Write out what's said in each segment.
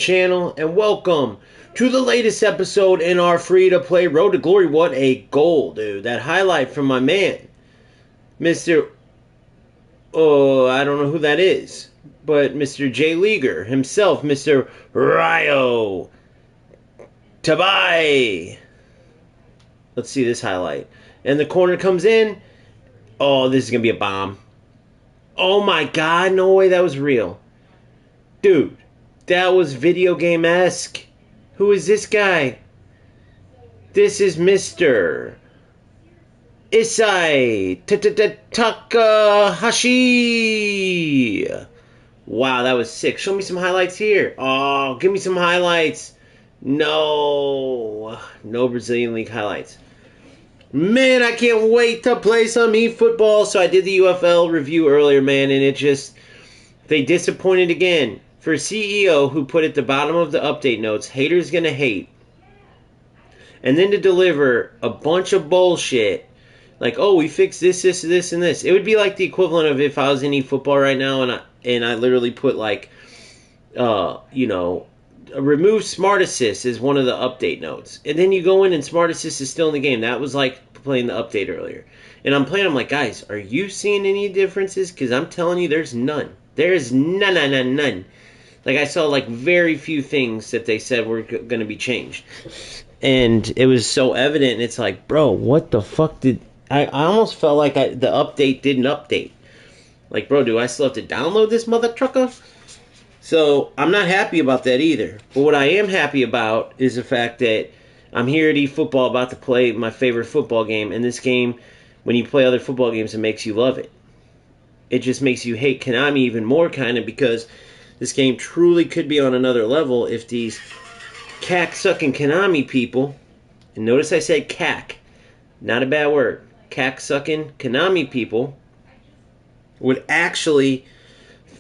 channel, and welcome to the latest episode in our free-to-play Road to Glory. What a goal, dude. That highlight from my man, Mr. Oh, I don't know who that is, but Mr. J. Leaguer himself, Mr. Ryo Tabai. Let's see this highlight. And the corner comes in. Oh, this is going to be a bomb. Oh my god, no way that was real. Dude, that was video game-esque. Who is this guy? This is Mr. Isai Takahashi. Wow, that was sick. Show me some highlights here. Oh, give me some highlights. No Brazilian League highlights. Man, I can't wait to play some eFootball. So I did the UFL review earlier, man, and they disappointed again. For a CEO who put at the bottom of the update notes, haters gonna hate, and then to deliver a bunch of bullshit, like, oh, we fixed this, and this. It would be like the equivalent of if I was in eFootball right now and I literally put like, remove Smart Assist as one of the update notes. And then you go in and Smart Assist is still in the game. That was like playing the update earlier. And I'm like, guys, are you seeing any differences? Because I'm telling you, there's none. There's none. Like, I saw like very few things that they said were going to be changed. And it was so evident. And it's like, bro, what the fuck did... I almost felt like the update didn't update. Like, bro, do I still have to download this mother trucker? So, I'm not happy about that either. But what I am happy about is the fact that I'm here at eFootball about to play my favorite football game. And this game, when you play other football games, it makes you love it. It just makes you hate Konami even more, kind of, because this game truly could be on another level if these cack-sucking Konami people, and notice I said cack, not a bad word, cack-sucking Konami people would actually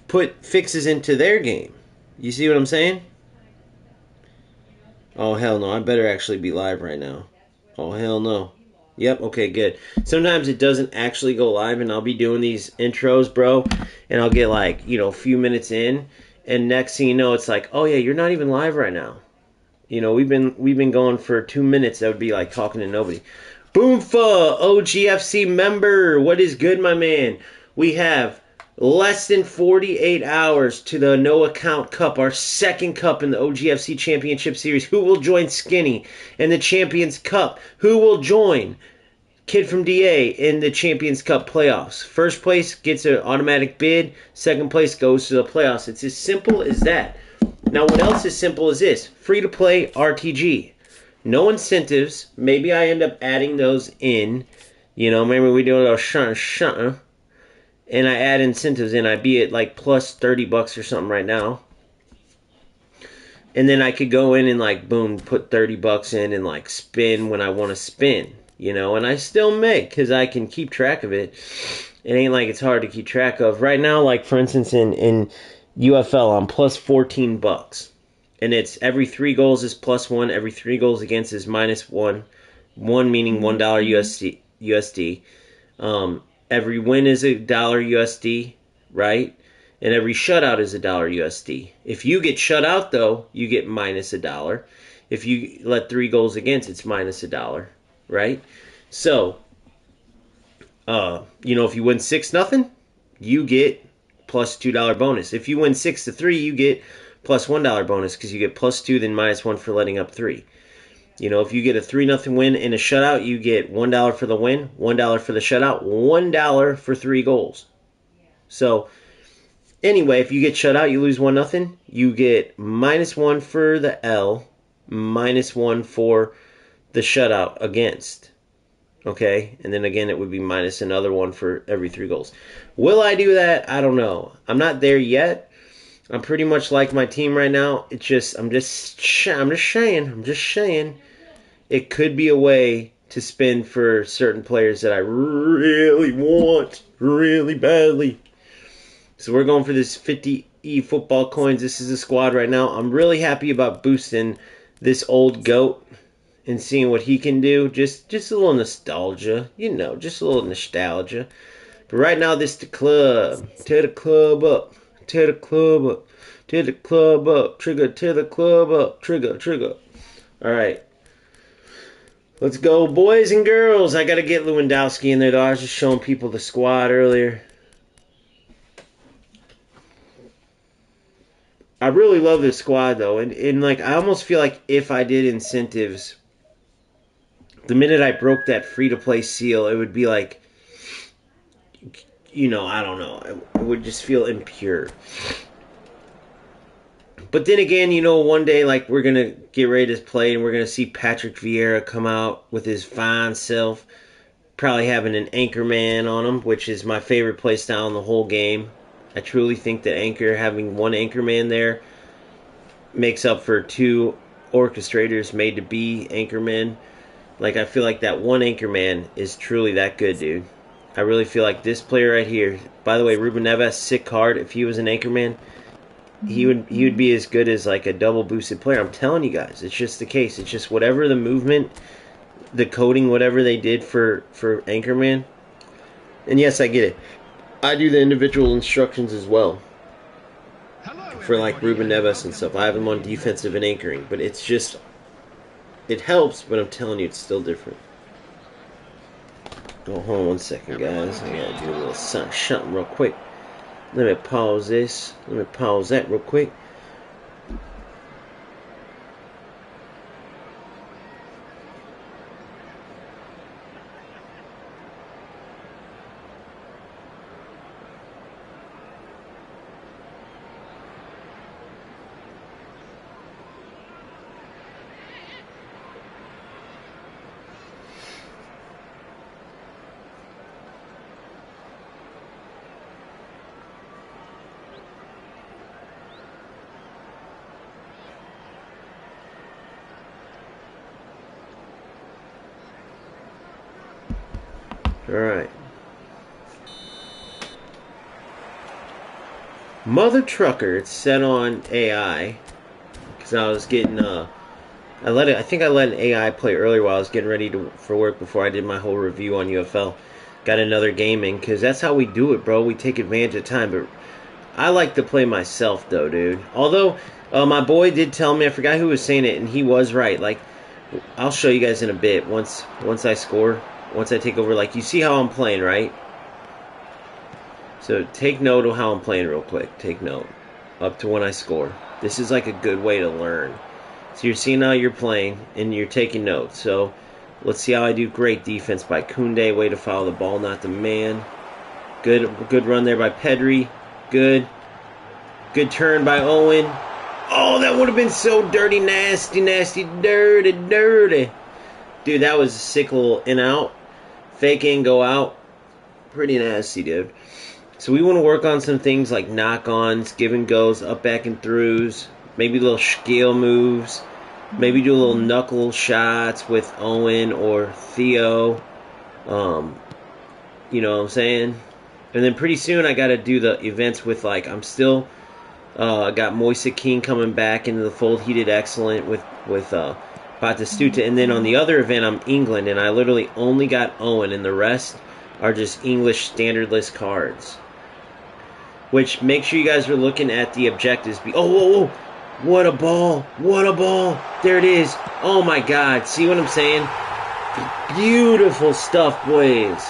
put fixes into their game. You see what I'm saying? Oh, hell no. I better actually be live right now. Oh, hell no. Yep, okay, good. Sometimes it doesn't actually go live, and I'll be doing these intros, bro, and I'll get like, a few minutes in, and next thing you know, it's like, oh yeah, you're not even live right now. We've been going for 2 minutes. That would be like talking to nobody. Boomfa, OGFC member. What is good, my man? We have less than 48 hours to the No Account Cup, our second cup in the OGFC Championship Series. Who will join Skinny in the Champions Cup? Who will join Kid from DA in the Champions Cup playoffs? First place gets an automatic bid. Second place goes to the playoffs. It's as simple as that. Now, what else is simple as this? Free-to-play RTG. No incentives. Maybe I end up adding those in. Maybe we do a little shun. And I add incentives in. I'd be at like plus $30 or something right now. And then I could go in and like, boom, put $30 in and like spin when I want to spin. And I still make, because I can keep track of it. It ain't like it's hard to keep track of. Right now, like, for instance, in UFL, I'm plus $14. And it's every 3 goals is plus 1. Every 3 goals against is minus 1. 1 meaning $1 USD. Every win is $1 USD, right? And every shutout is $1 USD. If you get shut out, though, you get minus $1. If you let 3 goals against, it's minus $1. Right? So, if you win 6-0, you get plus $2 bonus. If you win 6-3, you get plus $1 bonus because you get plus 2, then minus 1 for letting up 3. If you get a 3-0 win in a shutout, you get $1 for the win, $1 for the shutout, $1 for 3 goals. So, anyway, if you get shut out, you lose 1-0, you get minus 1 for the L, minus 1 for the shutout against. Okay? And then again, it would be minus another 1 for every 3 goals. Will I do that? I don't know. I'm not there yet. I'm pretty much like my team right now. It's just, I'm just saying. It could be a way to spin for certain players that I really want, really badly. So we're going for this 50 eFootball coins. This is the squad right now. I'm really happy about boosting this old GOAT and seeing what he can do. Just a little nostalgia, just a little nostalgia. But right now, this is the club. Tear the club up. Tear the club up. Trigger, tear the club up. Trigger, trigger. All right. Let's go, boys and girls. I got to get Lewandowski in there, though. I was just showing people the squad earlier. I really love this squad, though. And like, I almost feel like if I did incentives, the minute I broke that free-to-play seal, it would be like, you know, I don't know. It would just feel impure. But then again, you know, one day, like, we're going to get ready to play, and we're going to see Patrick Vieira come out with his fine self, probably having an anchor man on him, which is my favorite play style in the whole game. I truly think that having one anchor man there makes up for two orchestrators made to be anchor men. Like, I feel like that one anchor man is truly that good, dude. I really feel like this player right here, by the way, Ruben Neves, sick card. If he was an anchor man, he would be as good as like a double boosted player. I'm telling you guys, it's just the case. It's just whatever the movement, the coding, whatever they did for Anchorman. And yes, I get it. I do the individual instructions as well for like Ruben Neves and stuff. I have him on defensive and anchoring, but it's just, it helps, but I'm telling you, it's still different. Oh, hold on one second, guys. I gotta do a little something real quick. Let me pause this. Let me pause that real quick. Alright. Mother Trucker, it's set on AI. Because I was getting, I think I let an AI play earlier while I was getting ready for work before I did my whole review on UFL. Got another game in, because that's how we do it, bro. We take advantage of time, but I like to play myself, though, dude. Although, my boy did tell me, I forgot who was saying it, and he was right. Like, I'll show you guys in a bit, once I score. Once I take over, like, you see how I'm playing, right? So take note of how I'm playing real quick. Take note. Up to when I score. This is like a good way to learn. So you're seeing how you're playing, and you're taking notes. So let's see how I do. Great defense by Koundé. Way to follow the ball, not the man. Good run there by Pedri. Good turn by Owen. Oh, that would have been so dirty, nasty, dirty. Dude, that was a sick little in-out. Fake in, go out. Pretty nasty, dude. So we want to work on some things like knock-ons, give and goes, up, back, and throughs. Maybe little scale moves. Maybe do a little knuckle shots with Owen or Theo. You know what I'm saying? And then pretty soon I got to do the events with, like, I got Moise Kean coming back into the fold. He did excellent with Batistuta. And then on the other event, I'm England, and I literally only got Owen, and the rest are just English standardless cards. Which, make sure you guys are looking at the objectives. Oh, whoa. What a ball. There it is. Oh, my God. See what I'm saying? Beautiful stuff, boys.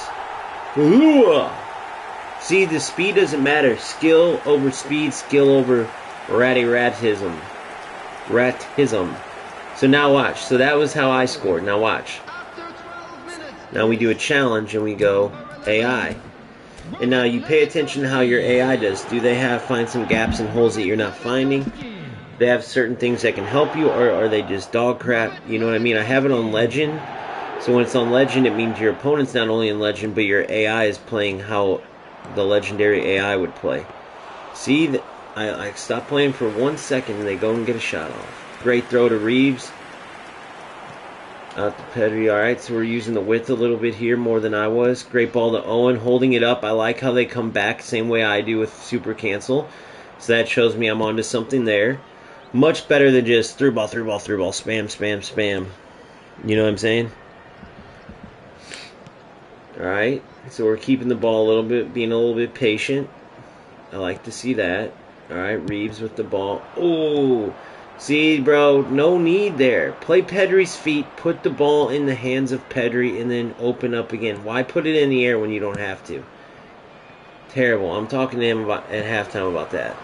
Ooh. See, the speed doesn't matter. Skill over speed, skill over ratism. So now watch. So that was how I scored. Now watch. Now we do a challenge and we go AI. And now you pay attention to how your AI does. Do they find some gaps and holes that you're not finding? They have certain things that can help you, or are they just dog crap? You know what I mean? I have it on Legend. So when it's on Legend, it means your opponent's not only in Legend, but your AI is playing how the legendary AI would play. See, I stop playing for 1 second and they go and get a shot off. Great throw to Reeves. Out to Pedri. Alright, so we're using the width a little bit here more than I was. Great ball to Owen, holding it up. I like how they come back, same way I do with Super Cancel. So that shows me I'm onto something there. Much better than just through ball, spam. You know what I'm saying? Alright, so we're keeping the ball a little bit, being a little bit patient. I like to see that. All right, Reeves with the ball. Oh, see, bro, no need there. Play Pedri's feet, put the ball in the hands of Pedri, and then open up again. Why put it in the air when you don't have to? Terrible. I'm talking to him about at halftime about that.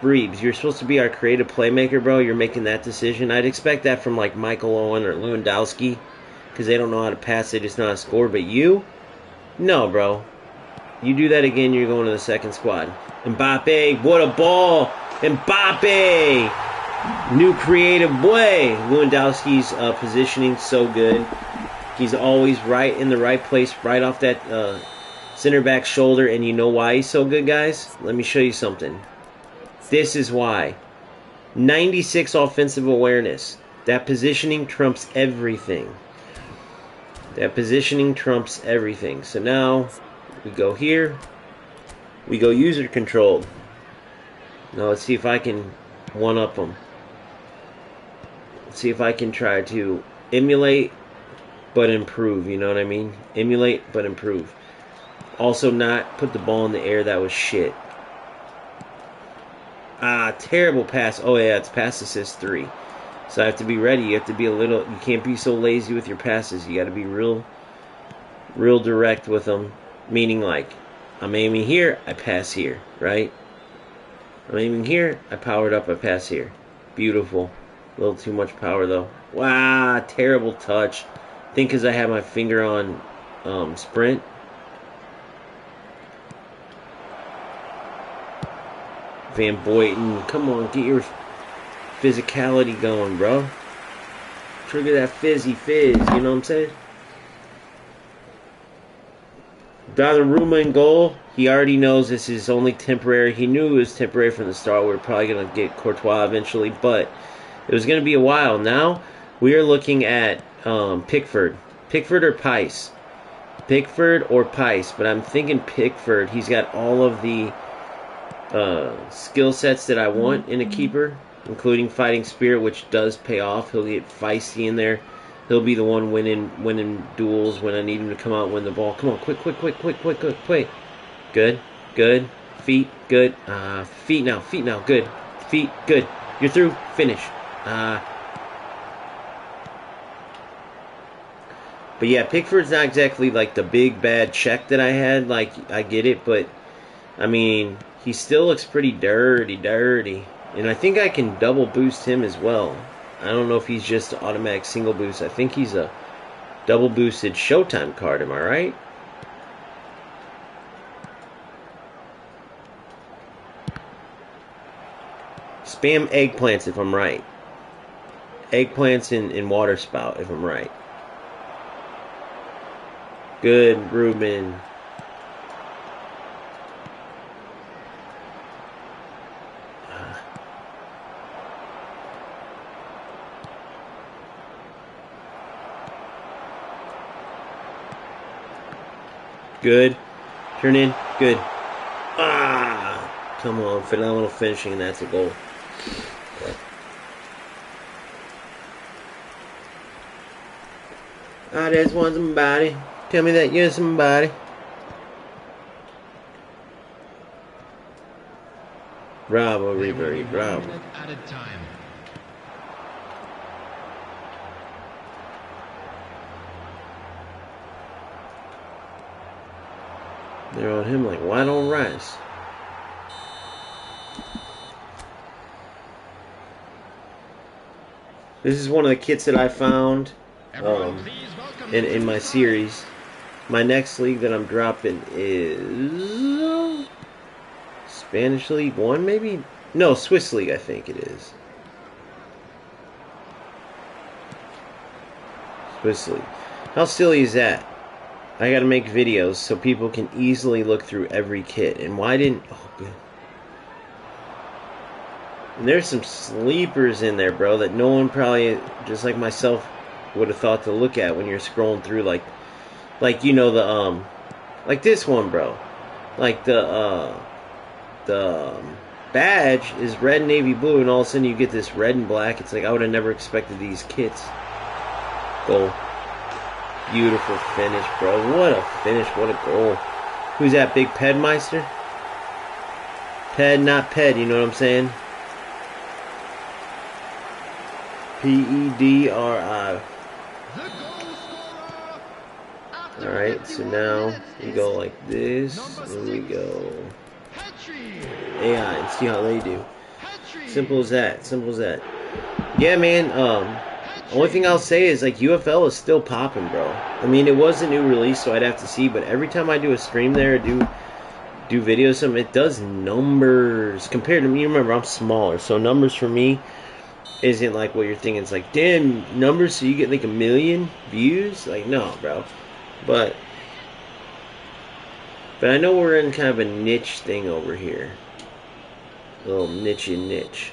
Reeves, you're supposed to be our creative playmaker, bro. You're making that decision. I'd expect that from like Michael Owen or Lewandowski, because they don't know how to pass, they just know how to score. But you, no, bro. You do that again, you're going to the second squad. Mbappe, what a ball! Mbappe! New creative way. Lewandowski's positioning so good. He's always right in the right place, right off that center back shoulder. And you know why he's so good, guys? Let me show you something. This is why. 96 offensive awareness. That positioning trumps everything. That positioning trumps everything. So now we go here. We go user controlled. Now let's see if I can one-up them. Let's see if I can try to emulate but improve. You know what I mean? Emulate but improve. Also not put the ball in the air. That was shit. Terrible pass. Oh yeah, it's pass assist 3. So I have to be ready. You have to be you can't be so lazy with your passes. You got to be real direct with them. Meaning like, I'm aiming here, I pass here, right? I'm aiming here, I power it up, I pass here. Beautiful. A little too much power though. Wow, terrible touch. I think because I have my finger on sprint. Van Boyten, come on, get your physicality going, bro. Trigger that fizz, you know what I'm saying? Donnarumma in goal. He already knows this is only temporary. He knew it was temporary from the start. We were probably going to get Courtois eventually, but it was going to be a while. Now we are looking at Pickford. Pickford or Pice. Pickford or Pice, but I'm thinking Pickford. He's got all of the skill sets that I want in a keeper, including fighting spirit, which does pay off. He'll get feisty in there. He'll be the one winning duels when I need him to come out and win the ball. Come on, quick. Good. Feet, good. Feet now, good. Feet, good. You're through, finish. But yeah, Pickford's not exactly like the big bad check that I had. Like, I get it, but I mean, he still looks pretty dirty. And I think I can double boost him as well. I don't know if he's just automatic single boost. I think he's a double boosted Showtime card. Am I right? Spam eggplants if I'm right. Eggplants in water spout if I'm right. Good, Ruben. Good. Turn in. Good. Come on. Phenomenal finishing, and that's a goal. I just want somebody. Tell me that you're somebody. Bravo, Ribery. Bravo. They're on him like white on rice. This is one of the kits that I found in my series. My next league that I'm dropping is Spanish League 1, maybe? No, Swiss League, I think it is. Swiss League. How silly is that? I gotta make videos so people can easily look through every kit. And why didn't... Oh, good. And there's some sleepers in there, bro, that no one probably, just like myself, would have thought to look at when you're scrolling through, like you know, the, like this one, bro. Like the badge is red, navy, blue, and all of a sudden you get this red and black. It's like, I would have never expected these kits. Goal. Beautiful finish, bro. What a finish. What a goal. Who's that, Big Pedmeister? Ped, not ped, you know what I'm saying? Pedri. Alright, so now we go like this, and we go AI and see how they do. Simple as that, simple as that. Yeah, man, only thing I'll say is, like, UFL is still popping, bro. I mean, it was a new release, so I'd have to see, but every time I do a stream there, do videos, something, it does numbers. Compared to me, remember, I'm smaller, so numbers for me isn't like what you're thinking. It's like, damn, numbers, so you get like 1 million views? Like, no, bro. But I know we're in kind of a niche thing over here. A little niche.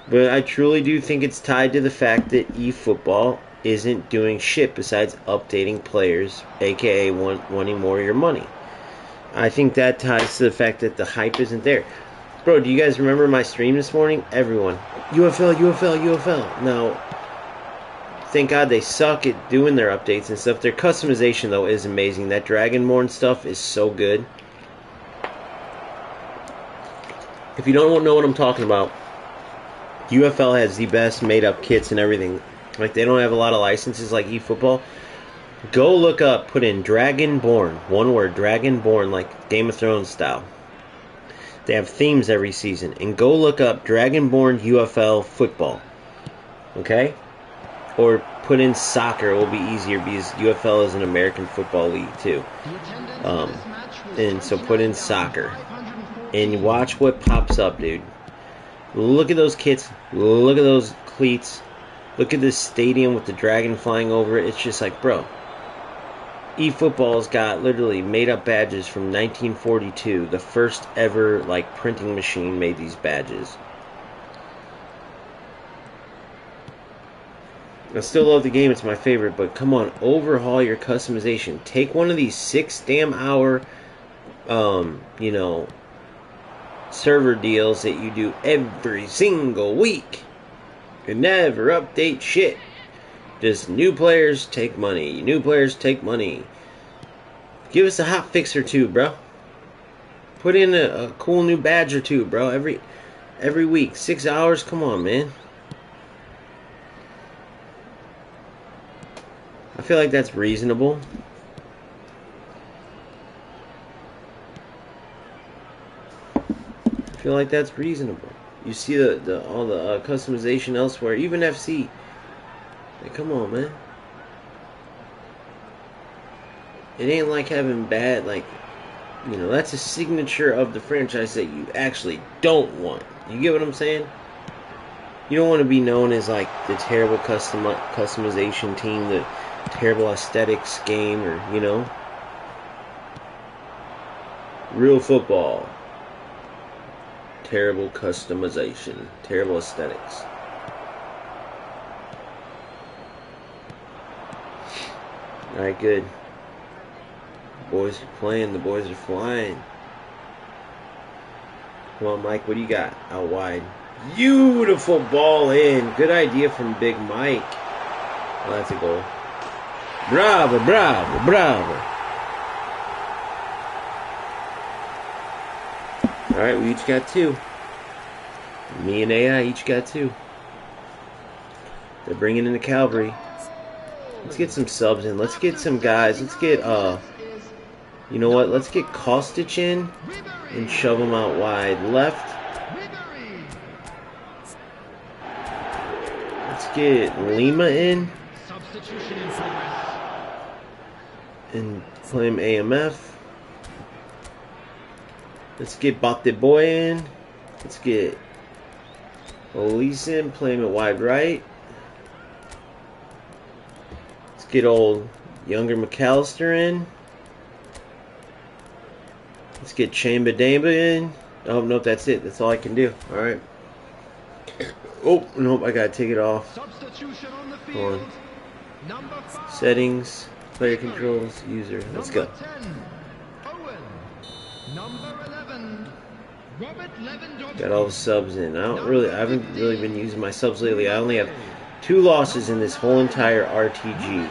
But I truly do think it's tied to the fact that eFootball isn't doing shit besides updating players, aka wanting more of your money. I think that ties to the fact that the hype isn't there. Bro, do you guys remember my stream this morning? Everyone, UFL. Now, thank God they suck at doing their updates and stuff. Their customization, though, is amazing. That Dragonborn stuff is so good. If you don't know what I'm talking about, UFL has the best made-up kits and everything. Like, they don't have a lot of licenses like eFootball. Go look up, put in Dragonborn. One word, Dragonborn, like Game of Thrones style. They have themes every season. And go look up Dragonborn UFL football. Okay? Or put in soccer. It will be easier because UFL is an American football league too. And so put in soccer. And watch what pops up, dude. Look at those kits. Look at those cleats. Look at this stadium with the dragon flying over it. It's just like, bro. eFootball's got literally made up badges from 1942. The first ever like printing machine made these badges. I still love the game. It's my favorite. But come on, overhaul your customization. Take one of these 6 damn hour, you know, server deals that you do every single week. You never update shit. Just new players take money. New players take money. Give us a hot fix or two, bro. Put in a cool new badge or two, bro. Every week. 6 hours. Come on, man. I feel like that's reasonable. I feel like that's reasonable. You see all the customization elsewhere, even FC. Like, come on, man. It ain't like having bad, like, you know, that's a signature of the franchise that you actually don't want. You get what I'm saying? You don't want to be known as like the terrible customization team, the terrible aesthetics game, or, you know, real football. Terrible customization. Terrible aesthetics. Alright, good. The boys are playing. The boys are flying. Come on, Mike. What do you got? Out wide. Beautiful ball in. Good idea from Big Mike. Oh, that's a goal. Bravo, bravo, bravo. Alright, we each got 2. Me and AI each got 2. They're bringing in the cavalry. Let's get some subs in. Let's get some guys. Let's get, you know what? Let's get Kostic in and shove him out wide left. Let's get Lima in and play him AMF. Let's get Bate Boy in. Let's get Elise in, play him at wide right. Let's get old younger McAllister in. Let's get Chamba Damba in. Oh, nope, that's it. That's all I can do. Alright. Oh, nope, I gotta take it off. Hold on. Settings, player controls, user. Let's go. Got all the subs in. I haven't really been using my subs lately. I only have 2 losses in this whole entire RTG.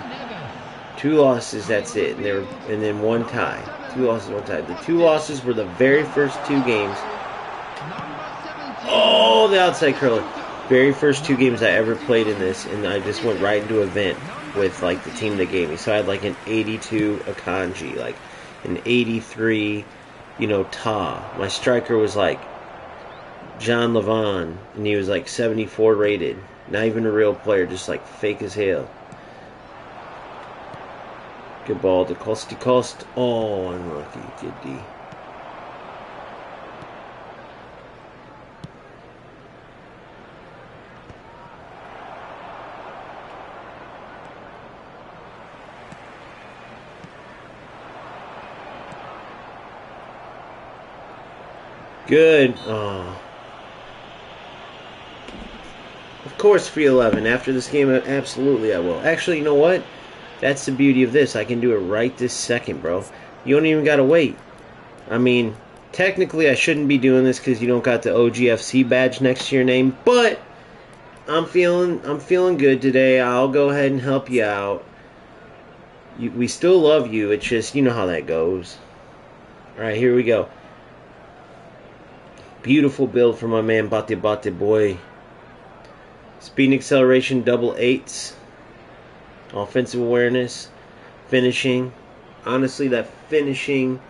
2 losses, that's it. And then 1 tie. 2 losses, 1 tie. The 2 losses were the very first 2 games. Oh, the outside curler. Very first 2 games I ever played in this, and I just went right into an event with like the team that gave me. So I had like an 82 Akanji, like an 83, Ta. My striker was like John Levon, and he was like 74 rated. Not even a real player, just like fake as hell. Good ball to Cost. Oh, unlucky. Good D. Good. Oh. Of course, free 11. After this game, absolutely I will. Actually, you know what? That's the beauty of this. I can do it right this second, bro. You don't even got to wait. I mean, technically I shouldn't be doing this because you don't got the OGFC badge next to your name, but I'm feeling good today. I'll go ahead and help you out. We still love you. It's just, you know how that goes. All right, here we go. Beautiful build from my man Bate boy. Speed and acceleration, double 8s. Offensive awareness, finishing. Honestly, that finishing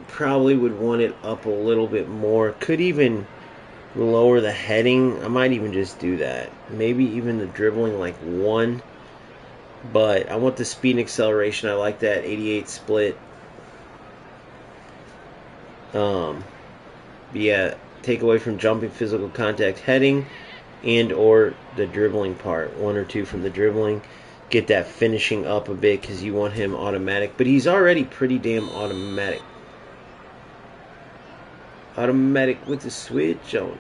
probably would want it up a little bit more. Could even lower the heading. I might even just do that. Maybe even the dribbling like 1. But I want the speed and acceleration. I like that 88 split. But yeah, take away from jumping, physical contact, heading, and or the dribbling part. 1 or 2 from the dribbling. Get that finishing up a bit because you want him automatic. But he's already pretty damn automatic. Automatic with the switch on.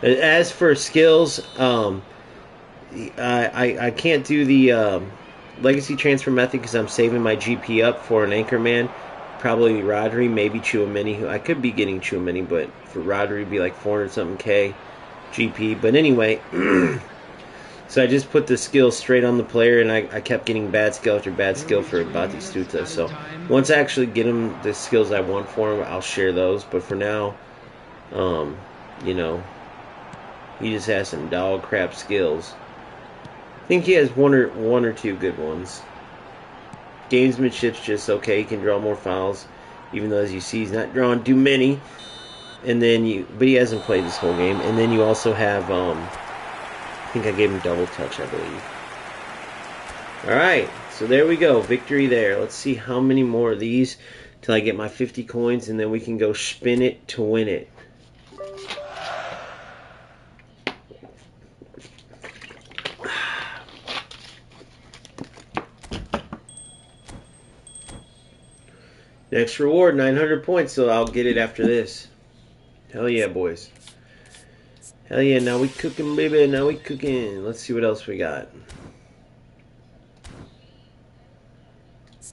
As for skills, I can't do the legacy transfer method because I'm saving my GP up for an anchorman. Probably Rodri, maybe Chouameni. I could be getting Chouameni, but for Rodri, it'd be like 400 something K GP. But anyway, so I just put the skill straight on the player, and I kept getting bad skill after bad skill for Batistuta. So once I actually get him the skills I want for him, I'll share those. But for now, he just has some dog crap skills. I think he has one or 2 good ones. Gamesmanship's just okay. He can draw more fouls, even though as you see he's not drawing too many. And then but he hasn't played this whole game. And then you also have I think I gave him double touch, I believe. All right, so there we go, victory there. Let's see how many more of these till I get my 50 coins, and then we can go spin it to win it. Next reward, 900 points, so I'll get it after this. Hell yeah, boys. Hell yeah, now we cooking, baby. Now we cooking. Let's see what else we got.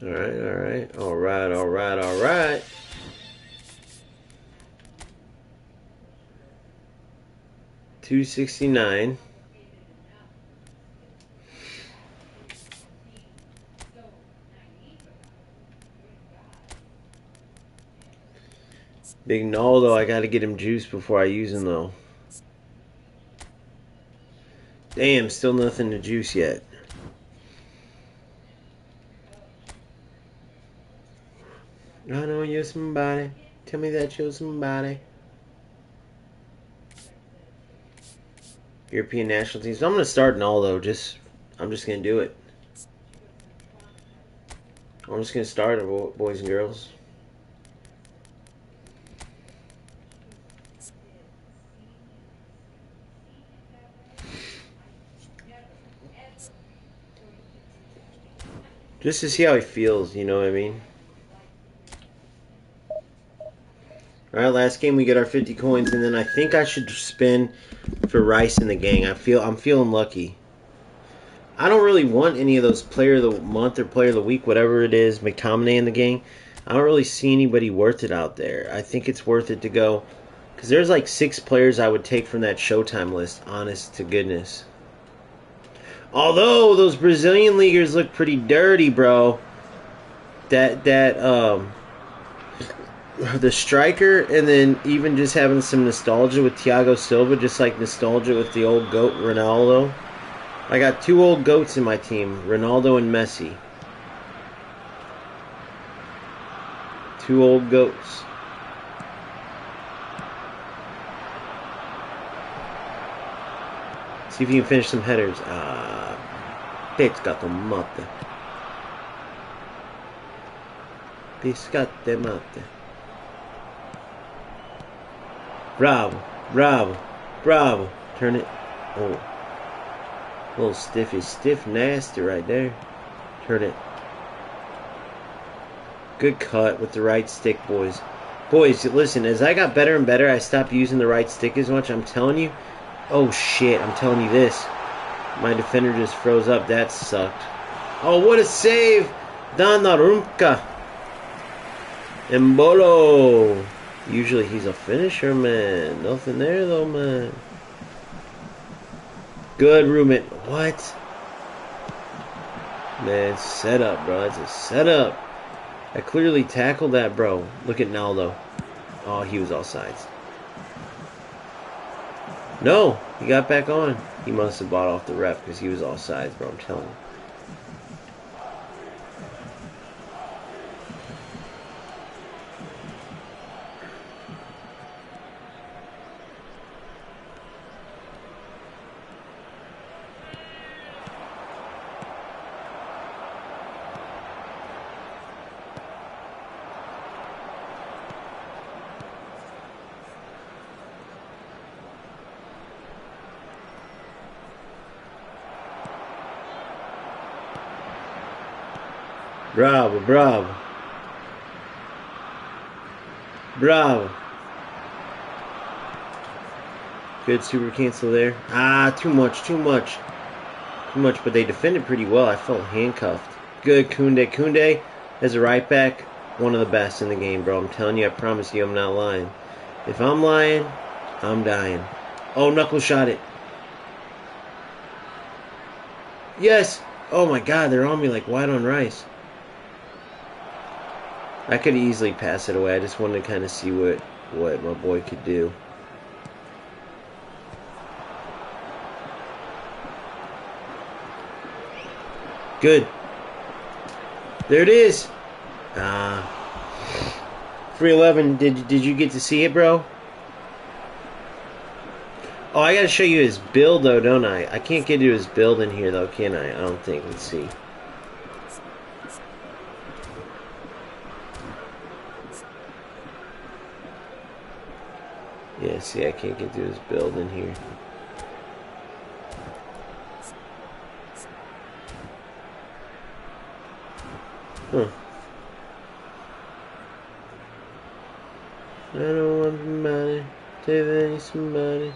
Alright. 269. Big Naldo, I gotta get him juice before I use him though. Damn, still nothing to juice yet. I know you're somebody. Tell me that you're somebody. European national teams. So I'm gonna start Naldo. I'm just gonna do it. I'm just gonna start it, boys and girls. Just to see how he feels, you know what I mean? Alright, last game we get our 50 coins, and then I think I should spin for Rice and the gang. I'm feeling lucky. I don't really want any of those player of the month or player of the week, whatever it is, McTominay in the game. I don't really see anybody worth it out there. I think it's worth it to go, because there's like 6 players I would take from that Showtime list, honest to goodness. Although those Brazilian leaguers look pretty dirty, bro. The striker, and then even just having some nostalgia with Thiago Silva, just like nostalgia with the old GOAT Ronaldo. I got 2 old GOATs in my team, Ronaldo and Messi. 2 old GOATs. See if you can finish some headers. Pescato mate. Pescate mate. Bravo, bravo, bravo. Turn it. Oh. A little stiff, nasty right there. Turn it. Good cut with the right stick, boys. Boys, listen, as I got better and better, I stopped using the right stick as much. I'm telling you. Oh, shit. I'm telling you this. My defender just froze up. That sucked. Oh, what a save. Donnarumma. Embolo. Usually he's a finisher, man. Nothing there, though, man. Good, Ruben. What? Man, setup, bro. That's a setup. I clearly tackled that, bro. Look at Naldo. Oh, he was offsides. No, he got back on. He must have bought off the ref because he was offsides, bro. I'm telling you. Bravo, bravo. Bravo. Good super cancel there. Ah, too much, too much. Too much, but they defended pretty well. I felt handcuffed. Good, Koundé. Koundé, as a right back, one of the best in the game, bro. I'm telling you, I promise you I'm not lying. If I'm lying, I'm dying. Oh, knuckle shot it. Yes. Oh, my God, they're on me like white on rice. I could easily pass it away. I just wanted to kind of see what my boy could do. Good. There it is. 311. Did you get to see it, bro? Oh, I gotta show you his build though, don't I? I can't get to his build in here though, can I? I don't think. Let's see. Yeah, see, I can't get to his build in here. Huh. I don't want somebody. Tell me somebody.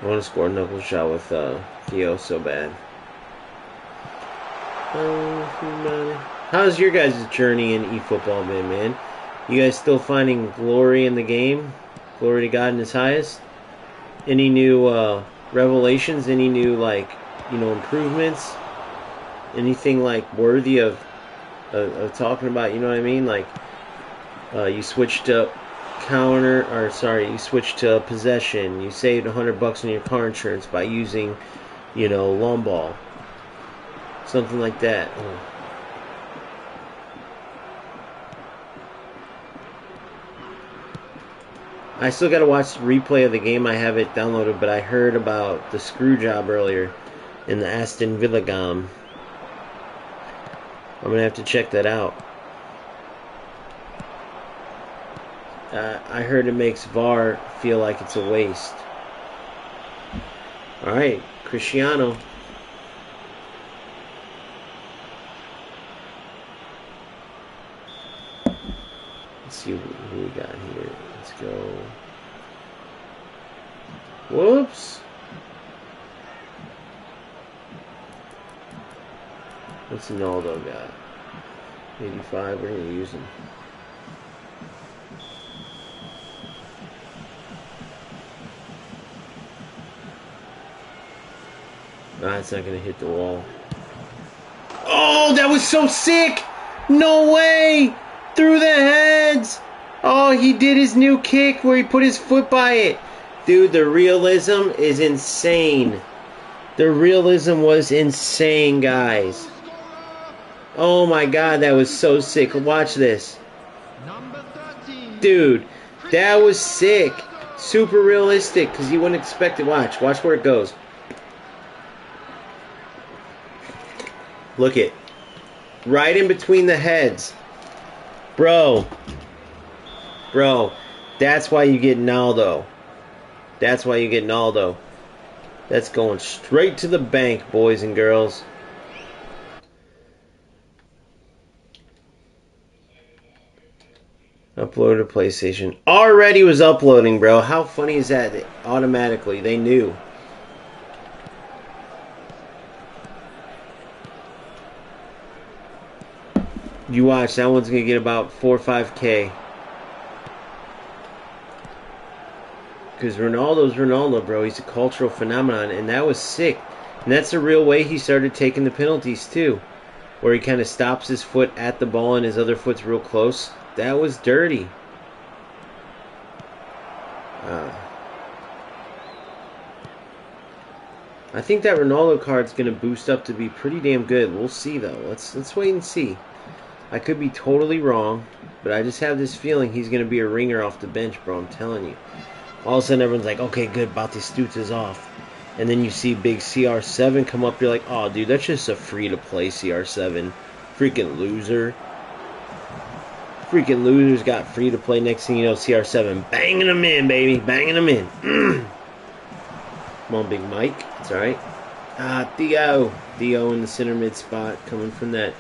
I want to score a knuckle shot with Theo so bad. How's your guys' journey in eFootball been, man? You guys still finding glory in the game? Glory to God in His highest? Any new revelations? Any new, like, improvements? Anything, like, worthy of talking about, you know what I mean? Like, you switched up you switched to possession. You saved $100 on your car insurance by using, lawn ball. Something like that. Oh. I still got to watch the replay of the game. I have it downloaded, but I heard about the screw job earlier in the Aston Villa game. I'm going to have to check that out. I heard it makes VAR feel like it's a waste. All right, Cristiano. Let's see who we got here. Let's go. Whoops. What's Ronaldo got? 85, we're going to use him. Nah, it's not going to hit the wall. Oh, that was so sick! No way! Through the heads! Oh, he did his new kick where he put his foot by it. Dude, the realism is insane. The realism was insane, guys. Oh my god, that was so sick. Watch this. Dude, that was sick. Super realistic, because you wouldn't expect it. Watch where it goes. Look it. Right in between the heads. Bro, that's why you get Naldo. That's why you get Naldo. That's going straight to the bank, boys and girls. Upload to PlayStation. Already was uploading, bro. How funny is that? Automatically, they knew. You watch, that one's going to get about 4 or 5K. Because Ronaldo's Ronaldo, bro. He's a cultural phenomenon, and that was sick. And that's the real way he started taking the penalties, too. Where he kind of stops his foot at the ball and his other foot's real close. That was dirty. I think that Ronaldo card's going to boost up to be pretty damn good. We'll see, though. Let's wait and see. I could be totally wrong, but I just have this feeling he's going to be a ringer off the bench, bro. I'm telling you. All of a sudden, everyone's like, okay, good, Batistuta's off. And then you see big CR7 come up. You're like, oh, dude, that's just a free-to-play CR7. Freaking loser. Freaking losers got free-to-play. Next thing you know, CR7 banging them in, baby. Banging them in. Come on, Big Mike. It's all right. Theo. Theo in the center mid spot coming from that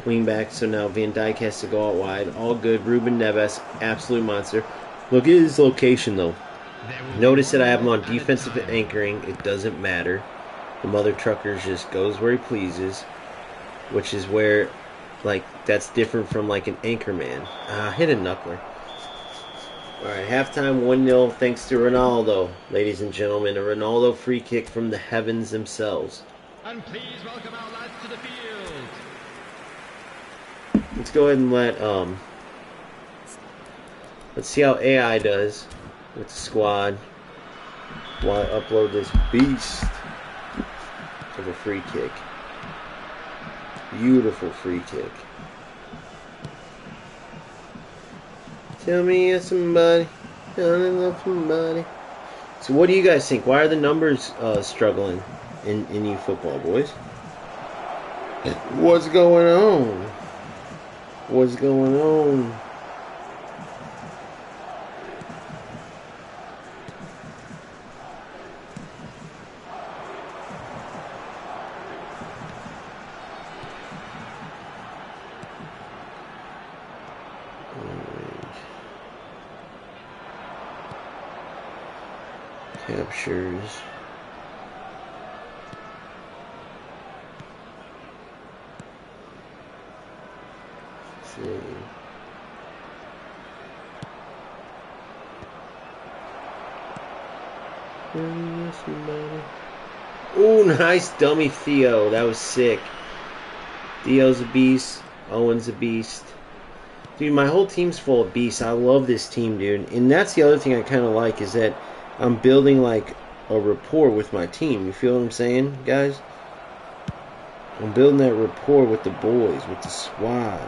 wingback. So now Van Dijk has to go out wide. All good. Ruben Neves, absolute monster. Look at his location, though. Notice that I have him on defensive anchoring. It doesn't matter. The mother trucker just goes where he pleases, which is where, like, that's different from, like, an anchor man. Hit a knuckler. All right, halftime 1-0 thanks to Ronaldo, ladies and gentlemen. A Ronaldo free kick from the heavens themselves. And please welcome our lads to the field. Let's go ahead and let's see how AI does with the squad while I upload this beast of a free kick. Beautiful free kick. Tell me you're somebody. I love somebody. So what do you guys think? Why are the numbers struggling in eFootball, boys? What's going on? What's going on? Captures. See. Oh, nice dummy Theo. That was sick. Theo's a beast. Owen's a beast. Dude, my whole team's full of beasts. I love this team, dude. And that's the other thing I kind of like is that I'm building like a rapport with my team. You feel what I'm saying, guys? I'm building that rapport with the boys, with the squad.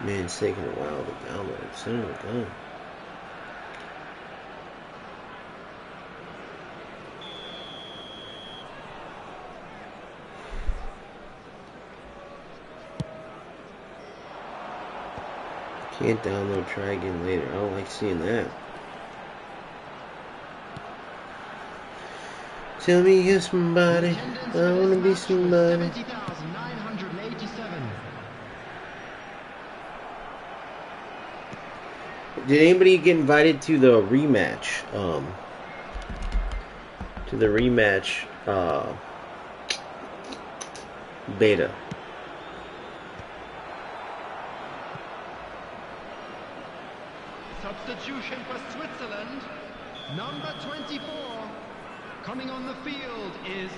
Man, it's taking a while to download. Son of a gun. Can't download, try again later. I don't like seeing that. Tell me you're somebody. I want to be somebody. 70,987. Did anybody get invited to the rematch? Beta. Substitution for Switzerland. Number 24. Coming on the field is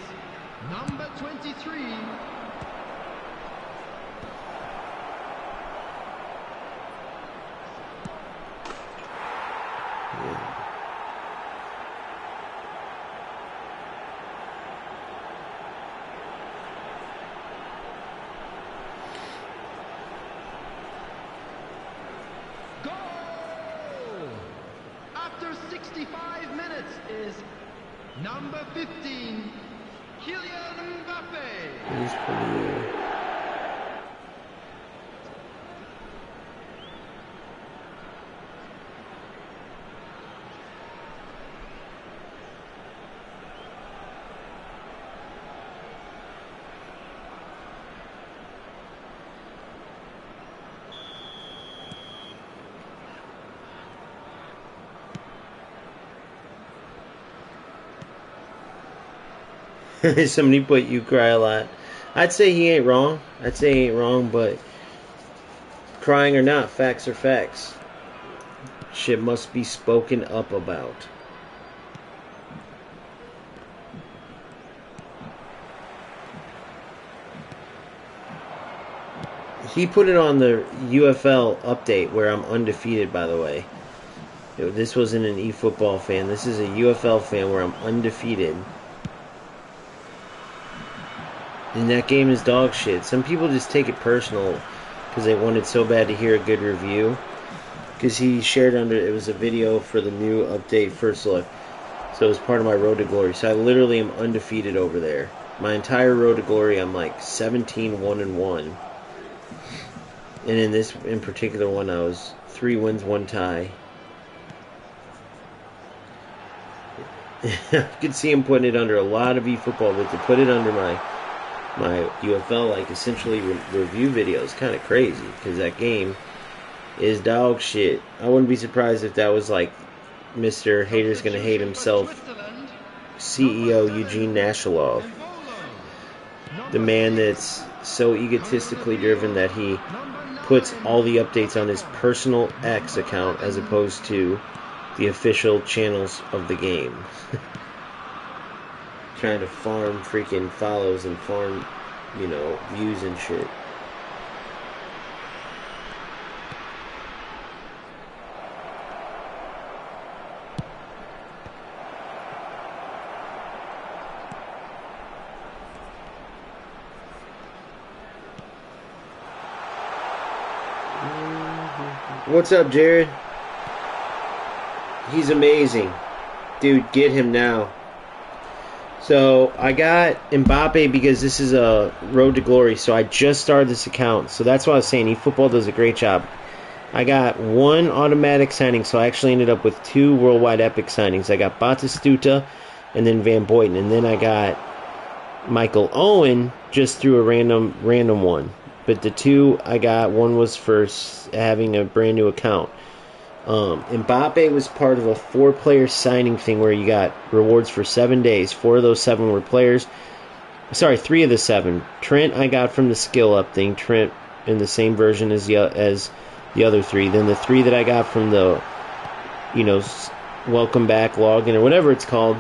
number 23. Goal! After 65 minutes is number 15, Kylian Mbappe. He's pretty. Somebody put you cry a lot. I'd say he ain't wrong. But crying or not, facts are facts. Shit must be spoken up about. He put it on the UFL update where I'm undefeated, by the way. This wasn't an eFootball fan. This is a UFL fan where I'm undefeated. And that game is dog shit. Some people just take it personal because they wanted so bad to hear a good review. Because he shared it was a video for the new update first look. So it was part of my road to glory. So I literally am undefeated over there. My entire road to glory, I'm like 17-1-1. And in this in particular one, I was 3 wins, 1 tie. I could see him putting it under a lot of eFootball, but to put it under my UFL, like, essentially review video is kind of crazy, because that game is dog shit. I wouldn't be surprised if that was like Mr. Hater's Gonna Hate Himself CEO Eugene Nashalov, the man that's so egotistically driven that he puts all the updates on his personal X account as opposed to the official channels of the game. Trying to farm freaking follows and farm, views and shit. What's up, Jared? He's amazing. Dude, get him now. So, I got Mbappe because this is a road to glory, so I just started this account. So that's why I was saying eFootball does a great job. I got 1 automatic signing, so I actually ended up with 2 worldwide epic signings. I got Batistuta and then Van Boyten, and then I got Michael Owen just through a random one. But the 2 I got, one was for having a brand new account. Mbappe was part of a 4-player signing thing where you got rewards for 7 days. 4 of those 7 were players. Sorry, 3 of the 7. Trent I got from the skill up thing. Trent in the same version as the other 3. Then the 3 that I got from the, welcome back login or whatever it's called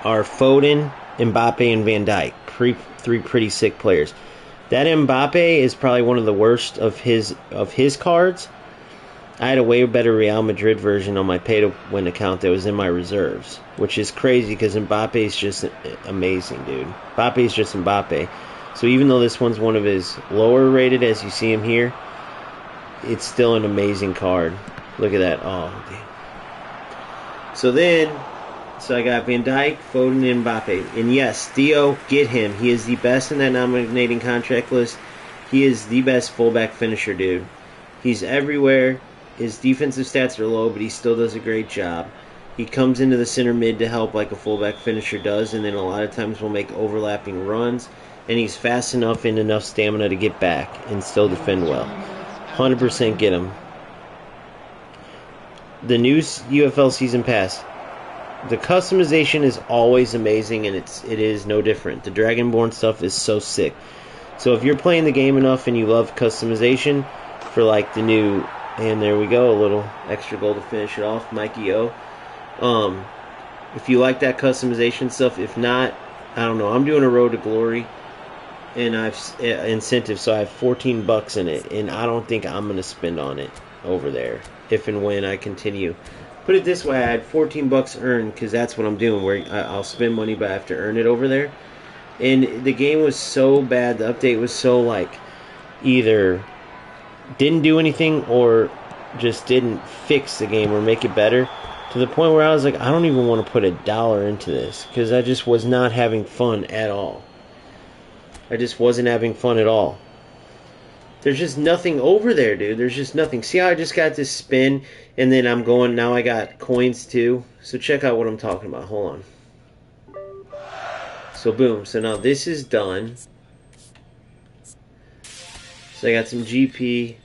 are Foden, Mbappe, and Van Dijk. 3 pretty sick players. That Mbappe is probably one of the worst of his cards. I had a way better Real Madrid version on my pay-to-win account that was in my reserves, which is crazy because Mbappe is just amazing, dude. Mbappe is just Mbappe. So even though this one's one of his lower rated, as you see him here, it's still an amazing card. Look at that. Oh, damn. So I got Van Dijk, Foden, and Mbappe. And yes, Theo, get him. He is the best in that nominating contract list. He is the best fullback finisher, dude. He's everywhere. His defensive stats are low, but he still does a great job. He comes into the center mid to help like a fullback finisher does, and then a lot of times will make overlapping runs. And he's fast enough and enough stamina to get back and still defend well. 100% get him. The new UFL Season Pass. The customization is always amazing, and it is no different. The Dragonborn stuff is so sick. So if you're playing the game enough and you love customization for like the new, and there we go, a little extra goal to finish it off, Mikey O. If you like that customization stuff, if not, I don't know. I'm doing a Road to Glory, and I've incentive, so I have $14 in it, and I don't think I'm gonna spend on it over there if and when I continue. Put it this way, I had $14 earned because that's what I'm doing. Where I'll spend money, but I have to earn it over there. And the game was so bad. The update was so like either didn't do anything or just didn't fix the game or make it better. To the point where I was like, I don't even want to put $1 into this because I just was not having fun at all. I just wasn't having fun at all. There's just nothing over there, dude. There's just nothing. See how I just got this spin, and then I'm going, now I got coins too. So check out what I'm talking about. Hold on. So boom. So now this is done. So I got some GP.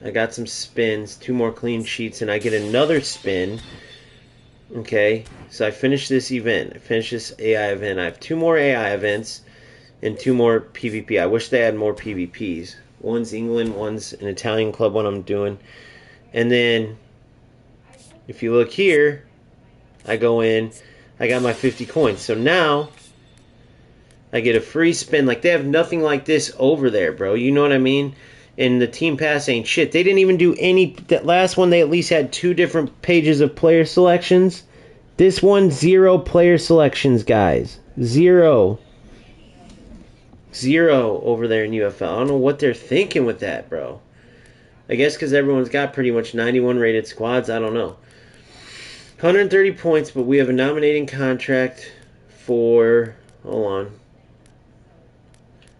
I got some spins. 2 more clean sheets, and I get another spin. Okay. So I finished this event. I finished this AI event. I have 2 more AI events and 2 more PvP. I wish they had more PvPs. One's England, one's an Italian club, one I'm doing. And then, if you look here, I go in, I got my 50 coins. So now, I get a free spin. Like, they have nothing like this over there, bro. You know what I mean? And the team pass ain't shit. They didn't even do any, that last one, they at least had 2 different pages of player selections. This one, 0 player selections, guys. 0 over there in UFL. I don't know what they're thinking with that, bro. I guess because everyone's got pretty much 91 rated squads. I don't know. 130 points, but we have a nominating contract for... Hold on.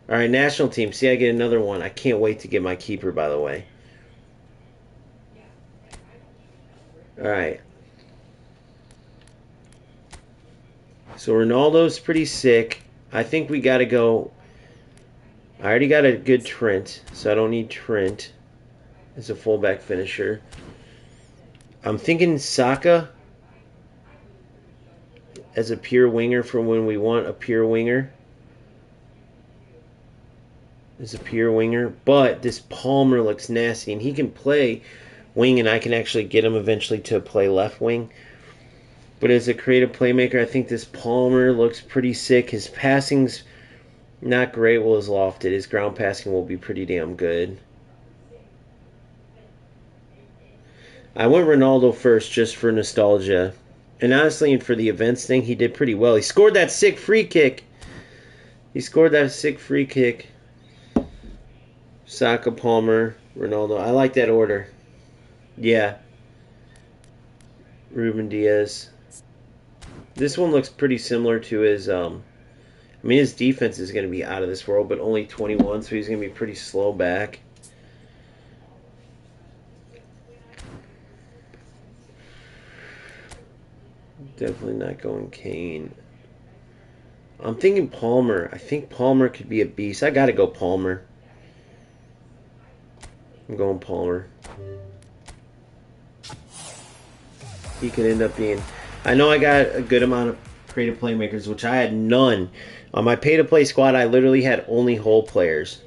Alright, national team. See, I get another one. I can't wait to get my keeper, by the way. Alright. So Ronaldo's pretty sick. I think we got to go... I already got a good Trent, so I don't need Trent as a fullback finisher. I'm thinking Saka as a pure winger for when we want a pure winger. As a pure winger. But this Palmer looks nasty, and he can play wing, and I can actually get him eventually to play left wing. But as a creative playmaker, I think this Palmer looks pretty sick. His passing's not great. Well, his lofted. His ground passing will be pretty damn good. I went Ronaldo first just for nostalgia. And honestly, and for the events thing, he did pretty well. He scored that sick free kick. Saka, Palmer, Ronaldo. I like that order. Yeah. Ruben Diaz. This one looks pretty similar to his... I mean, his defense is going to be out of this world, but only 21, so he's going to be pretty slow back. Definitely not going Kane. I'm thinking Palmer. I think Palmer could be a beast. I got to go Palmer. I'm going Palmer. He could end up being... I know I got a good amount of creative playmakers, which I had none. On my pay-to-play squad, I literally had only whole players.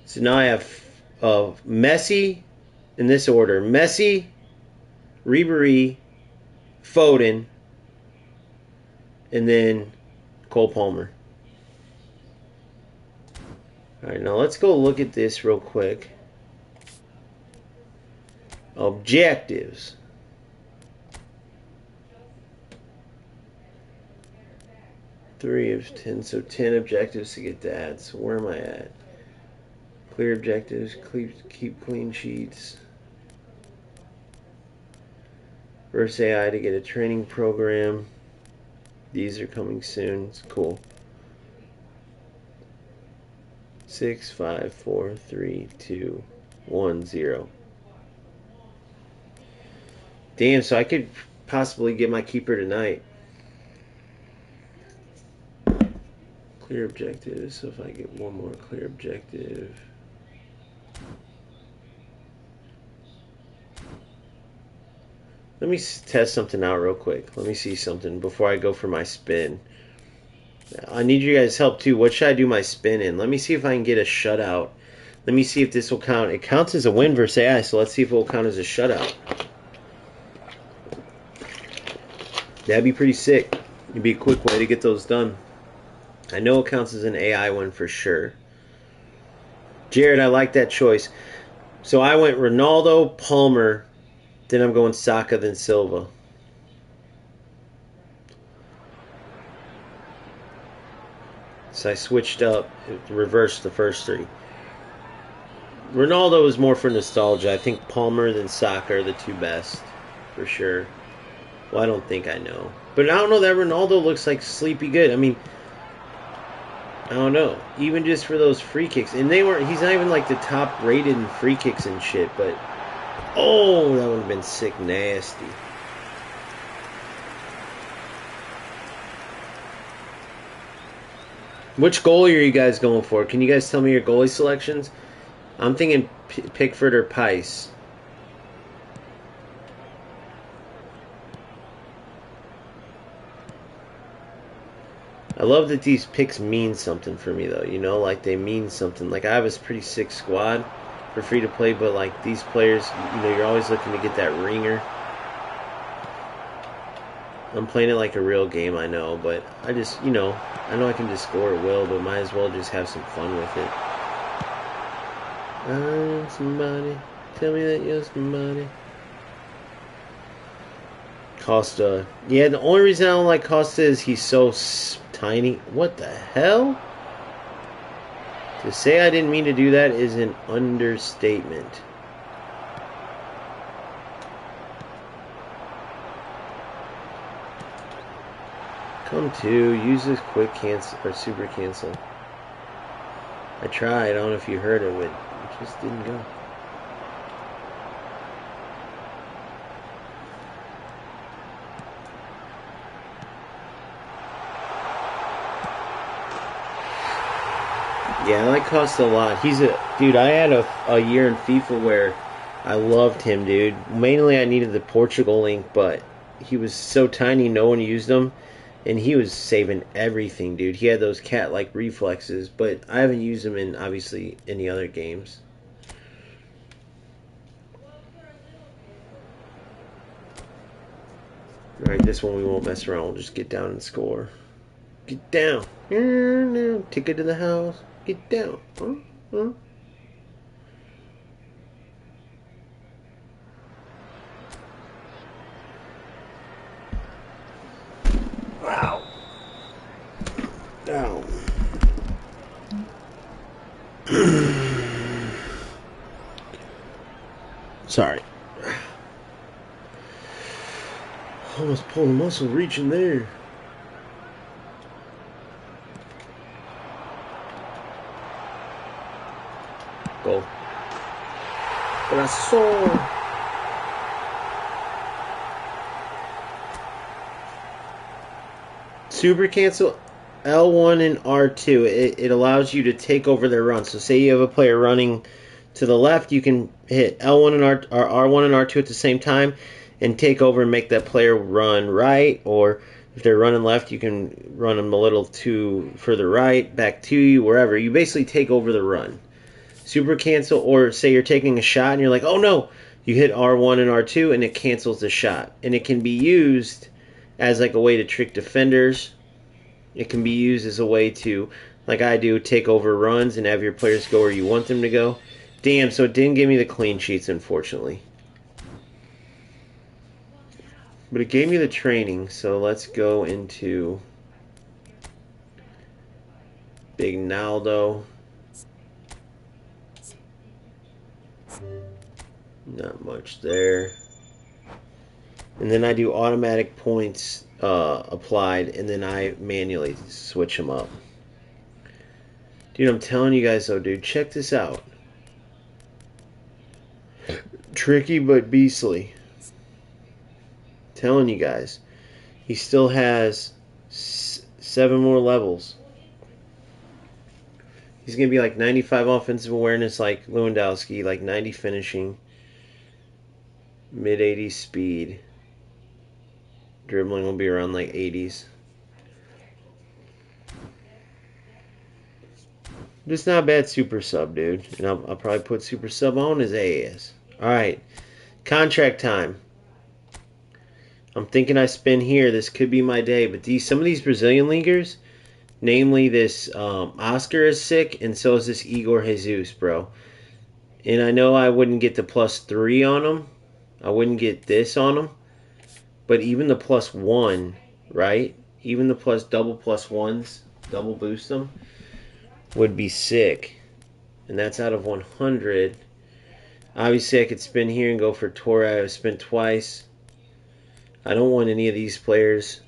So now I have Messi in this order. Messi, Ribery, Foden, and then Cole Palmer. Alright, now let's go look at this real quick. Objectives. Three of 10, so 10 objectives to get that. So where am I at? Clear objectives. Keep clean sheets. Verse AI to get a training program. These are coming soon. It's cool. 6, 5, 4, 3, 2, 1, 0. Damn, so I could possibly get my keeper tonight. Clear objectives. So if I get one more clear objective. Let me test something out real quick. Let me see something before I go for my spin. I need you guys' help too. What should I do my spin in? Let me see if I can get a shutout. Let me see if this will count. It counts as a win versus AI, so let's see if it will count as a shutout. That'd be pretty sick. It'd be a quick way to get those done. I know it counts as an AI win for sure. Jared, I like that choice. So I went Ronaldo, Palmer, then I'm going Saka, then Silva. So I switched up, reversed the first three. Ronaldo is more for nostalgia. I think Palmer and Saka are the two best, for sure. Well, I don't think I know. But I don't know that Ronaldo looks like sleepy good. I mean, I don't know. Even just for those free kicks. And he's not even like the top rated in free kicks and shit, but oh, that would have been sick nasty. Which goalie are you guys going for? Can you guys tell me your goalie selections? I'm thinking Pickford or Pice. I love that these picks mean something for me, though. You know, like they mean something. Like I have a pretty sick squad for free to play, but like these players, you know, you're always looking to get that ringer. I'm playing it like a real game, I know, but I just, you know I can just score at will, but might as well just have some fun with it. I'm somebody. Tell me that you're somebody. Costa. Yeah, the only reason I don't like Costa is he's so tiny. What the hell? To say I didn't mean to do that is an understatement. Come to, use this quick cancel or super cancel. I tried, I don't know if you heard of it. It just didn't go. Yeah, I like Costa a lot. Dude, I had a year in FIFA where I loved him, dude. Mainly I needed the Portugal link, but he was so tiny no one used him. And he was saving everything, dude. He had those cat-like reflexes, but I haven't used him in, obviously, any other games. Alright, this one we won't mess around. We'll just get down and score. Get down. Ticket to the house. Get down. Huh? Wow. Ow. Sorry. Almost pulled a muscle reaching there. Go. Brazo. Super cancel L1 and R2. It allows you to take over their run. So say you have a player running to the left, you can hit L1 and R1 and R2 at the same time and take over and make that player run right. Or if they're running left, you can run them a little to further right, back to you, wherever. You basically take over the run. Super cancel, or say you're taking a shot and you're like, oh no, you hit R1 and R2 and it cancels the shot. And it can be used as like a way to trick defenders. It can be used as a way to, like I do, take over runs and have your players go where you want them to go. Damn, so it didn't give me the clean sheets, unfortunately. But it gave me the training, so let's go into Big Naldo. Not much there. And then I do automatic points applied, and then I manually switch them up. Dude, I'm telling you guys though, dude, check this out. Tricky but beastly. Telling you guys. He still has 7 more levels. He's going to be like 95 offensive awareness like Lewandowski, like 90 finishing, mid 80s speed. Dribbling will be around like 80s. Just not a bad super sub, dude. And I'll probably put super sub on his ass. Alright. Contract time. I'm thinking I spin here. This could be my day. But some of these Brazilian leaguers, namely this Oscar is sick, and so is this Igor Jesus, bro. And I know I wouldn't get the +3 on him. I wouldn't get this on him. But even the +1, right? Even the double +1s, double boost them, would be sick. And that's out of 100. Obviously, I could spin here and go for Torre. I've spent twice. I don't want any of these players.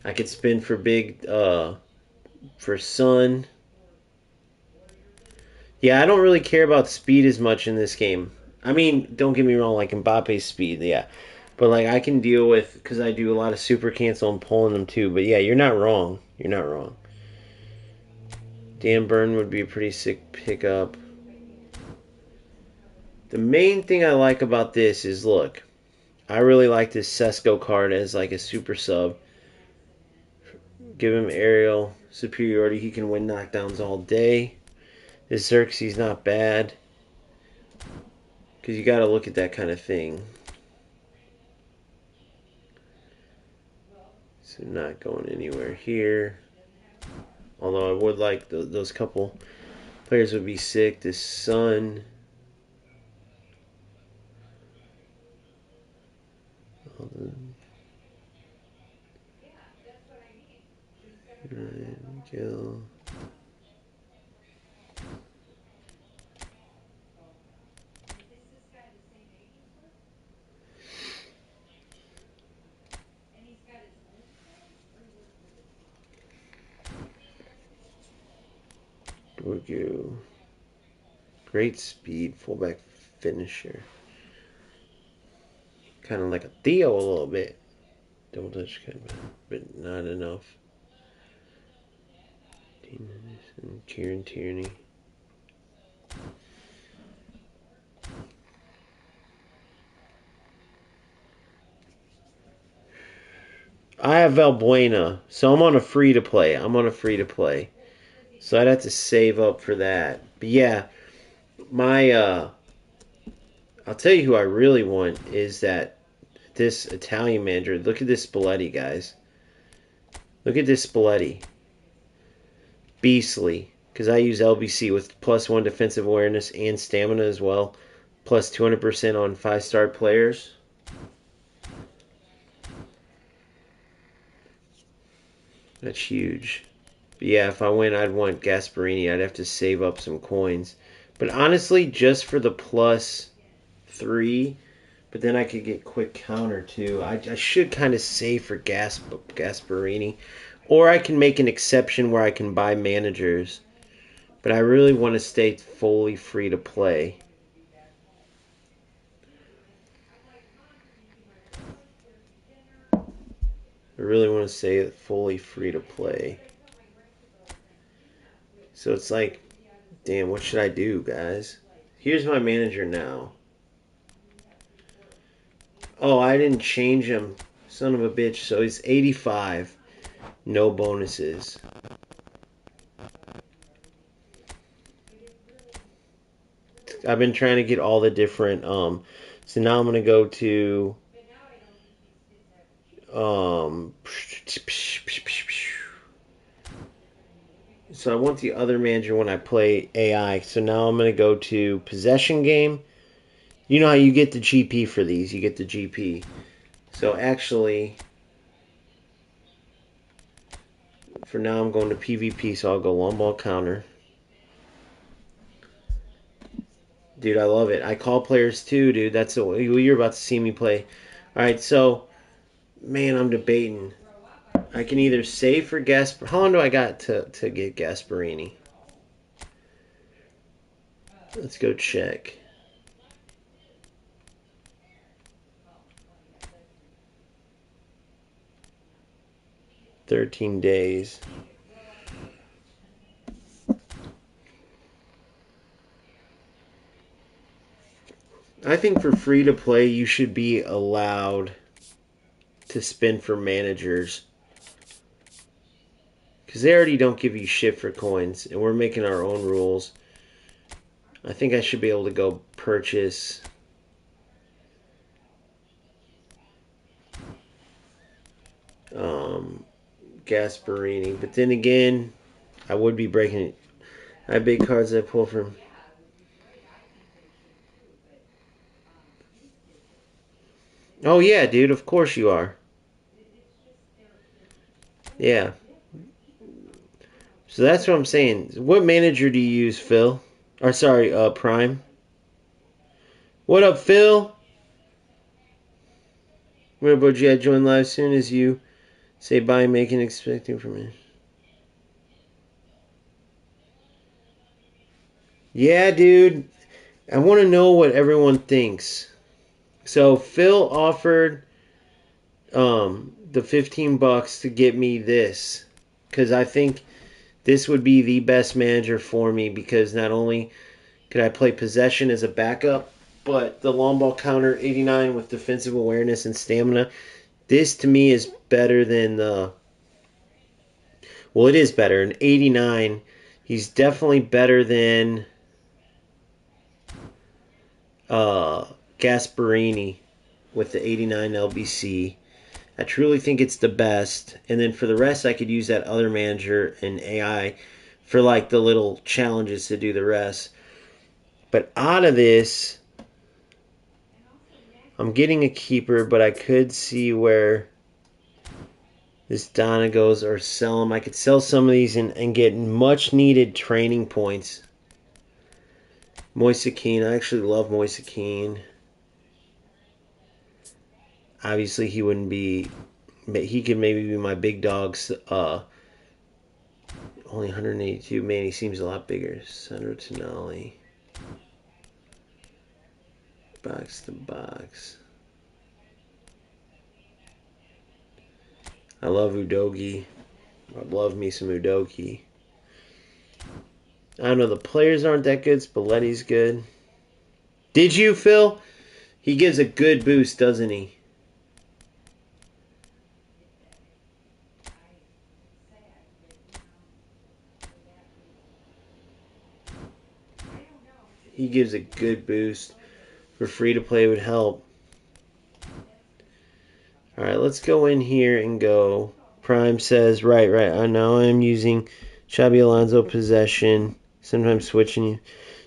I could spin for for Sun. Yeah, I don't really care about speed as much in this game. I mean, don't get me wrong, like Mbappe's speed, yeah. But like I can deal with, because I do a lot of super cancel and pulling them too. But yeah, you're not wrong. You're not wrong. Dan Burn would be a pretty sick pickup. The main thing I like about this is, look, I really like this Sesko card as like a super sub. Give him aerial superiority. He can win knockdowns all day. This Xerxes not bad. Because you got to look at that kind of thing. So not going anywhere here. Although I would like those couple players would be sick. This Sun. Kill. Dorgu. Great speed, fullback finisher. Kind of like a Theo a little bit. Double touch kind of, but not enough. Dean Henderson, Kieran Tierney. I have Valbuena, so I'm on a free to play. So I'd have to save up for that. But yeah, my I'll tell you who I really want is this Italian manager. Look at this Spalletti, guys. Look at this Spalletti. Beastly. Because I use LBC with +1 defensive awareness and stamina as well. Plus 200% on 5-star players. That's huge. But yeah, if I win, I'd want Gasparini. I'd have to save up some coins. But honestly, just for the +3, but then I could get quick counter too. I should kind of save for Gasparini. Or I can make an exception where I can buy managers. But I really want to stay fully free to play. I really want to stay fully free to play. So it's like, damn, what should I do, guys? Here's my manager now. Oh, I didn't change him. Son of a bitch. So he's 85. No bonuses. I've been trying to get all the different so now I'm gonna go to so I want the other manager when I play AI. So now I'm gonna go to possession game. You know how you get the GP for these, you get the GP. So actually for now I'm going to PvP, so I'll go long ball counter. Dude, I love it. I call players too, dude. That's what you're about to see me play. All right, so man, I'm debating. I can either save for Gasper. How long do I got to get Gasparini? Let's go check. 13 days. I think for free to play, you should be allowed to spin for managers. Because they already don't give you shit for coins, and we're making our own rules. I think I should be able to go purchase Gasparini. But then again, I would be breaking it. I have big cards I pull from. Oh yeah, dude, of course you are. Yeah. So that's what I'm saying. What manager do you use, Phil? Or sorry, Prime. What up, Phil? What about you? I join live soon as you say bye, making expecting from me. Yeah, dude. I want to know what everyone thinks. So Phil offered the $15 to get me this because I think this would be the best manager for me because not only could I play possession as a backup, but the long ball counter 89 with defensive awareness and stamina. This to me is better than the. Well, it is better. An 89, he's definitely better than Gasparini with the 89 LBC. I truly think it's the best. And then for the rest, I could use that other manager and AI for like the little challenges to do the rest. But out of this, I'm getting a keeper, but I could see where this Donna goes or sell them. I could sell some of these and get much needed training points. Moise Keane. I actually love Moise Keane. Obviously, he wouldn't be. He could maybe be my big dog's. Only 182. Man, he seems a lot bigger. Sandro Tonali. Box to box. I love Udogi. I love me some Udogi. I don't know. The players aren't that good. Spalletti's good. Did you, Phil? He gives a good boost, doesn't he? He gives a good boost. For free to play would help. Alright, let's go in here and go. Prime says, right. I know I'm using Xabi Alonso possession. Sometimes switching you.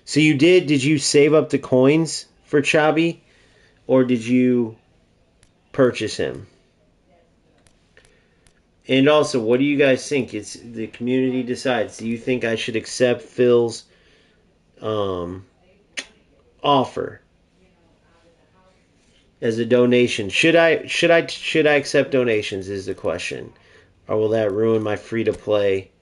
So did you save up the coins for Xabi? Or did you purchase him? And also, what do you guys think? It's the community decides. Do you think I should accept Phil's offer as a donation? Should I accept donations is the question. Or will that ruin my free to play?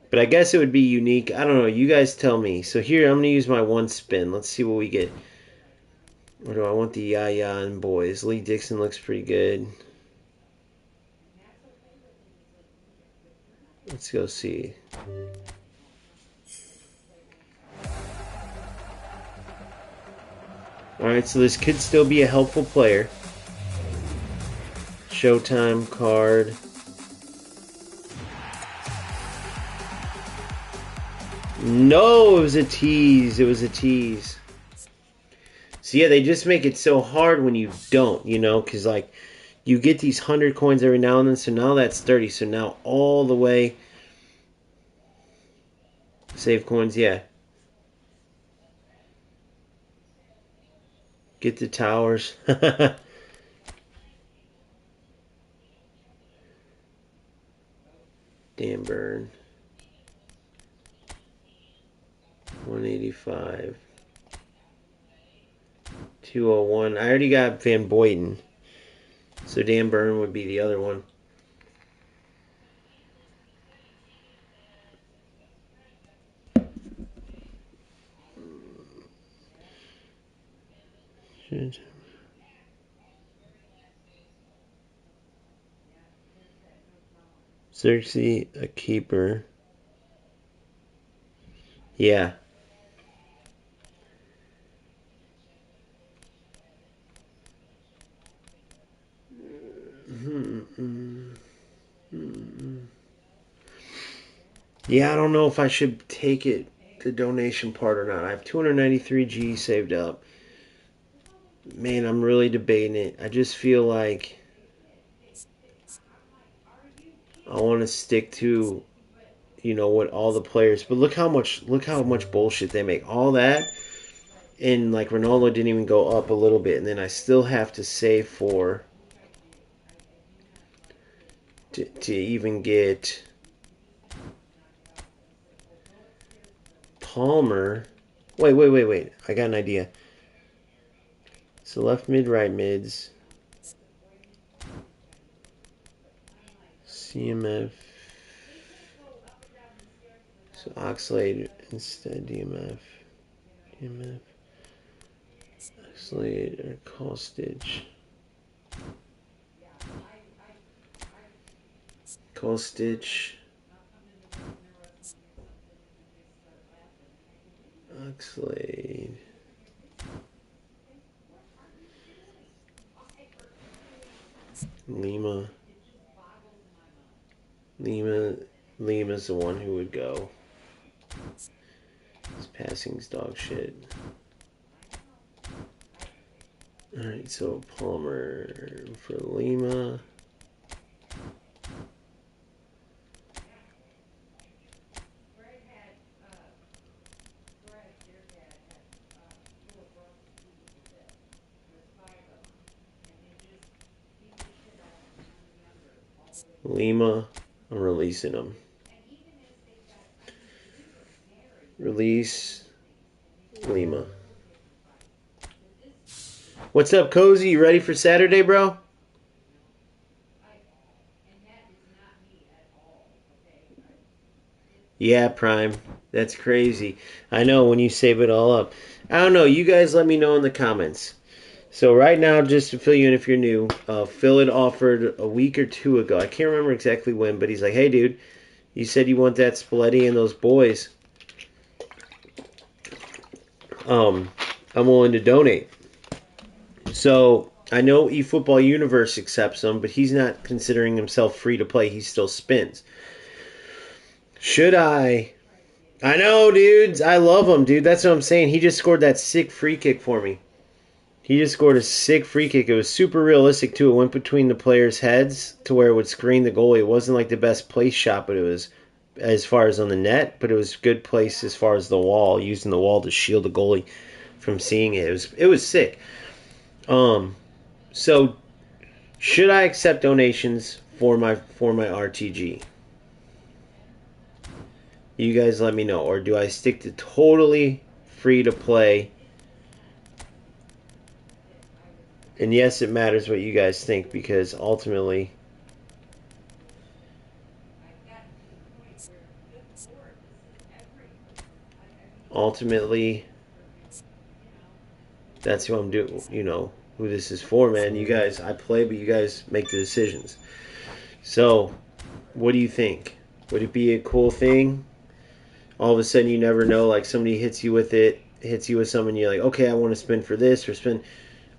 But I guess it would be unique. I don't know. You guys tell me. So here, I'm going to use my one spin. Let's see what we get. Or do I want the Yaya and boys? Lee Dixon looks pretty good. Let's go see. Alright, so this could still be a helpful player. Showtime card. No, it was a tease. It was a tease. So yeah, they just make it so hard when you don't, because like you get these 100 coins every now and then. So now that's 30. So now all the way. Save coins, yeah. Get the towers. Dan Burn. 185. 201. I already got Van Boyden. So Dan Burn would be the other one. Xerxes, a keeper. Yeah. Yeah, I don't know if I should take it, the donation part or not. I have 293G saved up. Man, I'm really debating it. I just feel like I want to stick to, what all the players. But look how much bullshit they make. All that, and like Ronaldo didn't even go up a little bit, and then I still have to save for to even get Palmer. Wait. I got an idea. So left mid, right mids. CMF. So Oxlade instead DMF. Oxlade or Kostic. Oxlade. Lima's the one who would go. His passing's dog shit. Alright, so Palmer for Lima. Lima, I'm releasing him. Release Lima. What's up, Cozy? You ready for Saturday, bro? Yeah, Prime. That's crazy. I know when you save it all up. I don't know. You guys let me know in the comments. So right now, just to fill you in if you're new, Phil had offered a week or two ago. I can't remember exactly when, but he's like, hey, dude, you said you want that Spalletti and those boys. I'm willing to donate. So I know eFootball Universe accepts them, but he's not considering himself free to play. He still spins. Should I? I know, dudes. I love him, dude. That's what I'm saying. He just scored that sick free kick for me. He just scored a sick free kick. It was super realistic, too. It went between the players' heads to where it would screen the goalie. It wasn't like the best place shot, but it was as far as on the net, but it was good place as far as the wall, using the wall to shield the goalie from seeing it. It was sick. So should I accept donations for my RTG? You guys let me know. Or do I stick to totally free to play? And yes, it matters what you guys think, because ultimately that's who I'm doing, who this is for, man. You guys, I play, but you guys make the decisions. So, what do you think? Would it be a cool thing? All of a sudden, you never know, like somebody hits you with something, and you're like, okay, I want to spin for this,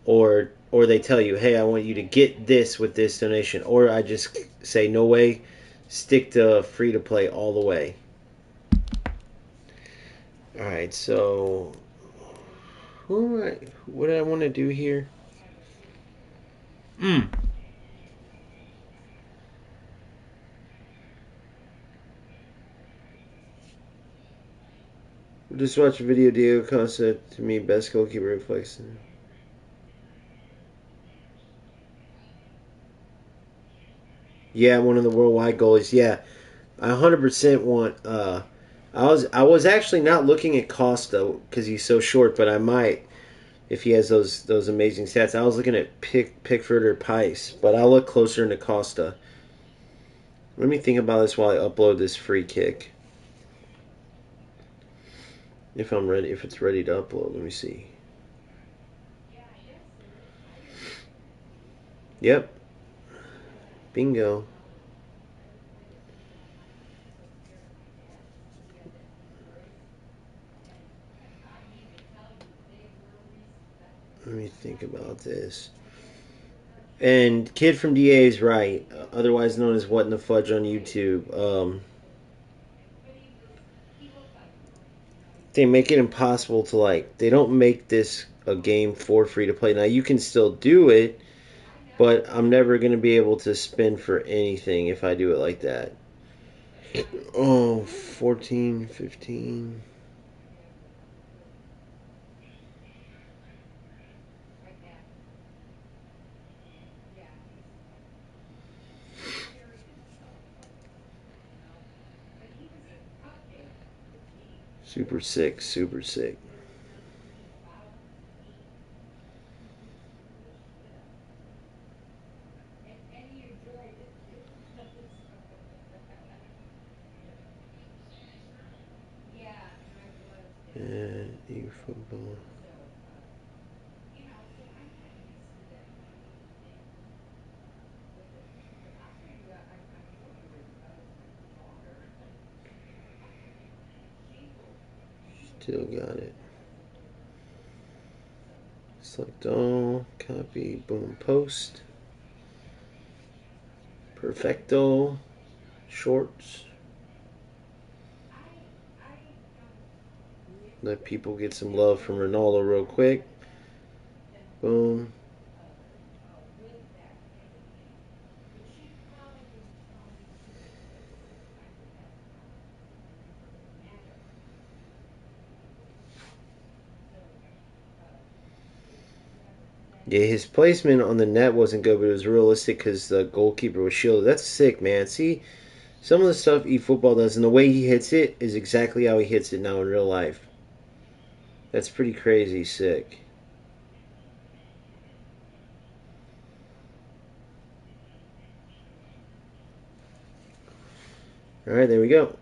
or they tell you, hey, I want you to get this with this donation, or I just say, no way, stick to free to play all the way. All right, so what do I want to do here? Just watch a video. Diego Costa, to me, best goalkeeper reflex. Yeah, one of the worldwide goalies. Yeah, I 100% want. I was actually not looking at Costa because he's so short, but I might. if he has those amazing stats. I was looking at Pickford or Pice, but I'll look closer into Costa. Let me think about this while I upload this free kick. If I'm ready, if it's ready to upload, let me see. Yep. Bingo. Let me think about this. And Kid from DA is right, otherwise known as What in the Fudge on YouTube. They make it impossible to like. They don't make this a game for free to play. Now you can still do it, but I'm never gonna be able to spend for anything if I do it like that. Oh, 14, 15. Super sick, super sick. And eFootball. Still got it. Select all, copy, boom, post. Perfecto. Shorts. Let people get some love from Ronaldo real quick. Boom. Yeah, his placement on the net wasn't good, but it was realistic because the goalkeeper was shielded. That's sick, man. See, some of the stuff eFootball does and the way he hits it is exactly how he hits it now in real life. That's pretty crazy sick. All right, there we go.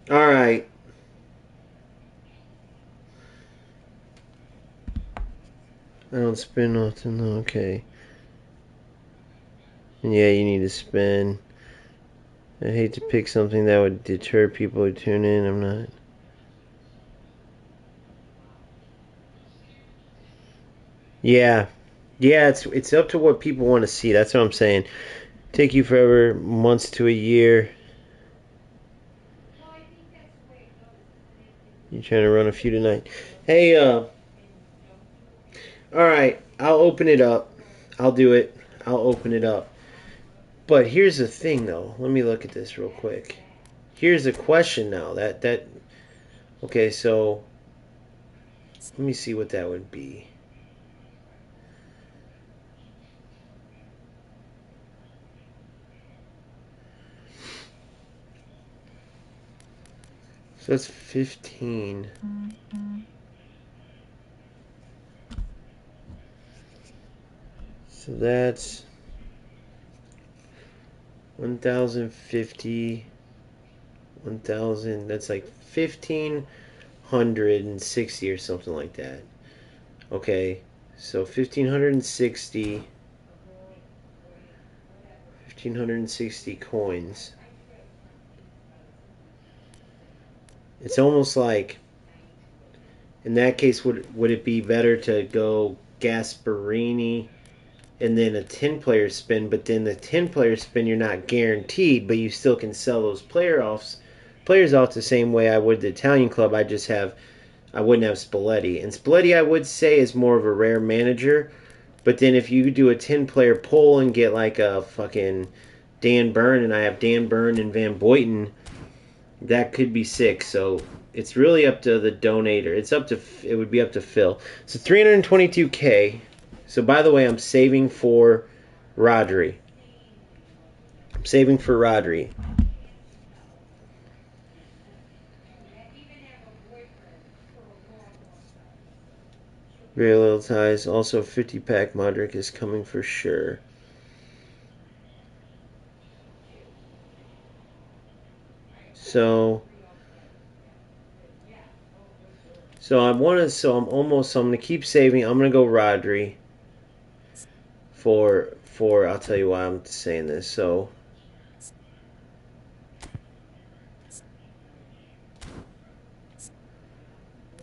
All right. I don't spin often, though. Okay. And yeah, you need to spin. I hate to pick something that would deter people who tune in. I'm not. Yeah. Yeah, it's up to what people want to see. That's what I'm saying. Take you forever, months to a year. You trying to run a few tonight? Hey, all right. I'll open it up. I'll do it. I'll open it up. But here's the thing, though. Let me look at this real quick. Here's a question now. That. Okay, so let me see what that would be. So that's 15. So that's 1,050. 1,000. That's like 1,560 or something like that. Okay, so 1,560. 1,560 coins. It's almost like, in that case, would it be better to go Gasparini and then a 10-player spin, but then the 10-player spin you're not guaranteed, but you still can sell those players off the same way I would the Italian club. I wouldn't have Spalletti. And Spalletti I would say is more of a rare manager, but then if you do a 10-player poll and get like a fucking Dan Burn, and I have Dan Burn and Van Boyten, that could be sick. So it's really up to the donator. It would be up to Phil. So 322K. So by the way, I'm saving for Rodri. I'm saving for Rodri. Very little ties. Also, 50-pack Modric is coming for sure. So I'm gonna keep saving. I'm gonna go Rodri for I'll tell you why I'm saying this. So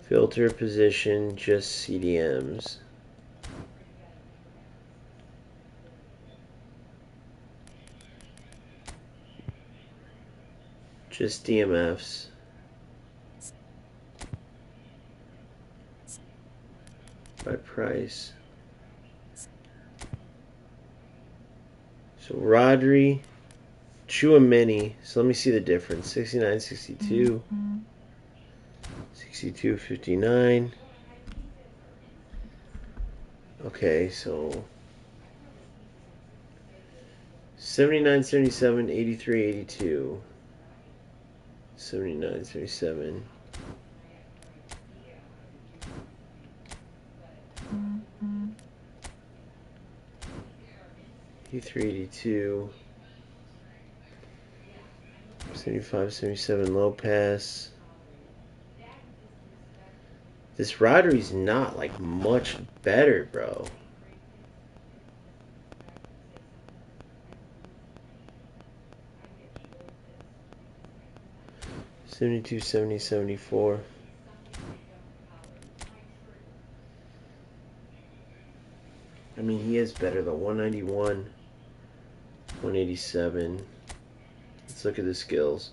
filter position, just CDMs. Just DMFs. By price. So Rodri, Chouameni. So let me see the difference. 69, 62. 62, 59. Okay, so 79, 77, 83, 82. 79, 77. 83, 82. 75, 77 low pass. This Rodri's not like much better, bro. $72, $70, $74. I mean, he is better though. 191, 187. Let's look at the skills.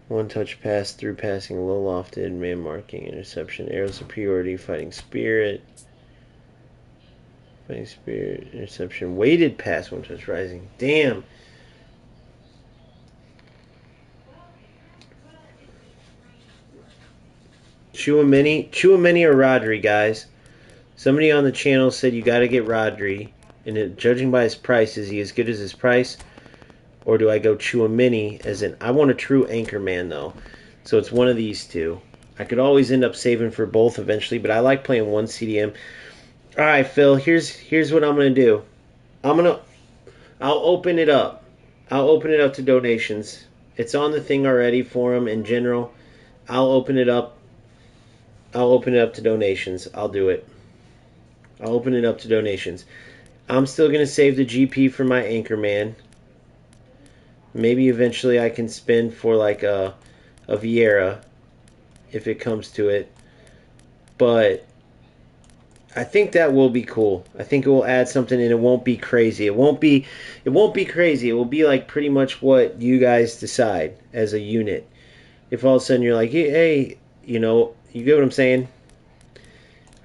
One touch pass, through passing, low lofted, man marking, interception, aerial superiority, fighting spirit, interception, weighted pass, one touch rising. Damn. Chouameni or Rodri, guys. Somebody on the channel said you got to get Rodri, and judging by his price, is he as good as his price? Or do I go Chouameni as in, I want a true anchor man though. So it's one of these two. I could always end up saving for both eventually, but I like playing one CDM. All right, Phil, here's what I'm going to do. I'll open it up. I'll open it up to donations. It's on the thing already for them in general. I'll open it up. I'll open it up to donations. I'll do it. I'll open it up to donations. I'm still going to save the GP for my anchor man. Maybe eventually I can spend for like a Vieira if it comes to it. But I think that will be cool. I think it will add something and it won't be crazy. It won't be crazy. It will be like pretty much what you guys decide as a unit. If all of a sudden you're like, hey, you know, you get what I'm saying?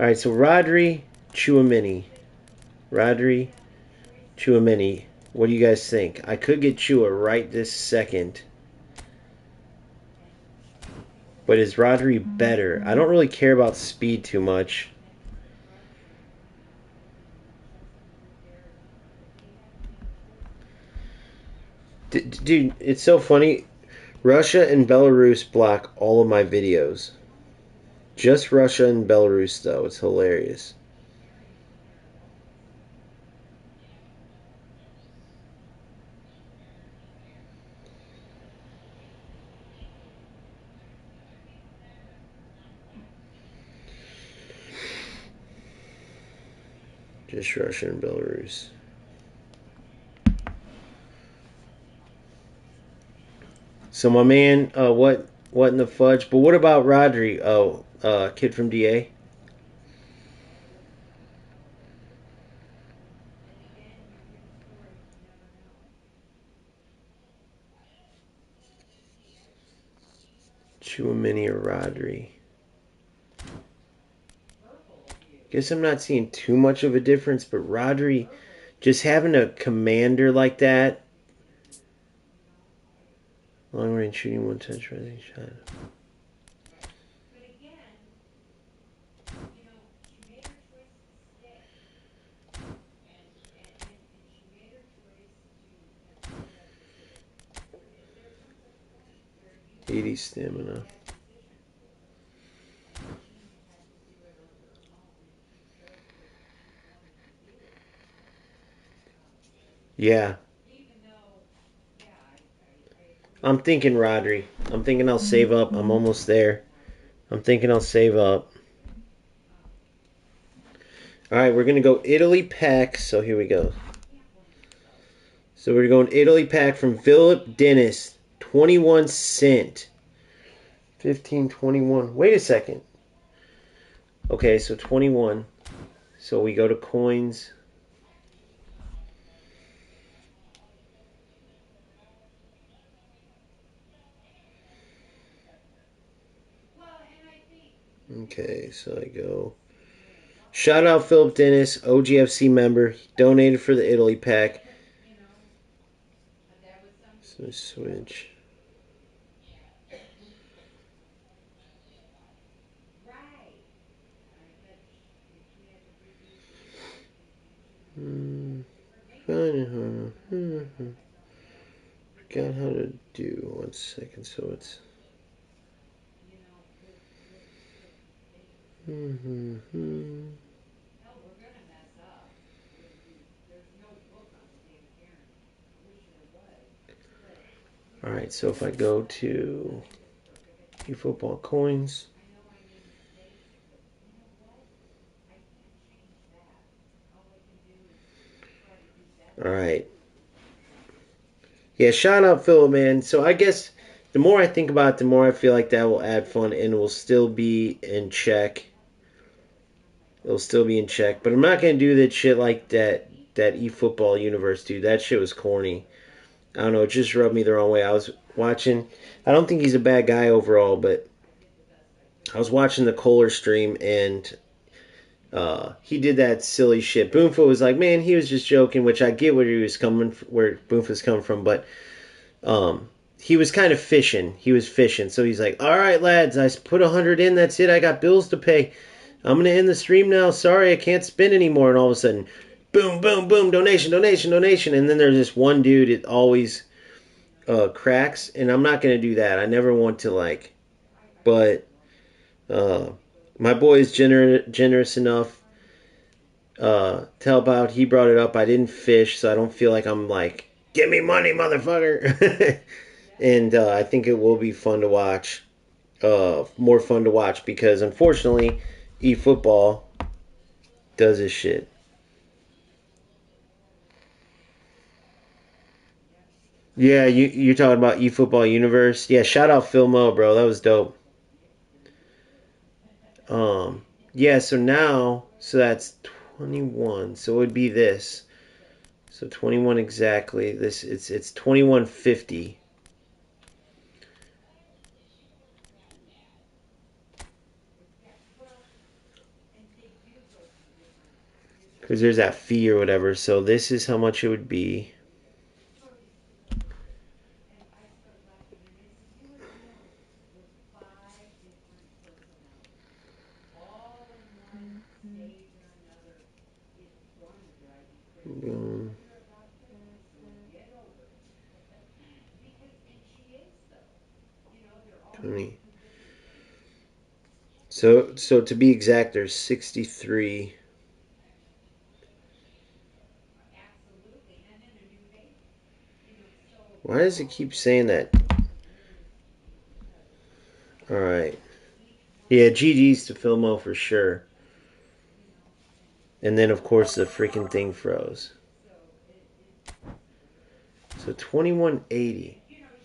All right, so Rodri, Chouameni. Rodri, Chouameni. What do you guys think? I could get Chua right this second. But is Rodri better? I don't really care about speed too much. Dude, it's so funny. Russia and Belarus block all of my videos. Just Russia and Belarus, though. It's hilarious. Just Russia and Belarus. So my man, what in the fudge? But what about Rodri? Oh, kid from DA. Chouameni or Rodri? Guess I'm not seeing too much of a difference, but Rodri, just having a commander like that, long range shooting, one touch rising shot. 80 stamina. Yeah. I'm thinking Rodri. I'm thinking I'll save up. I'm almost there. I'm thinking I'll save up. All right, we're going to go Italy pack. So here we go. So we're going Italy pack from Philip Dennis. 21 cent. 15.21. Wait a second. Okay, so 21. So we go to coins. Okay, so I go. Shout out Philip Dennis, OGFC member. He donated for the Italy pack. So switch. Forgot how to do. 1 second. So it's. All right. So if I go to eFootball coins. All right. Yeah, shout out Phil, man. So I guess the more I think about it, the more I feel like that will add fun and will still be in check. It'll still be in check. But I'm not going to do that shit like that eFootball universe, dude. That shit was corny. I don't know. It just rubbed me the wrong way. I was watching. I don't think he's a bad guy overall, but I was watching the Kohler stream and he did that silly shit. Boomfoot was like, man, he was just joking, which I get where he was coming, where Boomfoot's coming from, but he was kind of fishing. He was fishing, so he's like, all right, lads, I put 100 in. That's it. I got bills to pay. I'm gonna end the stream now. Sorry, I can't spin anymore. And all of a sudden, boom, boom, boom, donation, donation, donation. And then there's this one dude. It always cracks, and I'm not gonna do that. I never want to like, but my boy is generous enough to help out. He brought it up. I didn't fish, so I don't feel like I'm like, give me money, motherfucker. And I think it will be fun to watch. More fun to watch because unfortunately, eFootball does this shit. Yeah, you're talking about eFootball Universe. Yeah, shout out Phil Mo, bro. That was dope. Yeah. So that's 21. So it would be this. So 21 exactly. It's 21.50. Because there's that fee or whatever. So this is how much it would be. Boom. 20. So to be exact, there's 63. Why does it keep saying that? All right. Yeah, GG's to Filmo for sure. And then, of course, the freaking thing froze. So 2180.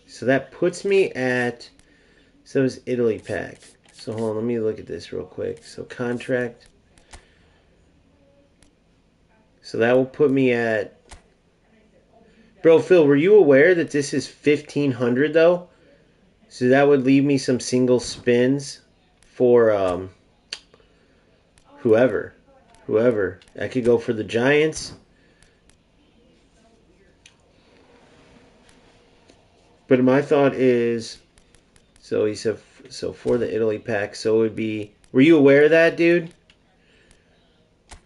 So that puts me at. So it's Italy pack. So hold on, let me look at this real quick. So contract. So that will put me at. Bro, Phil, were you aware that this is 1500 though? So that would leave me some single spins for whoever. I could go for the Giants. But my thought is, so he said, so for the Italy pack, so it would be. Were you aware of that, dude?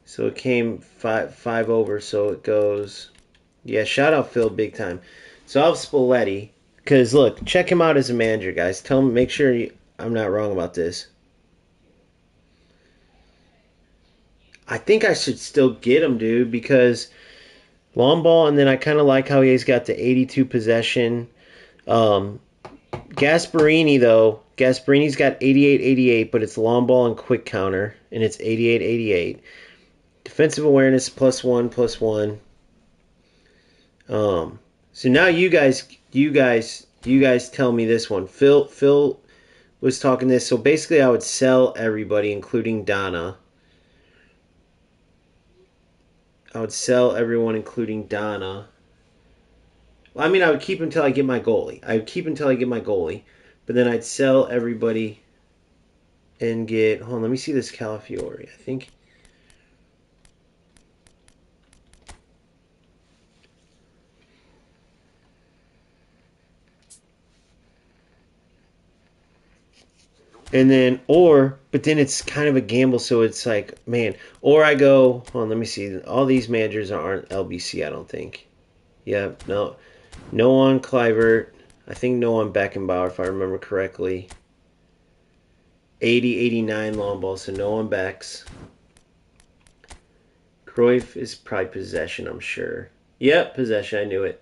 So it came five over, so it goes. Yeah, shout out Phil big time. So I have Spalletti. Because, look, check him out as a manager, guys. Tell him, make sure I'm not wrong about this. I think I should still get him, dude, because long ball, and then I kind of like how he's got the 82 possession. Gasparini, though, Gasparini's got 88-88, but it's long ball and quick counter, and it's 88-88. Defensive awareness +1. So now you guys tell me this one. Phil was talking this. So basically, I would sell everybody, including Donna. I would sell everyone, including Donna. Well, I mean, I would keep until I get my goalie. But then I'd sell everybody and get. Hold on, let me see this Calafiore. I think. And then, but then it's kind of a gamble, so it's like, man. Or I go, hold on, let me see. All these managers aren't LBC, I don't think. Yeah, no. No on Kluivert. I think no on Beckenbauer, if I remember correctly. 80-89 long ball, so no on Becks. Cruyff is probably possession, I'm sure. Yep, possession, I knew it.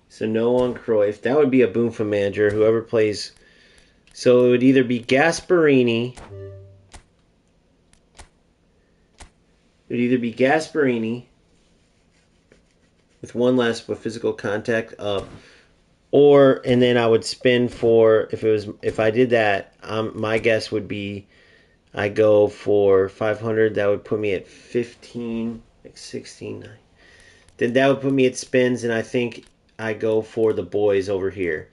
So no on Cruyff. That would be a boom for manager, whoever plays. So it would either be Gasparini. With one less with physical contact up. And then I would spin for, if I did that, my guess would be I go for 500. That would put me at 15, like 16. Then that would put me at spins, and I think I go for the boys over here.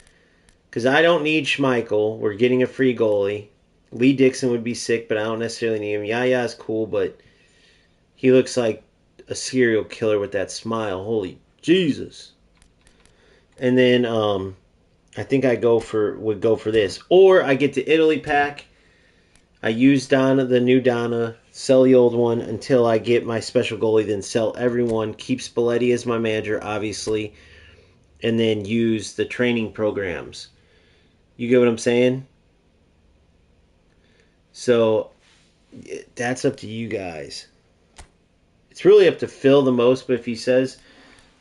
Because I don't need Schmeichel. We're getting a free goalie. Lee Dixon would be sick, but I don't necessarily need him. Yaya is cool, but he looks like a serial killer with that smile. Holy Jesus. And then I think I would go for this. Or I get the Italy pack. I use Donna, the new Donna, sell the old one until I get my special goalie, then sell everyone. Keep Spalletti as my manager, obviously. And then use the training programs. You get what I'm saying? So that's up to you guys. It's really up to Phil the most, but if he says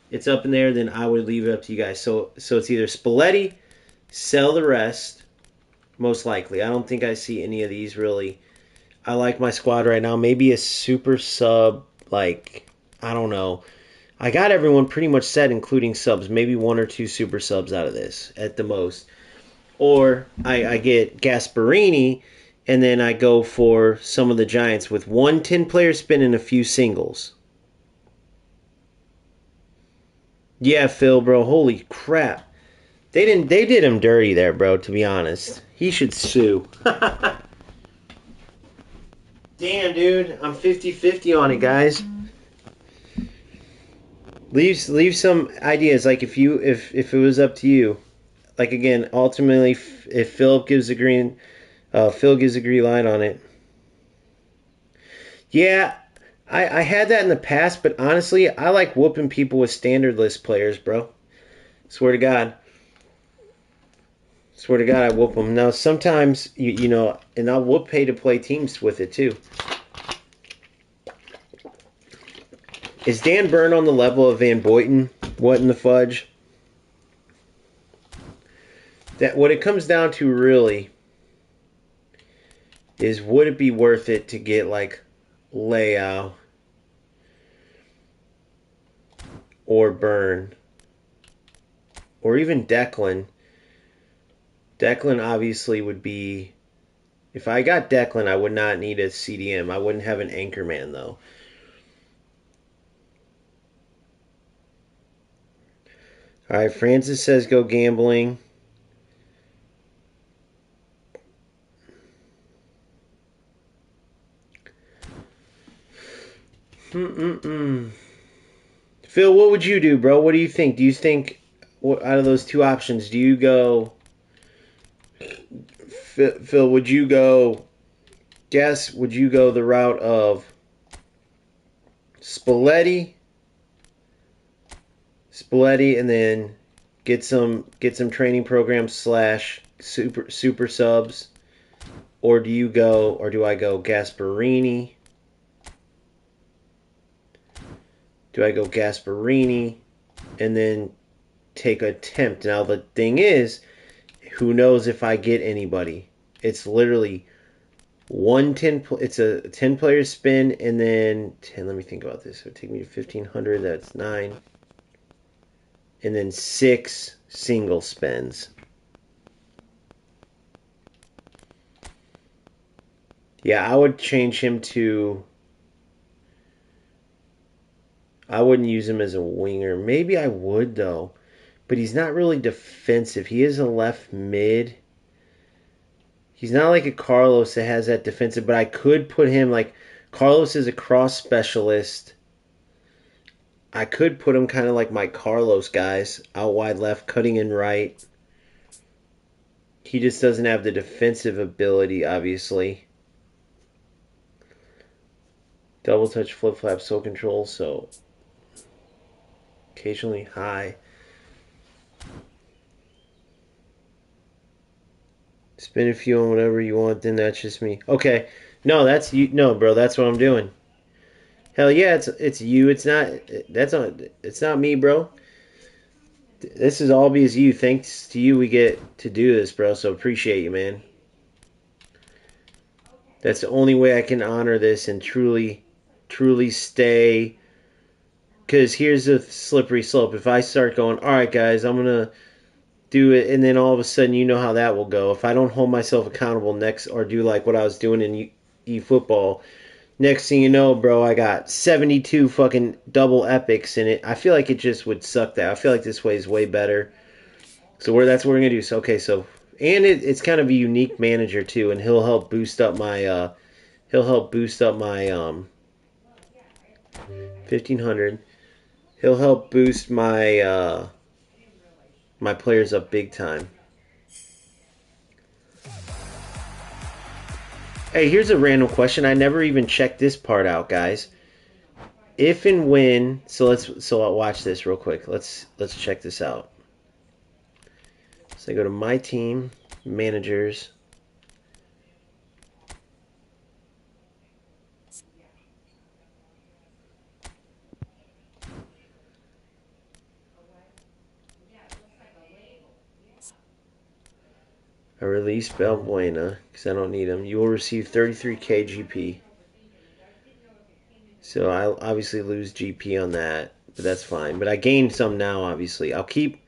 it's up in there, then I would leave it up to you guys. So it's either Spalletti, sell the rest, most likely. I don't think I see any of these really. I like my squad right now. Maybe a super sub, like, I don't know. I got everyone pretty much set, including subs. Maybe one or two super subs out of this at the most. Or I get Gasparini, and then I go for some of the Giants with 1 10-player spin and a few singles. Yeah, Phil, bro. Holy crap. They did him dirty there, bro, to be honest. He should sue. Damn, dude. I'm 50-50 on it, guys. Leave some ideas, like if it was up to you. Like, again, ultimately, if Phil gives a green light on it. Yeah, I had that in the past, but honestly, I like whooping people with standard list players, bro. Swear to God, I whoop them. Now, sometimes, you know, and I'll whoop pay-to-play teams with it, too. Is Dan Byrne on the level of Van Boyten? What in the fudge? That what it comes down to really is, would it be worth it to get like Leao or Byrne or even Declan? Declan obviously would be. If I got Declan, I would not need a CDM. I wouldn't have an anchor man though. All right, Francis says go gambling. Phil, what would you do, bro? What do you think? Do you think, out of those two options, do you go... Phil, would you go the route of Spalletti, and then get some training programs / super subs, or do I go Gasparini? Do I go Gasparini and then take a tempt? Now the thing is, who knows if I get anybody? It's literally it's a 10 player spin, and then 10. Let me think about this. It would take me to 1,500. That's 9, and then 6 single spins. Yeah, I would change him to. I wouldn't use him as a winger. Maybe I would though, but he's not really defensive. He is a left mid. He's not like a Carlos that has that defensive, but I could put him like Carlos is a cross specialist. I could put him kind of like my Carlos guys, out wide left, cutting in right. He just doesn't have the defensive ability, obviously. Double touch, flip flap, soul control, so occasionally high. Spin a few on whatever you want, then that's just me. Okay. No, that's you. No, bro, that's what I'm doing. Hell yeah, it's you. It's not me, bro. This is all because you. Thanks to you we get to do this, bro. So appreciate you, man. That's the only way I can honor this and truly stay. Because here's the slippery slope. If I start going, all right, guys, I'm going to do it, and then all of a sudden you know how that will go. If I don't hold myself accountable next or do like what I was doing in eFootball, next thing you know, bro, I got 72 fucking double epics in it. I feel like it just would suck that. I feel like this way is way better. So that's what we're going to do. So, okay, so, and it's kind of a unique manager too, and he'll help boost up my 1,500. He'll help boost my my players up big time. Hey, here's a random question. I never even checked this part out, guys. If and when, so I'll watch this real quick. Let's check this out. So I go to my team, managers. I release Balbuena because I don't need him. You will receive 33k GP. So I'll obviously lose GP on that, but that's fine. But I gained some now, obviously. I'll keep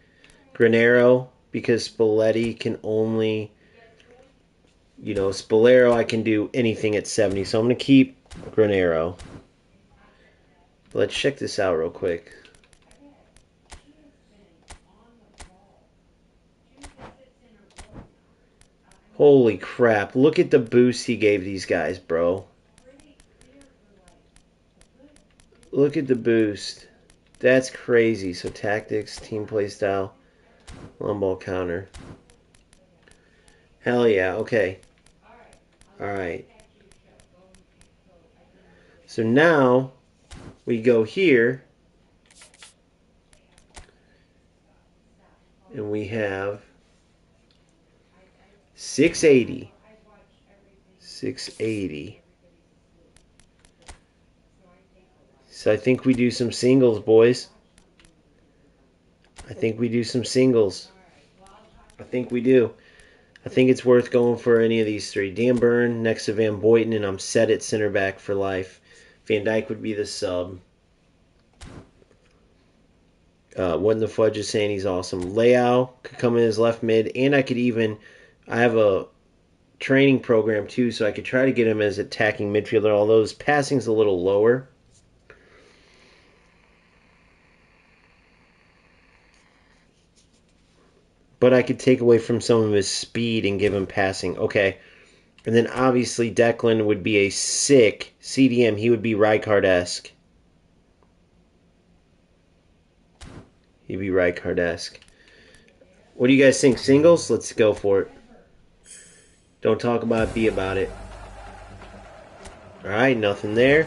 Granero because Spalletti can only, Spalero I can do anything at 70. So I'm going to keep Granero. Let's check this out real quick. Holy crap. Look at the boost he gave these guys, bro. Look at the boost. That's crazy. So tactics, team play style, long ball counter. Hell yeah. Okay. Alright. So now we go here. And we have 680. 680. So I think we do some singles, boys. I think we do some singles. I think we do. I think it's worth going for any of these three. Dan Burn next to Van Boyten, and I'm set at center back for life. Van Dijk would be the sub. What in the fudge is saying he's awesome. Leao could come in as left mid, and I have a training program too, so I could try to get him as attacking midfielder, although his passing's a little lower. But I could take away from some of his speed and give him passing. Okay. And then obviously Declan would be a sick CDM. He would be Rijkaard-esque. He'd be Rijkaard-esque. What do you guys think? Singles? Let's go for it. Don't talk about it, be about it. Alright, nothing there.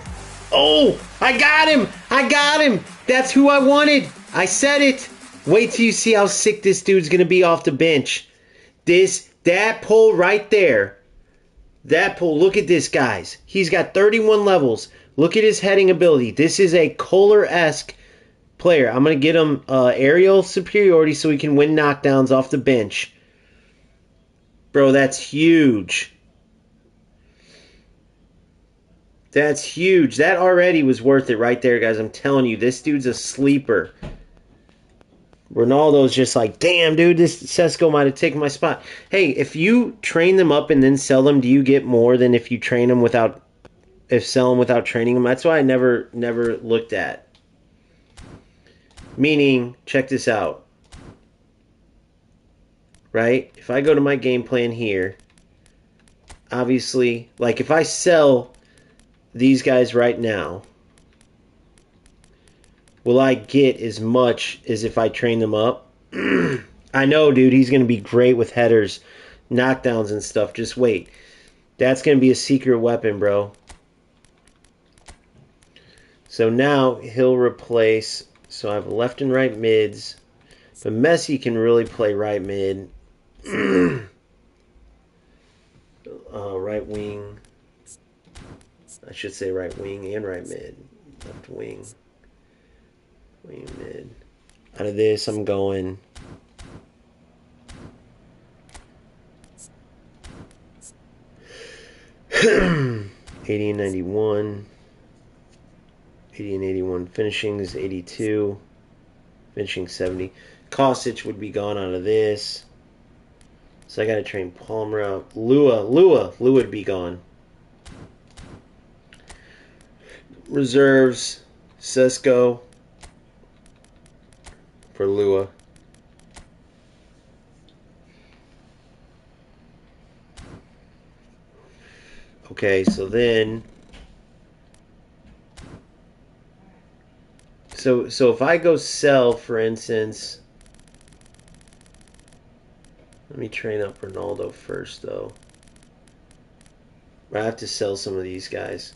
Oh! I got him! I got him! That's who I wanted! I said it! Wait till you see how sick this dude's going to be off the bench. That pull right there. That pull. Look at this, guys. He's got 31 levels. Look at his heading ability. This is a Kohler-esque player. I'm going to get him aerial superiority so he can win knockdowns off the bench. Bro, that's huge. That's huge. That already was worth it right there, guys. I'm telling you, this dude's a sleeper. Ronaldo's just like, damn, dude, this Sesko might have taken my spot. Hey, if you train them up and then sell them, do you get more than if you train them sell them without training them? That's why I never looked at. Meaning, check this out. Right? If I go to my game plan here, obviously, like if I sell these guys right now, will I get as much as if I train them up? I know, dude, he's going to be great with headers, knockdowns, and stuff. Just wait. That's going to be a secret weapon, bro. So now he'll replace... So I have left and right mids. But Messi can really play right mid. Right wing. I should say right wing and right mid. Left wing. Wing mid. Out of this, I'm going... 80 and 91. 80 and 81. Finishing is 82. Finishing 70. Kostic would be gone out of this. So I got to train Palmer out. Lua would be gone. Reserves. Sesko. For Lua. Okay, so then... So if I go sell, for instance... Let me train up Ronaldo first, though. I have to sell some of these guys.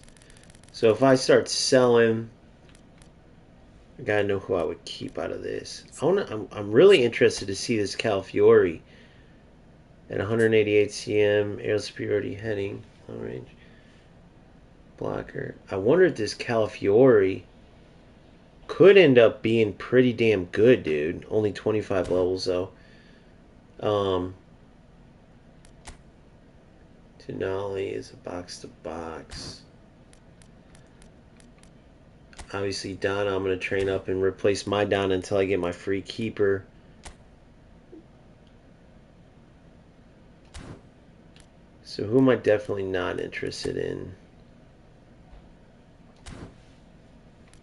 So if I start selling... I gotta know who I would keep out of this. I'm really interested to see this Calafiori. At 188 cm, aerial superiority heading, long range. Blocker. I wonder if this Calafiori could end up being pretty damn good, dude. Only 25 levels, though. Denali is a box-to-box. Obviously, Donna, I'm going to train up and replace my Donna until I get my free keeper. So who am I definitely not interested in?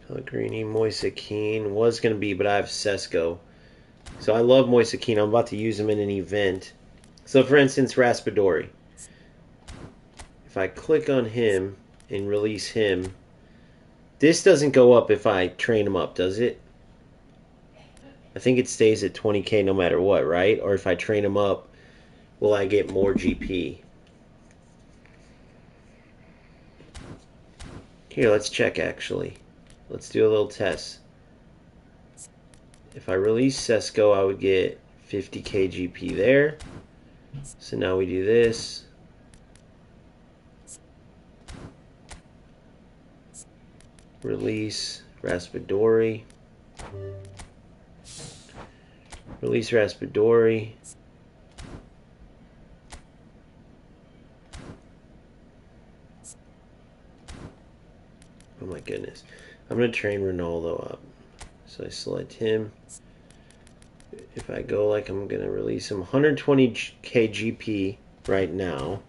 Pellegrini, Moise Kean was going to be, but I have Sesko. So I love Moise Kean. I'm about to use him in an event. So for instance, Raspadori. If I click on him and release him, this doesn't go up if I train him up, does it? I think it stays at 20k no matter what, right? Or if I train him up, will I get more GP? Here, let's check actually. Let's do a little test. If I release Sesko, I would get 50k GP there. So now we do this. Release Raspadori. Release Raspadori. Oh my goodness. I'm going to train Ronaldo up. So I select him. If I go like I'm going to release him 120k GP right now.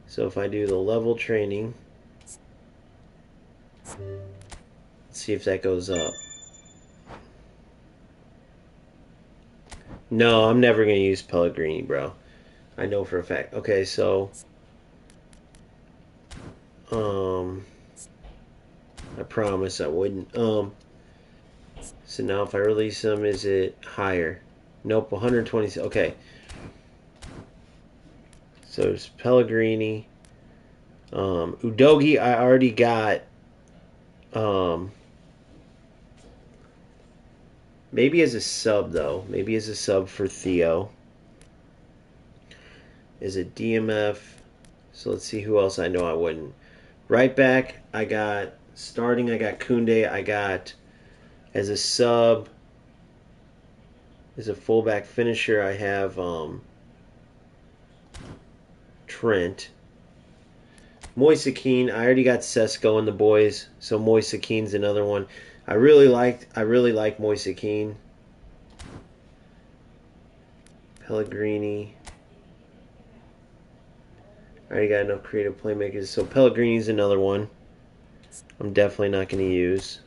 So if I do the level training, let's see if that goes up. No, I'm never going to use Pellegrini, bro. I know for a fact. Okay, so I promise I wouldn't. So now if I release him, is it higher? Nope, 120. Okay. So it's Pellegrini. Udogi, I already got. Maybe as a sub, though. Maybe as a sub for Theo. As a DMF. So let's see who else I know I wouldn't. Right back, I got... Starting, I got Koundé. I got... As a sub... As a fullback finisher, I have... Trent. Moise Kean. I already got Sesko and the boys. So Moise Kean's another one. I really like Moise Kean. Pellegrini. I already got enough creative playmakers. So Pellegrini's another one I'm definitely not going to use.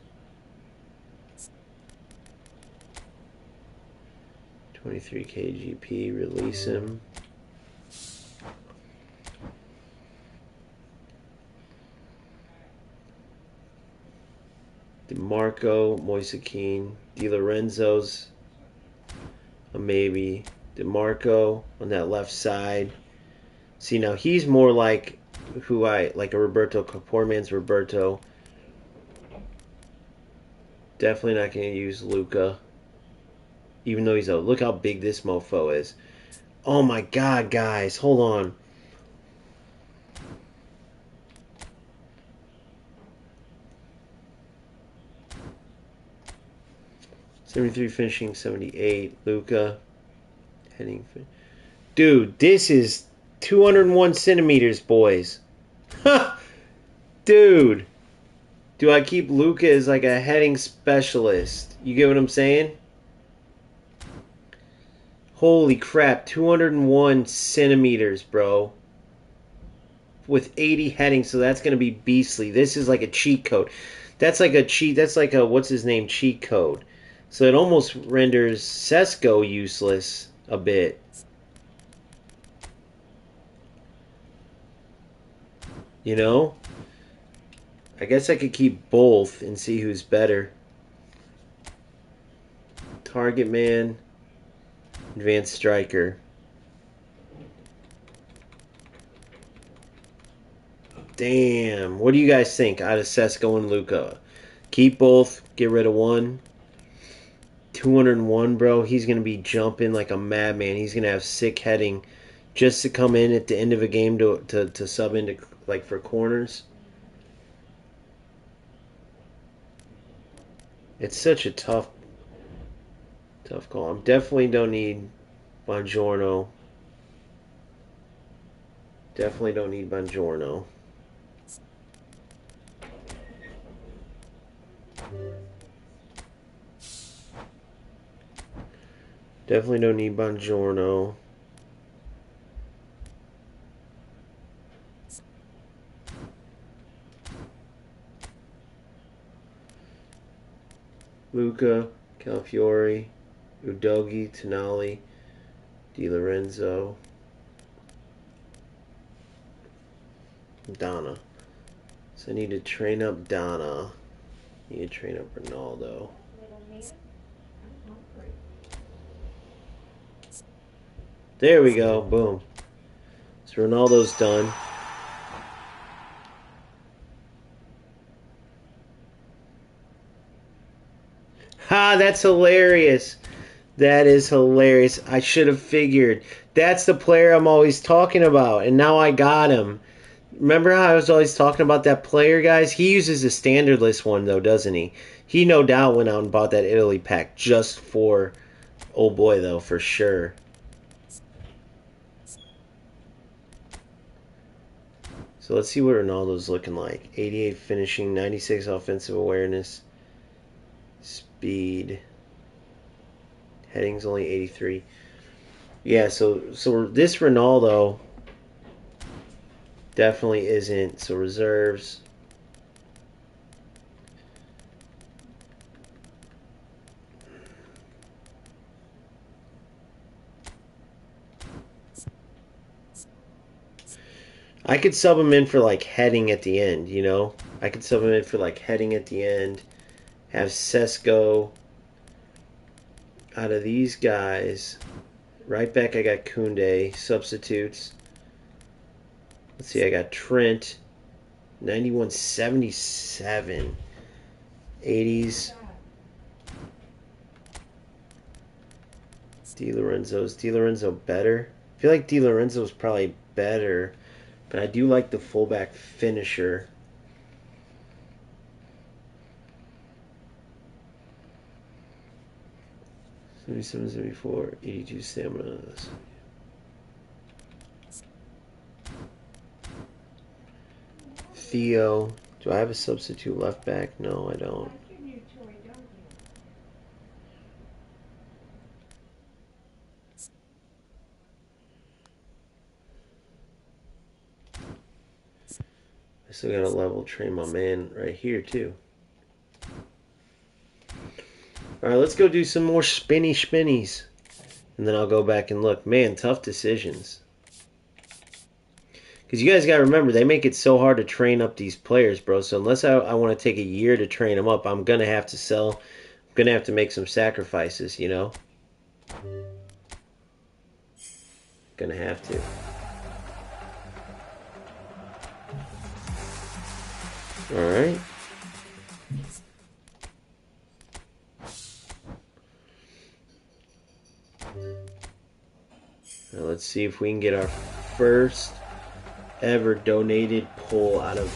23 KGP. Release him. DeMarco, Moise Kean, Di Lorenzo's a maybe. DeMarco on that left side. See, now he's more like like a Roberto, poor man's Roberto. Definitely not going to use Luca. Even though he's look how big this mofo is. Oh my god, guys, hold on. '73 finishing, 78. Luca. Heading. Dude, this is 201 centimeters, boys. Dude. Do I keep Luca as like a heading specialist? You get what I'm saying? Holy crap, 201 centimeters, bro. With 80 headings, so that's going to be beastly. This is like a cheat code. That's like a, what's his name, cheat code. So it almost renders Sesko useless a bit. You know? I guess I could keep both and see who's better. Target man. Advanced striker. Damn. What do you guys think out of Sesko and Luca? Keep both. Get rid of one. 201, bro. He's going to be jumping like a madman. He's going to have sick heading just to come in at the end of a game to sub into, like, for corners. It's such a tough call. I definitely don't need Buongiorno. Definitely don't need Buongiorno. Definitely don't need Buongiorno. Luca, Calafiori, Udogi, Tonali, Di Lorenzo, Donna. So I need to train up Donna. I need to train up Ronaldo. There we go. Boom. So Ronaldo's done. Ha, that's hilarious. That is hilarious. I should have figured. That's the player I'm always talking about, and now I got him. Remember how I was always talking about that player, guys? He uses a standard list one, though, doesn't he? He no doubt went out and bought that Italy pack just for old boy, though, for sure. So let's see what Ronaldo's looking like. 88 finishing, 96 offensive awareness, speed. Heading's only 83. Yeah, so this Ronaldo definitely isn't. So reserves. I could sub him in for like heading at the end, you know? I could sub him in for like heading at the end. Have Sesko. Out of these guys, right back I got Koundé. Substitutes. Let's see, I got Trent. 91.77. 80s. Di Lorenzo. Is Di Lorenzo better? I feel like Di Lorenzo is probably better, but I do like the fullback finisher. 77, 74, 82 stamina. Theo. Do I have a substitute left back? No, I don't. I still got to level train my man right here, too. Alright, let's go do some more spinnies. And then I'll go back and look. Man, tough decisions. Because you guys got to remember, they make it so hard to train up these players, bro. So unless I want to take a year to train them up, I'm going to have to sell. I'm going to have to make some sacrifices, you know? Going to have to. Alright. Now let's see if we can get our first ever donated pull out of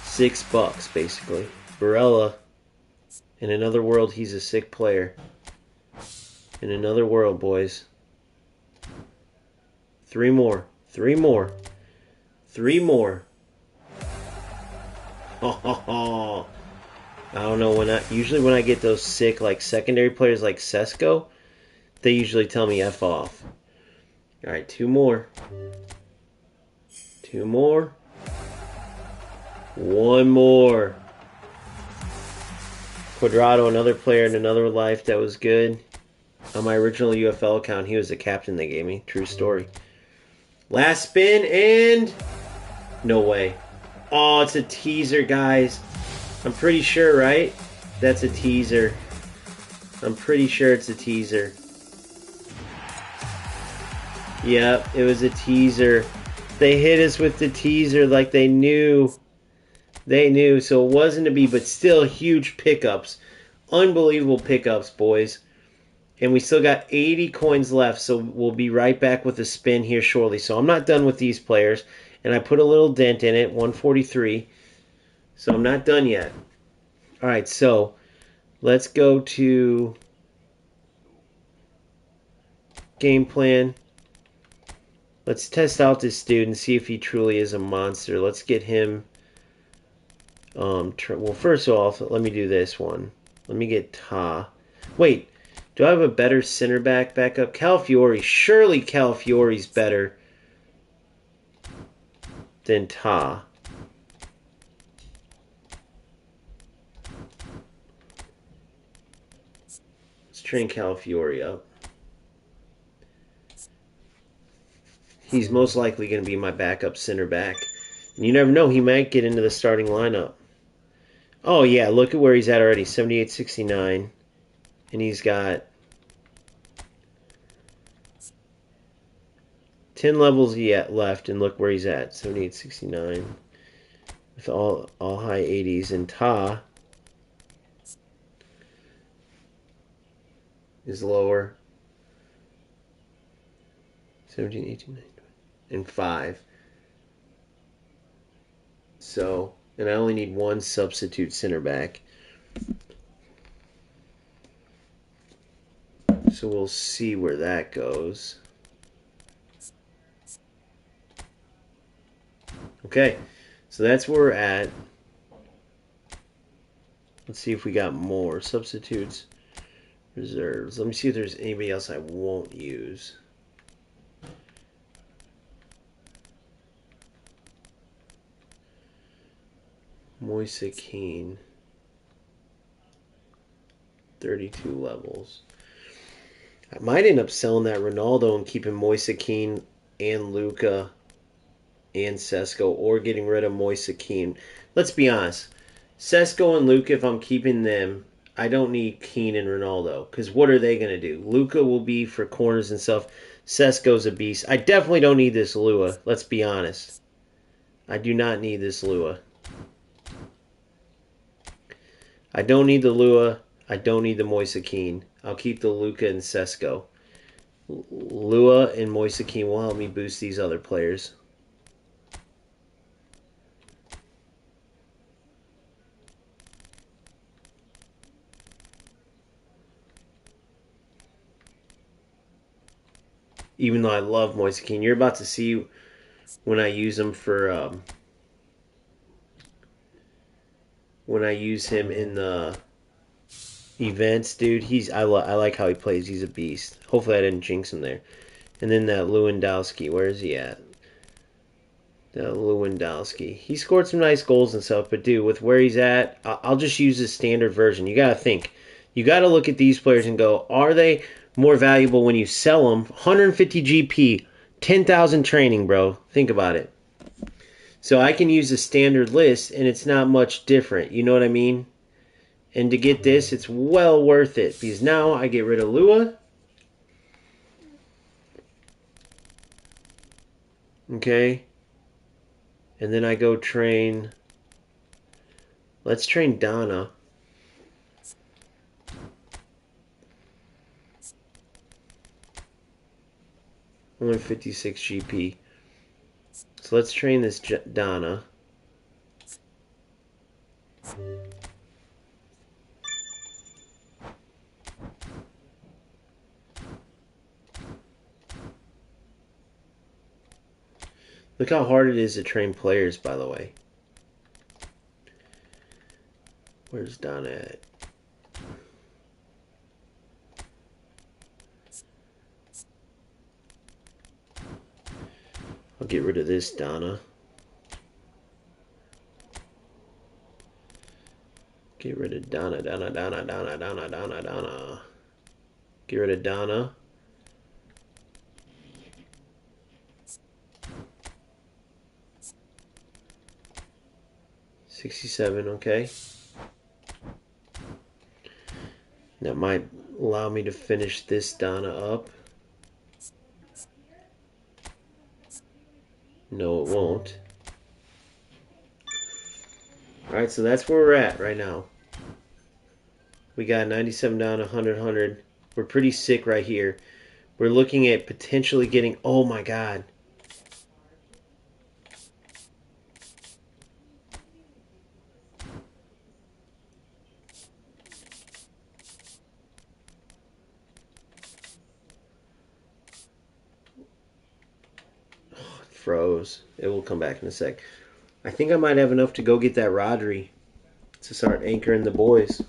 $6, basically. Barella. In another world, he's a sick player. In another world, boys. 3 more. 3 more. 3 more. I don't know, usually when I get those sick like secondary players like Sesko, they usually tell me F off. Alright, 2 more. 2 more. 1 more. Quadrado, another player in another life that was good. On my original UFL account, he was the captain they gave me. True story. Last spin and... no way. Oh, it's a teaser, guys. I'm pretty sure, right? That's a teaser. I'm pretty sure it's a teaser. Yep, it was a teaser. They hit us with the teaser like they knew. They knew, so it wasn't to be, but still huge pickups. Unbelievable pickups, boys. And we still got 80 coins left, so we'll be right back with a spin here shortly. So I'm not done with these players. And I put a little dent in it, 143. So I'm not done yet. Alright, so let's go to game plan. Let's test out this dude and see if he truly is a monster. Let's get him... well, first off, let me do this one. Let me get Ta. Wait, do I have a better center back backup? Calafiori. Surely Calafiori's better than Ta. Let's train Calafiori up. He's most likely going to be my backup center back. And you never know, he might get into the starting lineup. Oh, yeah, look at where he's at already, 78-69. And he's got 10 levels yet left, and look where he's at, 78-69. With all high 80s. And Ta is lower. 17, 18, 19, and 5. So, and I only need 1 substitute center back. So we'll see where that goes. Okay, so that's where we're at. Let's see if we got more substitutes, reserves. Let me see if there's anybody else I won't use. Moise Keane. 32 levels. I might end up selling that Ronaldo and keeping Moise Keane and Luka and Sesko, or getting rid of Moise Keane. Let's be honest. Sesko and Luka, if I'm keeping them, I don't need Keane and Ronaldo. Because what are they going to do? Luka will be for corners and stuff. Sesko's a beast. I definitely don't need this Lua. Let's be honest. I do not need this Lua. I don't need the Lua. I don't need the Moise Keane. I'll keep the Luka and Sesko. Lua and Moise Kean will help me boost these other players. Even though I love Moise Kean, you're about to see when I use him for when I use him in the events, dude. I like how he plays. He's a beast. Hopefully I didn't jinx him there. And then that Lewandowski, where is he at? Lewandowski. He scored some nice goals and stuff, but dude, with where he's at, I'll just use his standard version. You gotta think. You gotta look at these players and go, are they more valuable when you sell them? 150 GP, 10,000 training, bro. Think about it. So I can use a standard list, and it's not much different. You know what I mean? And to get this, it's well worth it because now I get rid of Lua. Okay. And then I go train. Let's train Donna. Only 56 GP. So let's train this Donna. Look how hard it is to train players, by the way. Where's Donna at? I'll get rid of this Donna. Get rid of Donna. Get rid of Donna. $67, okay. That might allow me to finish this Donna up. No, it won't. Alright, so that's where we're at right now. We got 97 down, 100, 100. We're pretty sick right here. We're looking at potentially getting... Oh, my God. Oh, it froze. It will come back in a sec. I think I might have enough to go get that Rodri to start anchoring the boys.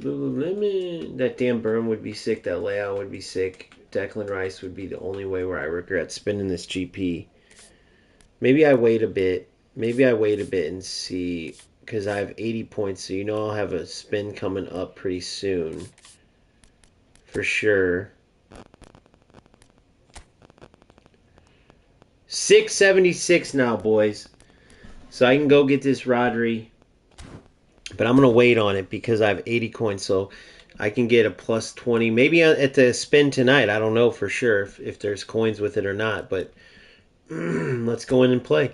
Lululemon. That Dan Burn would be sick. That layout would be sick. Declan Rice would be the only way where I regret spending this GP. Maybe I wait a bit. Maybe I wait a bit and see, because I have 80 points, so you know I'll have a spin coming up pretty soon. For sure. 676 now, boys. So I can go get this Rodri. But I'm going to wait on it because I have 80 coins, so I can get a plus 20. Maybe at the spin tonight. I don't know for sure if there's coins with it or not. But let's go in and play.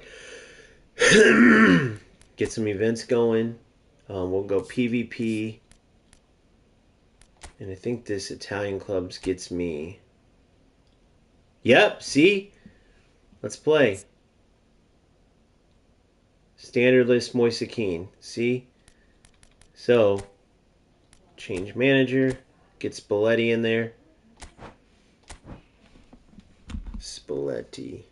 Get some events going. We'll go PvP. And I think this Italian clubs gets me. Yep, see? Let's play. Standard list Moise Kean. See? So, change manager. Get Spalletti in there. Spalletti.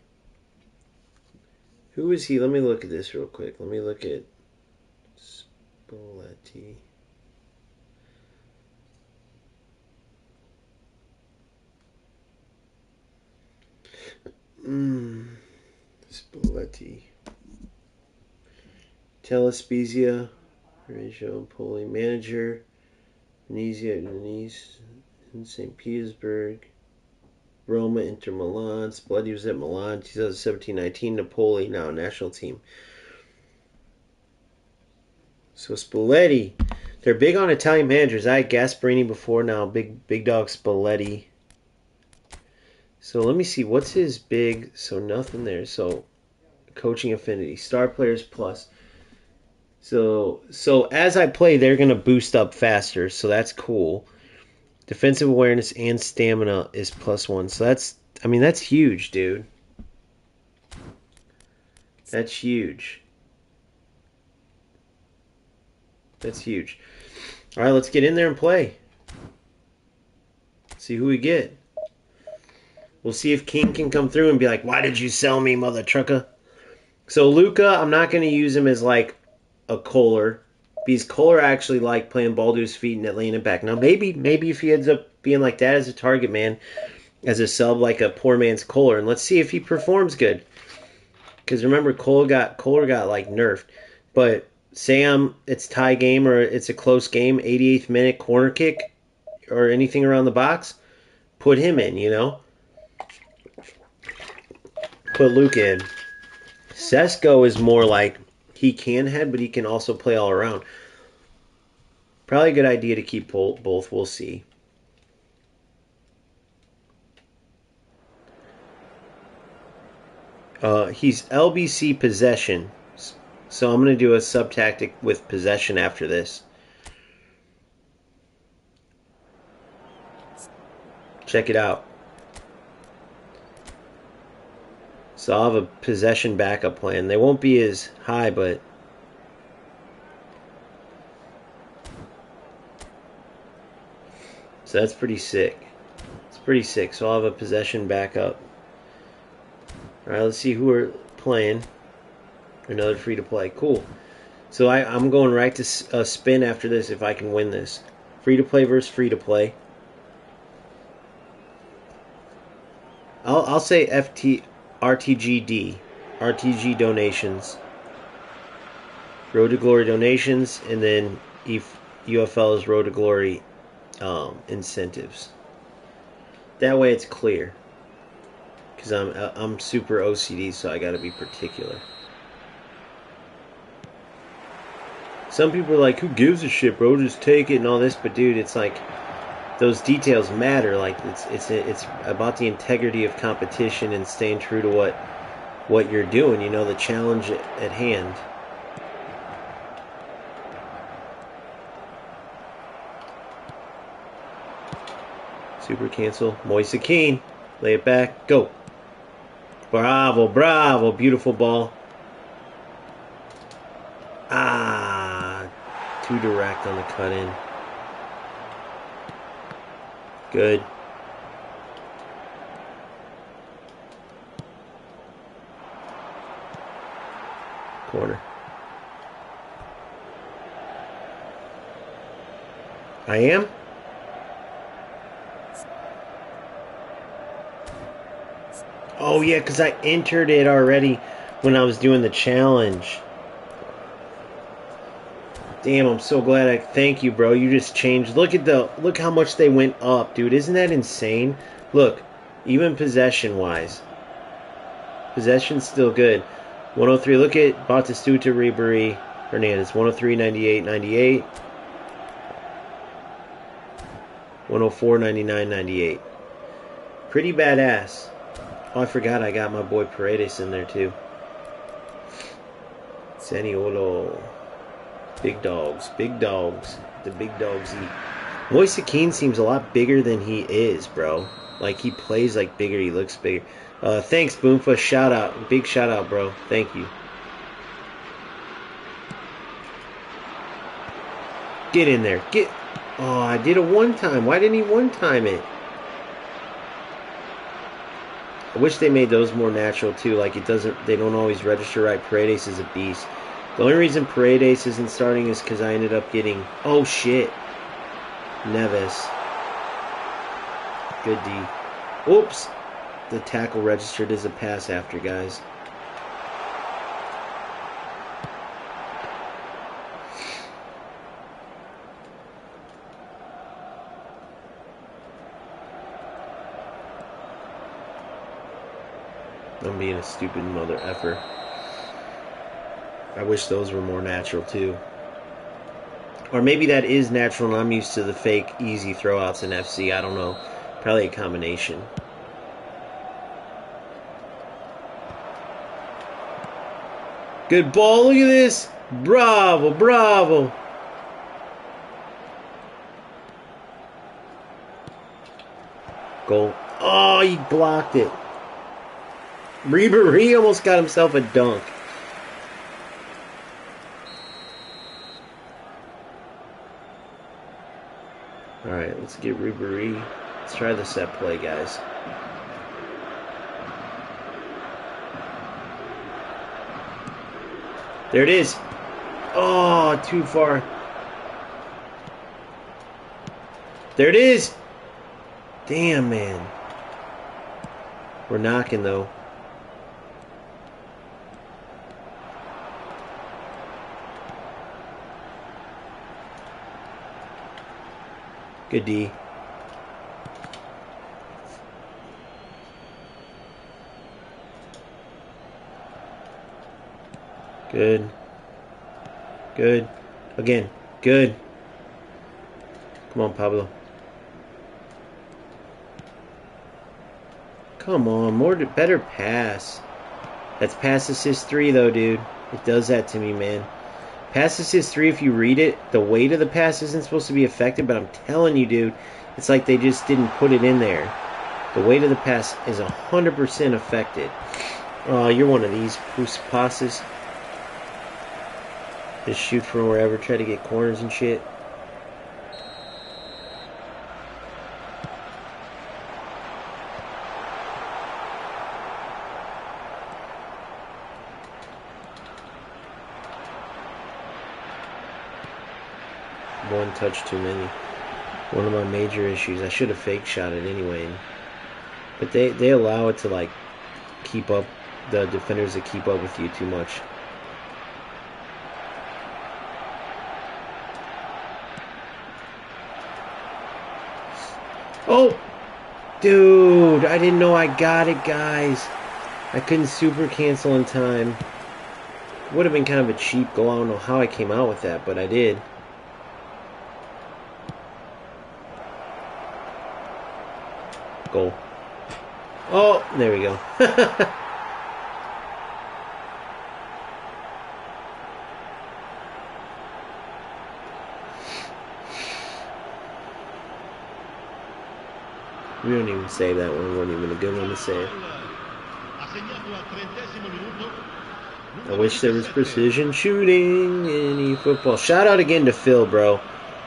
Who is he? Let me look at this real quick. Let me look at Spalletti. Spalletti. Telespezia. Horatio Poli. Manager. Venezia, Nice. In St. Petersburg. Roma, Inter Milan. Spalletti was at Milan 2017-19. Napoli, now national team. So Spalletti, they're big on Italian managers. I had Gasparini before, now big dog Spalletti. So let me see. What's his big? So nothing there. So coaching affinity. Star players plus. So as I play, they're going to boost up faster. So that's cool. Defensive awareness and stamina is +1. So that's huge, dude. That's huge. That's huge. All right, let's get in there and play. See who we get. We'll see if King can come through and be like, "Why did you sell me, mother trucker?" So Luca, I'm not going to use him as like a Kohler, because Kohler actually liked playing ball to his feet and net laying it back. Now maybe if he ends up being like that as a target man, as a sub, like a poor man's Kohler, and let's see if he performs good. Because remember, Kohler got like nerfed. But say it's tie game or it's a close game, 88th minute corner kick or anything around the box, put him in. Put Luke in. Sesko is more like he can head, but he can also play all around. Probably a good idea to keep both. We'll see. He's LBC possession. So I'm going to do a sub-tactic with possession after this. Check it out. So I'll have a possession backup plan. They won't be as high, but... So that's pretty sick. It's pretty sick. So I'll have a possession backup. Alright, let's see who we're playing. Another free-to-play. Cool. So I'm going right to spin after this if I can win this. Free-to-play versus free-to-play. I'll say RTGD. RTG donations. Road to Glory donations. And then UFL's Road to Glory incentives. That way it's clear. Because I'm super OCD, so I got to be particular. Some people are like, who gives a shit, bro? Just take it and all this. But dude, it's like those details matter. Like it's about the integrity of competition and staying true to what you're doing. The challenge at hand. Super cancel. Moise Keane. Lay it back. Go. Bravo, bravo. Beautiful ball. Too direct on the cut in. Good. Corner. I am? Oh yeah, because I entered it already when I was doing the challenge. Damn, I'm so glad thank you, bro. You just changed. Look how much they went up, dude. Isn't that insane? Look, even possession-wise. Possession's still good. 103, look at Batistuta, Ribery, Hernandez. 103, 98, 98. 104, 99, 98. Pretty badass. Oh, I forgot I got my boy Paredes in there, too. Zaniolo. Big dogs. Big dogs. The big dogs eat. Moise Keane seems a lot bigger than he is, bro. Like, he plays like bigger. He looks bigger. Thanks, Boomfa. Shout out. Big shout out, bro. Thank you. Get in there. Get. Oh, I did it one time. Why didn't he one time it? I wish they made those more natural, too. Like, they don't always register right. Paredes is a beast. The only reason Paredes isn't starting is because I ended up getting... Oh, shit. Neves. Good D. Oops. The tackle registered as a pass after, guys. I'm being a stupid mother effer. I wish those were more natural, too. Or maybe that is natural and I'm used to the fake, easy throwouts in FC. I don't know. Probably a combination. Good ball. Look at this. Bravo, bravo. Goal. Oh, he blocked it. Ribery almost got himself a dunk. Alright, let's get Ribery. Let's try the set play, guys. There it is. Oh, too far. There it is. Damn, man. We're knocking, though. Good D. Good. Good. Again. Good. Come on, Pablo. Come on. Better pass. That's pass assist 3, though, dude. It does that to me, man. Pass assist 3, if you read it, the weight of the pass isn't supposed to be affected, but I'm telling you, dude, it's like they just didn't put it in there. The weight of the pass is 100% affected. Oh, you're one of these passes. Just shoot from wherever, try to get corners and shit. One touch too many. One of my major issues. I should have fake shot it anyway. But they allow it to, like, keep up, the defenders to keep up with you too much. Oh! Dude, I didn't know I got it, guys. I couldn't super cancel in time. Would have been kind of a cheap goal. I don't know how I came out with that, but I did. Goal. Oh, there we go. We don't even save that one. It wasn't even a good one to save. I wish there was precision shooting in eFootball. Shout out again to Phil, bro,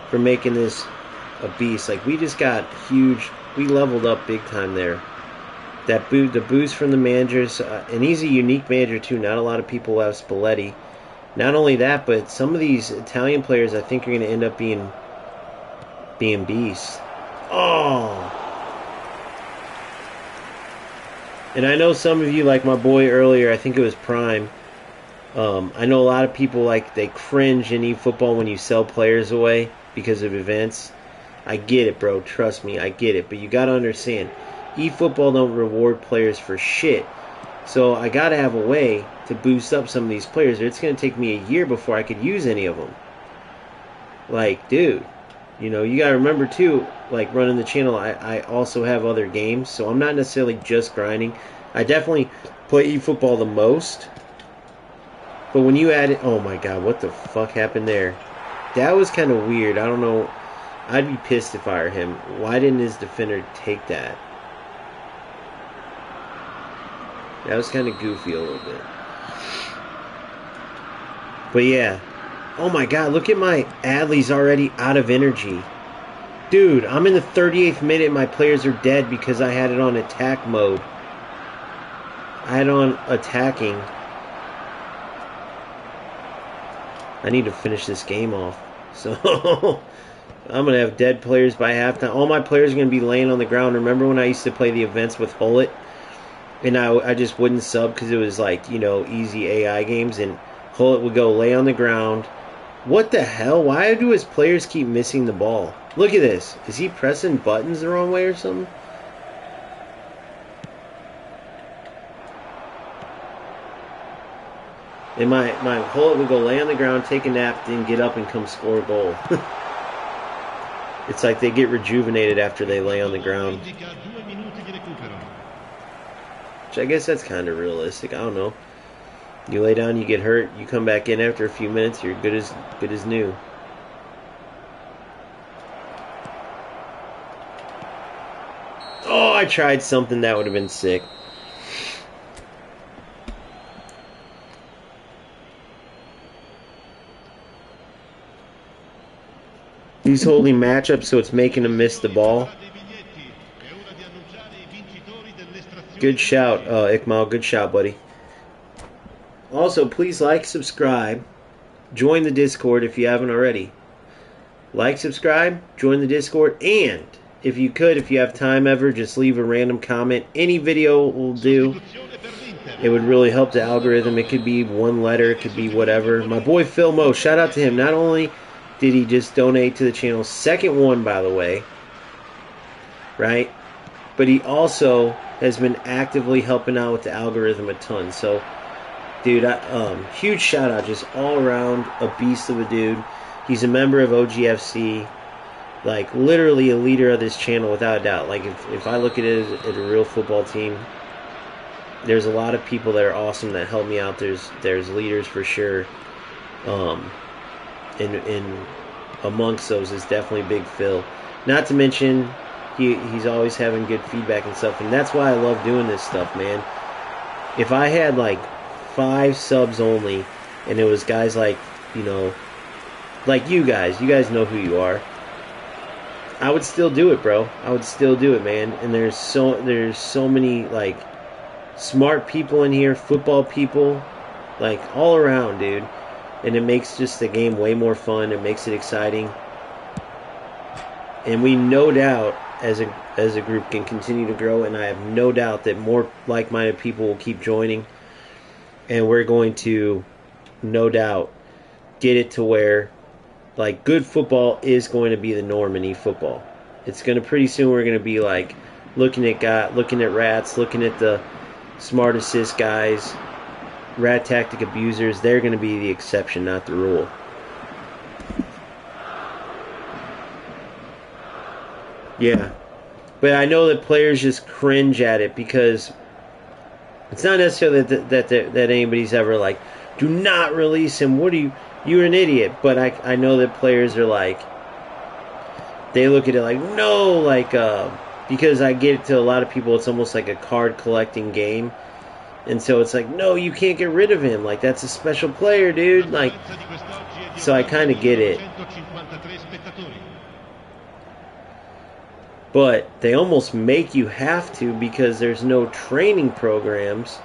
for making this a beast. Like, we just got huge. We leveled up big time there. The boost from the managers, and he's a unique manager too. Not a lot of people have Spalletti. Not only that, but some of these Italian players I think are going to end up being beasts. Oh. And I know some of you, like my boy earlier, I think it was Prime. I know a lot of people, like, they cringe in eFootball when you sell players away because of events. I get it, bro. Trust me, I get it. But you got to understand, eFootball don't reward players for shit. So I got to have a way to boost up some of these players. It's going to take me a year before I could use any of them. Like, dude, you know, you got to remember, too, like, running the channel, I also have other games. So I'm not necessarily just grinding. I definitely play eFootball the most. But when you add it, oh my god, what the fuck happened there? That was kind of weird. I don't know. I'd be pissed if I were him. Why didn't his defender take that? That was kind of goofy a little bit. But yeah. Oh my god, look at my Adley's already out of energy. Dude, I'm in the 38th minute and my players are dead because I had it on attack mode. I had it on attacking. I need to finish this game off. So... I'm going to have dead players by halftime. All my players are going to be laying on the ground. Remember when I used to play the events with Hullet? And I just wouldn't sub because it was like, you know, easy AI games. And Hullet would go lay on the ground. What the hell? Why do his players keep missing the ball? Look at this. Is he pressing buttons the wrong way or something? And my Hullet would go lay on the ground, take a nap, then get up and come score a goal. It's like they get rejuvenated after they lay on the ground. Which I guess that's kind of realistic. I don't know. You lay down, you get hurt, you come back in after a few minutes, you're good as new. Oh, I tried something that would have been sick. He's holding matchup, so it's making him miss the ball. Good shout, Ikmal. Good shout, buddy. Also, please like, subscribe, join the Discord if you haven't already. Like, subscribe, join the Discord, and if you could, if you have time ever, just leave a random comment. Any video will do. It would really help the algorithm. It could be one letter, it could be whatever. My boy Phil Mo, shout out to him. Not only did he just donate to the channel, second one, by the way, right? But he also has been actively helping out with the algorithm a ton. So, dude, huge shout out, just all around a beast of a dude. He's a member of OGFC, like literally a leader of this channel without a doubt. Like if I look at it as a real football team, there's a lot of people that are awesome that help me out. There's leaders for sure. And amongst those is definitely Big Phil. Not to mention he's always having good feedback and stuff, and that's why I love doing this stuff, man. If I had like 5 subs only, and it was guys like, you know, like you guys know who you are, I would still do it, bro. I would still do it, man. And there's so many like smart people in here, football people, like all around, dude. And it makes just the game way more fun. It makes it exciting. And we no doubt as a group can continue to grow, and I have no doubt that more like-minded people will keep joining. And we're going to no doubt get it to where like good football is going to be the norm in eFootball. It's going to pretty soon we're going to be like looking at rats, looking at the smart assist guys, rat tactic abusers. They're going to be the exception, not the rule. Yeah. But I know that players just cringe at it because it's not necessarily that anybody's ever like, do not release him. What are you? You're an idiot. But I know that players are like, they look at it like, no, like, because I get it to a lot of people, it's almost like a card collecting game. And so it's like, no, you can't get rid of him. Like, that's a special player, dude. Like, so I kind of get it. But they almost make you have to because there's no training programs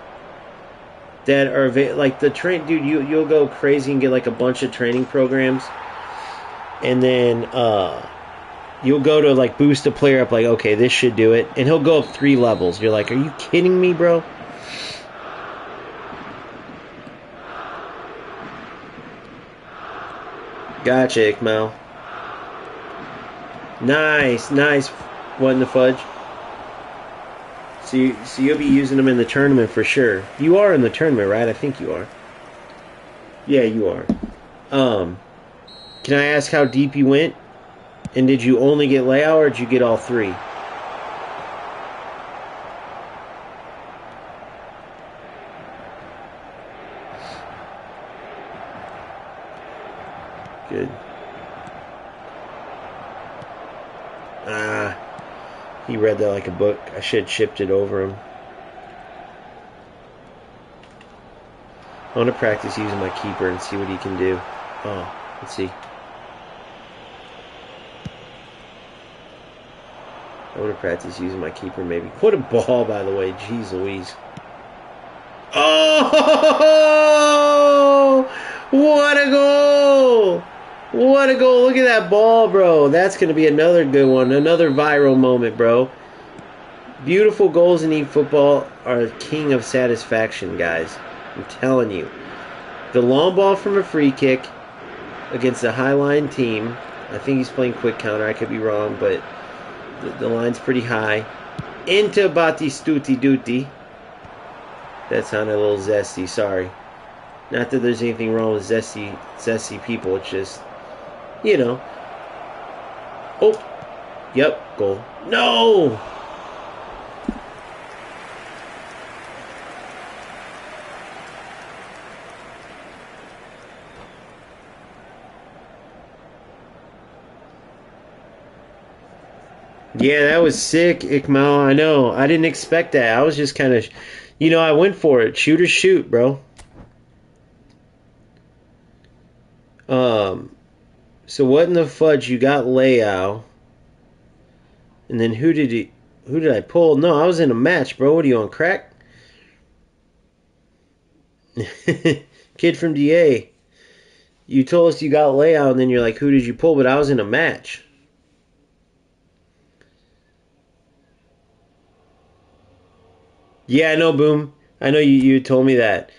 that are like the dude. You'll go crazy and get like a bunch of training programs, and then you'll go to like boost a player up. Like, okay, this should do it, and he'll go up 3 levels. You're like, are you kidding me, bro? Gotcha, Ikmal. Nice. What in the fudge? So you'll be using them in the tournament for sure. You are in the tournament, right? I think you are. Yeah, you are. Can I ask how deep you went? And did you only get layout or did you get all 3? Good. He read that like a book. I should have chipped it over him. I want to practice using my keeper and see what he can do. Oh, let's see. I want to practice using my keeper maybe. What a ball, by the way. Jeez Louise. Oh! What a goal! What a goal. Look at that ball, bro. That's going to be another good one. Another viral moment, bro. Beautiful goals in eFootball are king of satisfaction, guys. I'm telling you. The long ball from a free kick against a high-line team. I think he's playing quick counter. I could be wrong, but the line's pretty high. Into Batistuti Duty. That sounded a little zesty. Sorry. Not that there's anything wrong with zesty people. It's just, you know. Oh. Yep. Goal. No! Yeah, that was sick, Ikmal. I know. I didn't expect that. I was just kind of, I went for it. Shoot or shoot, bro. Um, so what in the fudge? You got Leao, and then Who did I pull? No, I was in a match, bro. What are you on crack? Kid from DA. You told us you got Leao, and then you're like, who did you pull? But I was in a match. Yeah, I know, Boom. I know you told me that.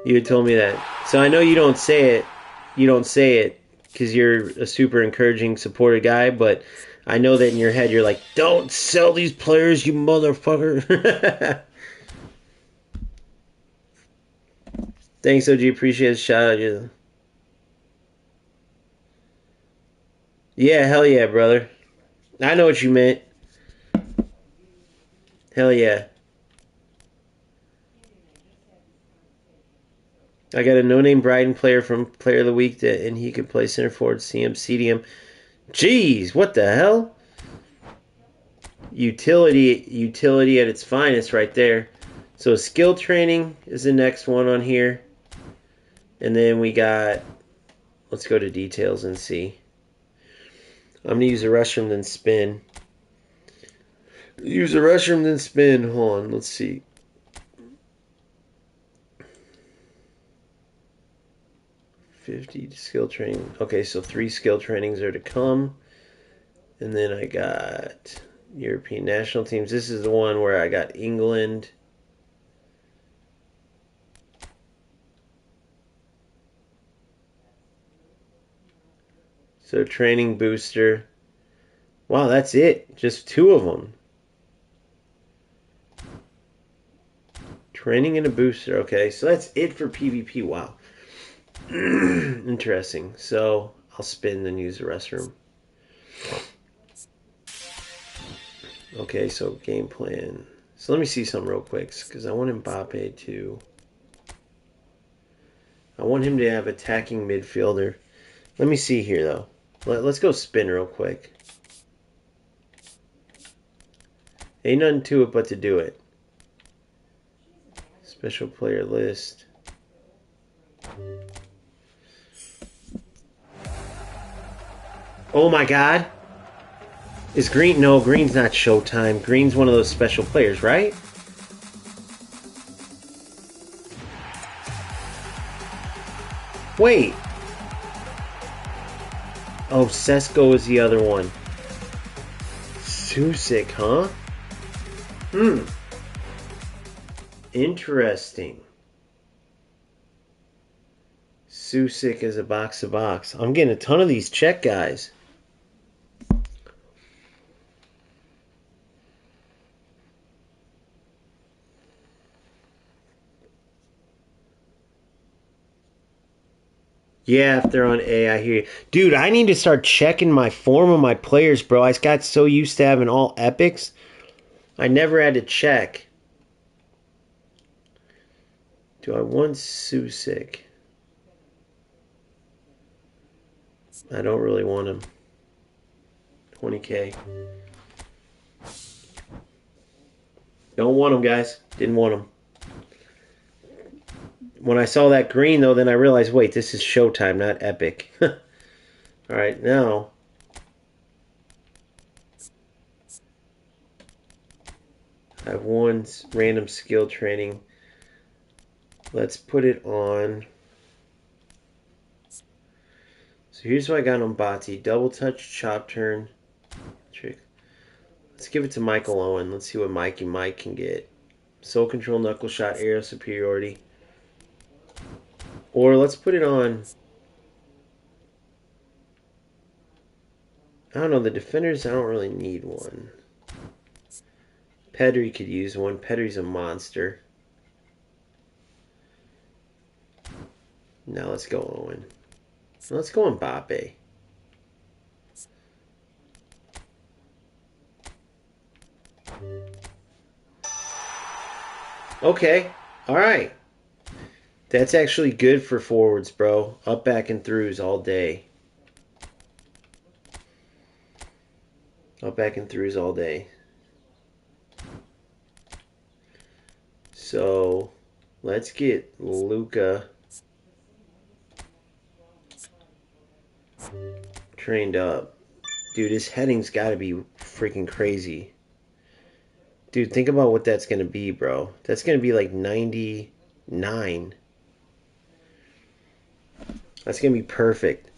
You had told me that. So I know you don't say it. You don't say it because you're a super encouraging, supportive guy. But I know that in your head you're like, "Don't sell these players, you motherfucker." Thanks, OG. Appreciate it. Shout out you. Yeah, hell yeah, brother. I know what you meant. Hell yeah. I got a no-name Brighton player from Player of the Week, and he can play center forward, CM, CDM. Jeez, what the hell? Utility at its finest right there. So skill training is the next one on here. And then we got, let's go to details and see. I'm going to use a restroom then spin. Use a restroom then spin. Hold on, let's see. $50 skill training. Okay, so 3 skill trainings are to come. And then I got European national teams. This is the one where I got England. So training booster. Wow, that's it. Just 2 of them. Training and a booster. Okay, so that's it for PvP. Wow. Interesting. So I'll spin and use the restroom. Okay, so game plan. So let me see some real quick because I want Mbappe to. I want him to have attacking midfielder. Let me see here though. Let's go spin real quick. Ain't nothing to it but to do it. Special player list. Oh my god. Is Green? No, Green's not Showtime. Green's one of those special players, right? Wait. Oh, Sesko is the other one. Susik, huh? Interesting. Susik is a box to box. I'm getting a ton of these Czech guys. Yeah, if they're on A, I hear you. Dude, I need to start checking my form of my players, bro. I got so used to having all epics. I never had to check. Do I want Susik? I don't really want him. 20k. Don't want him, guys. Didn't want him. When I saw that green, though, then I realized, wait, this is Showtime, not Epic. Alright, now. I have one random skill training. Let's put it on. So here's what I got on Bati. Double touch, chop turn, trick. Let's give it to Michael Owen. Let's see what Mikey Mike can get. Soul control, knuckle shot, aerial superiority. Or let's put it on. I don't know, the defenders, I don't really need one. Pedri could use one. Pedri's a monster. Now let's go Owen. Let's go Mbappe. Okay. Alright. That's actually good for forwards, bro. Up, back, and throughs all day. I'll back in threes all day. So let's get Luca trained up. Dude, his heading's got to be freaking crazy. Dude, think about what that's going to be, bro. That's going to be like 99. That's going to be perfect.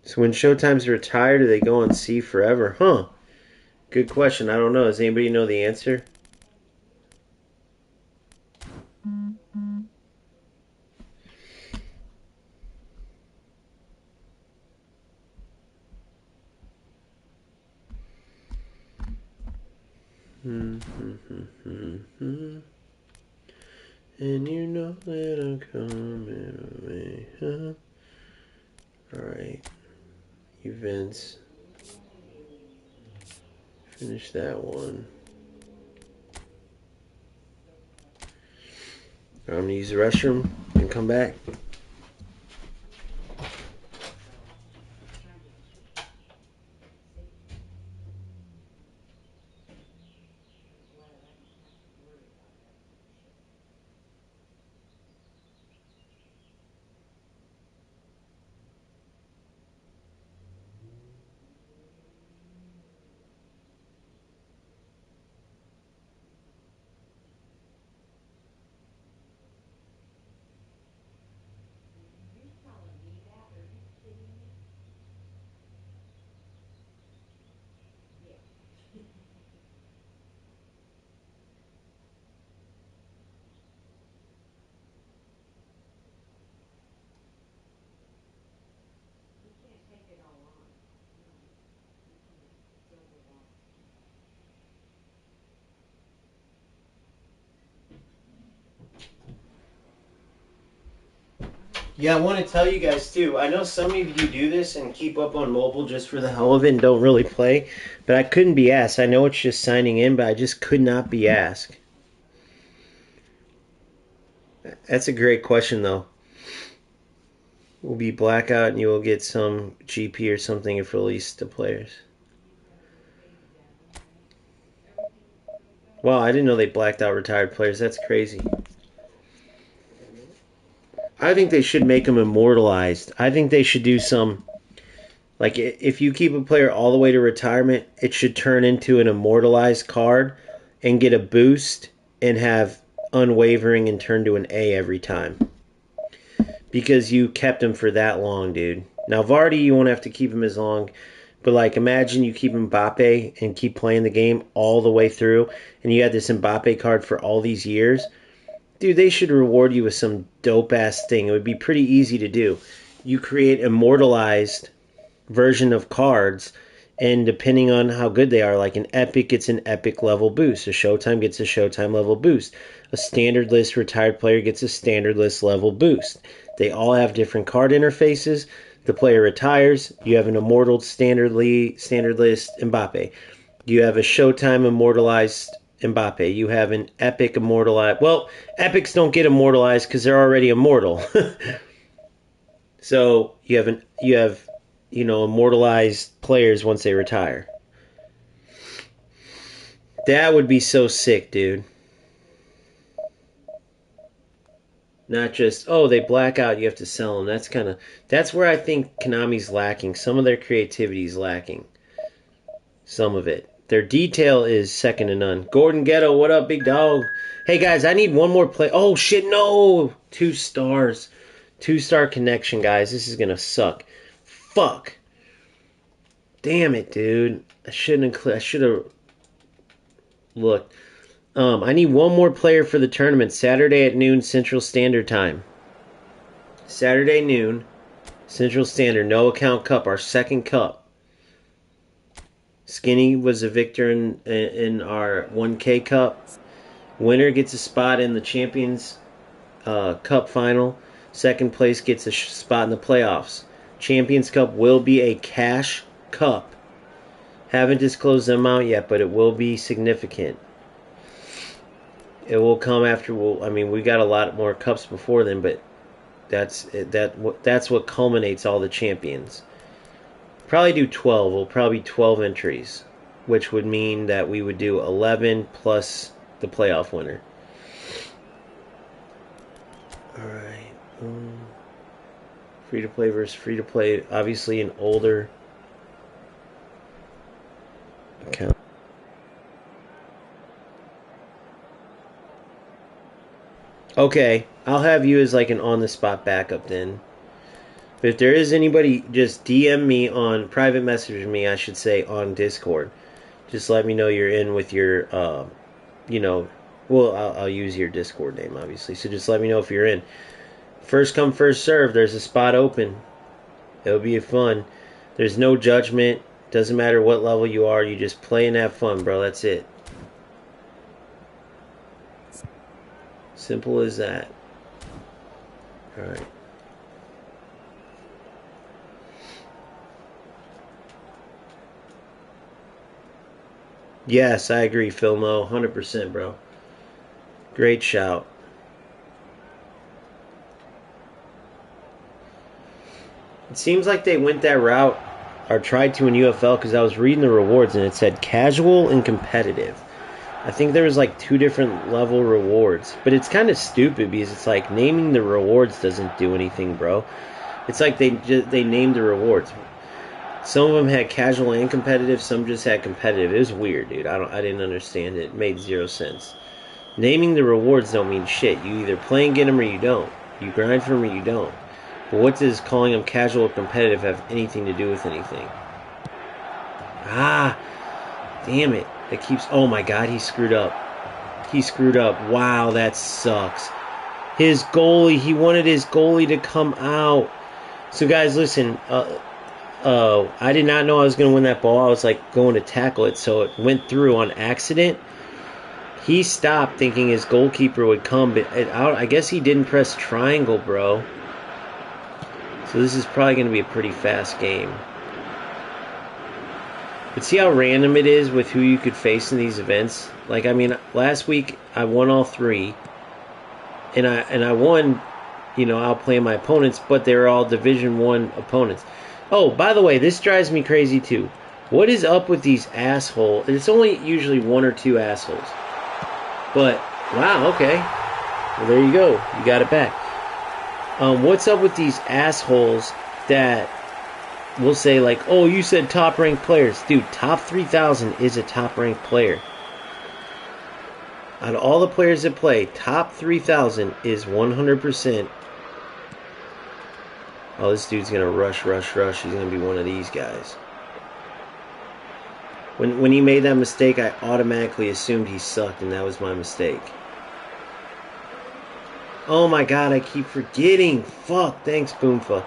So when Showtime's retired, do they go on C forever? Huh. Good question. I don't know. Does anybody know the answer? And you know that I'm coming away, huh? Alright. Events. Finish that one. I'm going to use the restroom and come back. Yeah, I want to tell you guys too. I know some of you do this and keep up on mobile just for the hell of it and don't really play, but I couldn't be asked. I know it's just signing in, but I just could not be asked. That's a great question, though. Will be blackout and you will get some GP or something if released to players. Wow, I didn't know they blacked out retired players. That's crazy. I think they should make them immortalized. I think they should do some. Like, if you keep a player all the way to retirement, it should turn into an immortalized card and get a boost and have unwavering and turn to an A every time. Because you kept him for that long, dude. Now, Vardy, you won't have to keep him as long. But, like, imagine you keep Mbappe and keep playing the game all the way through, and you had this Mbappe card for all these years. Dude, they should reward you with some dope-ass thing. It would be pretty easy to do. You create immortalized version of cards, and depending on how good they are, like an epic gets an epic level boost, a showtime gets a showtime level boost, a standard list retired player gets a standard list level boost. They all have different card interfaces. The player retires, you have an immortal standard list Mbappe. You have a showtime immortalized Mbappe. You have an epic immortalized. Well, epics don't get immortalized because they're already immortal. So you have immortalized players once they retire. That would be so sick, dude. Not just, oh, they black out, you have to sell them. That's where I think Konami's lacking. Some of their creativity is lacking. Some of it. Their detail is second to none. Gordon Ghetto, what up, big dog? Hey guys, I need one more play. Oh shit, no! 2 stars. 2-star connection, guys. This is gonna suck. Fuck. Damn it, dude. I should have looked. I need one more player for the tournament. Saturday at noon Central Standard Time. Saturday noon Central Standard. No account cup. Our second cup. Skinny was a victor in our 1K cup. Winner gets a spot in the Champions Cup final. Second place gets a spot in the playoffs. Champions Cup will be a cash cup. Haven't disclosed the amount yet, but it will be significant. It will come after. I mean, we got a lot more cups before then, but that's what culminates all the champions. Probably do 12. We'll probably 12 entries, which would mean that we would do 11 plus the playoff winner. All right. Free to play versus free to play. Obviously, an older account. Okay, I'll have you as like an on-the-spot backup then. But if there is anybody, just DM me on private message me, I should say, on Discord. Just let me know you're in with your, you know, well, I'll use your Discord name, obviously. So just let me know if you're in. First come, first serve. There's a spot open. It'll be fun. There's no judgment. Doesn't matter what level you are. You just play and have fun, bro. That's it. Simple as that. Alright. Yes, I agree, Philmo. 100%, bro. Great shout. It seems like they went that route, or tried to in UFL, because I was reading the rewards and it said casual and competitive. I think there was like 2 different level rewards, but it's kind of stupid because it's like naming the rewards doesn't do anything, bro. It's like they named the rewards. Some of them had casual and competitive, some just had competitive. It was weird, dude. I didn't understand it. It made 0 sense. Naming the rewards don't mean shit. You either play and get them or you don't. You grind for them or you don't. But what does calling them casual or competitive have anything to do with anything? Ah, damn it. It keeps... Oh my god, he screwed up. He screwed up. Wow, that sucks. His goalie, he wanted his goalie to come out. So guys, listen. I did not know I was going to win that ball. I was like going to tackle it, so it went through on accident. He stopped thinking his goalkeeper would come, but I guess he didn't press triangle, bro. So this is probably going to be a pretty fast game. But see how random it is with who you could face in these events? Like, I mean, last week I won all 3. And I won, you know, outplaying my opponents, but they were all Division 1 opponents. Oh, by the way, this drives me crazy too. What is up with these assholes? It's only usually 1 or 2 assholes. But, wow, okay. Well, there you go. You got it back. What's up with these assholes that will say, like, oh, you said top-ranked players. Dude, top 3,000 is a top-ranked player. Out of all the players that play, top 3,000 is 100%. Oh, this dude's going to rush. He's going to be one of these guys. When he made that mistake, I automatically assumed he sucked, and that was my mistake. Oh my god, I keep forgetting. Fuck, thanks, Boomfa.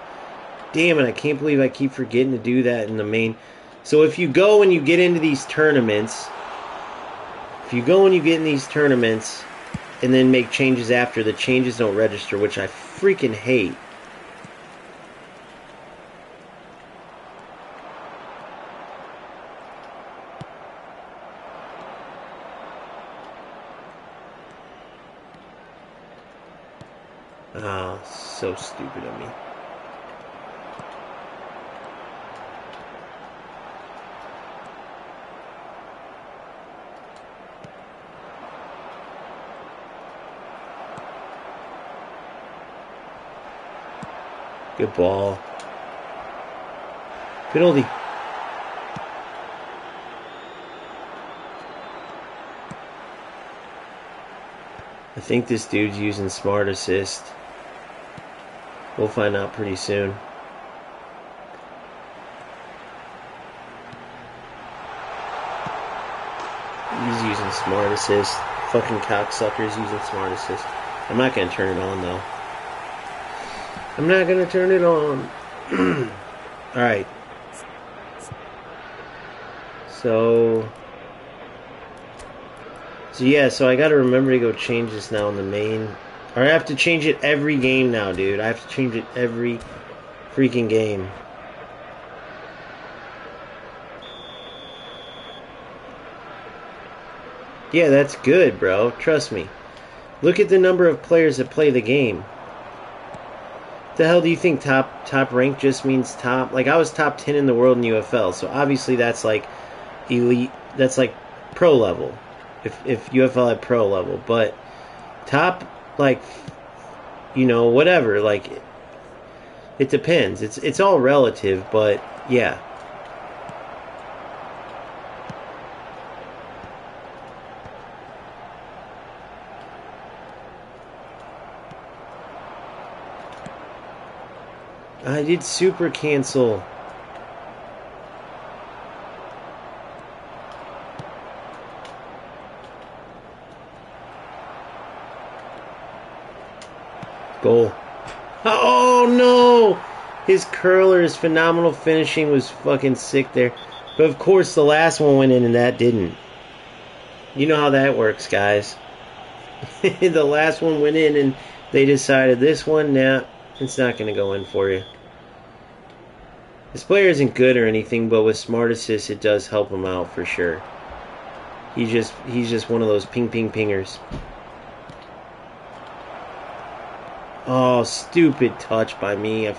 Damn it, I can't believe I keep forgetting to do that in the main. So if you go and you get into these tournaments, and then make changes after, the changes don't register, which I freaking hate. Ah, so stupid of me. Good ball. Penalty. I think this dude's using smart assist. We'll find out pretty soon. He's using smart assist. Fucking cocksuckers using smart assist. I'm not going to turn it on, though. I'm not going to turn it on. Alright. So yeah, so I got to remember to go change this now in the main. Or I have to change it every game now, dude. I have to change it every freaking game. Yeah, that's good, bro. Trust me. Look at the number of players that play the game. The hell do you think top rank just means top? Like, I was top 10 in the world in UFL, so obviously that's like elite. That's like pro level. If UFL had pro level, but top, like, you know, whatever. Like, it depends. It's all relative, but yeah. I did super cancel. Goal. Oh no! His curler, his phenomenal finishing was fucking sick there. But of course the last one went in and that didn't. You know how that works, guys. The last one went in and they decided this one, nah, it's not going to go in for you. This player isn't good or anything, but with smart assists it does help him out for sure. He's just one of those pingers. Oh, stupid touch by me.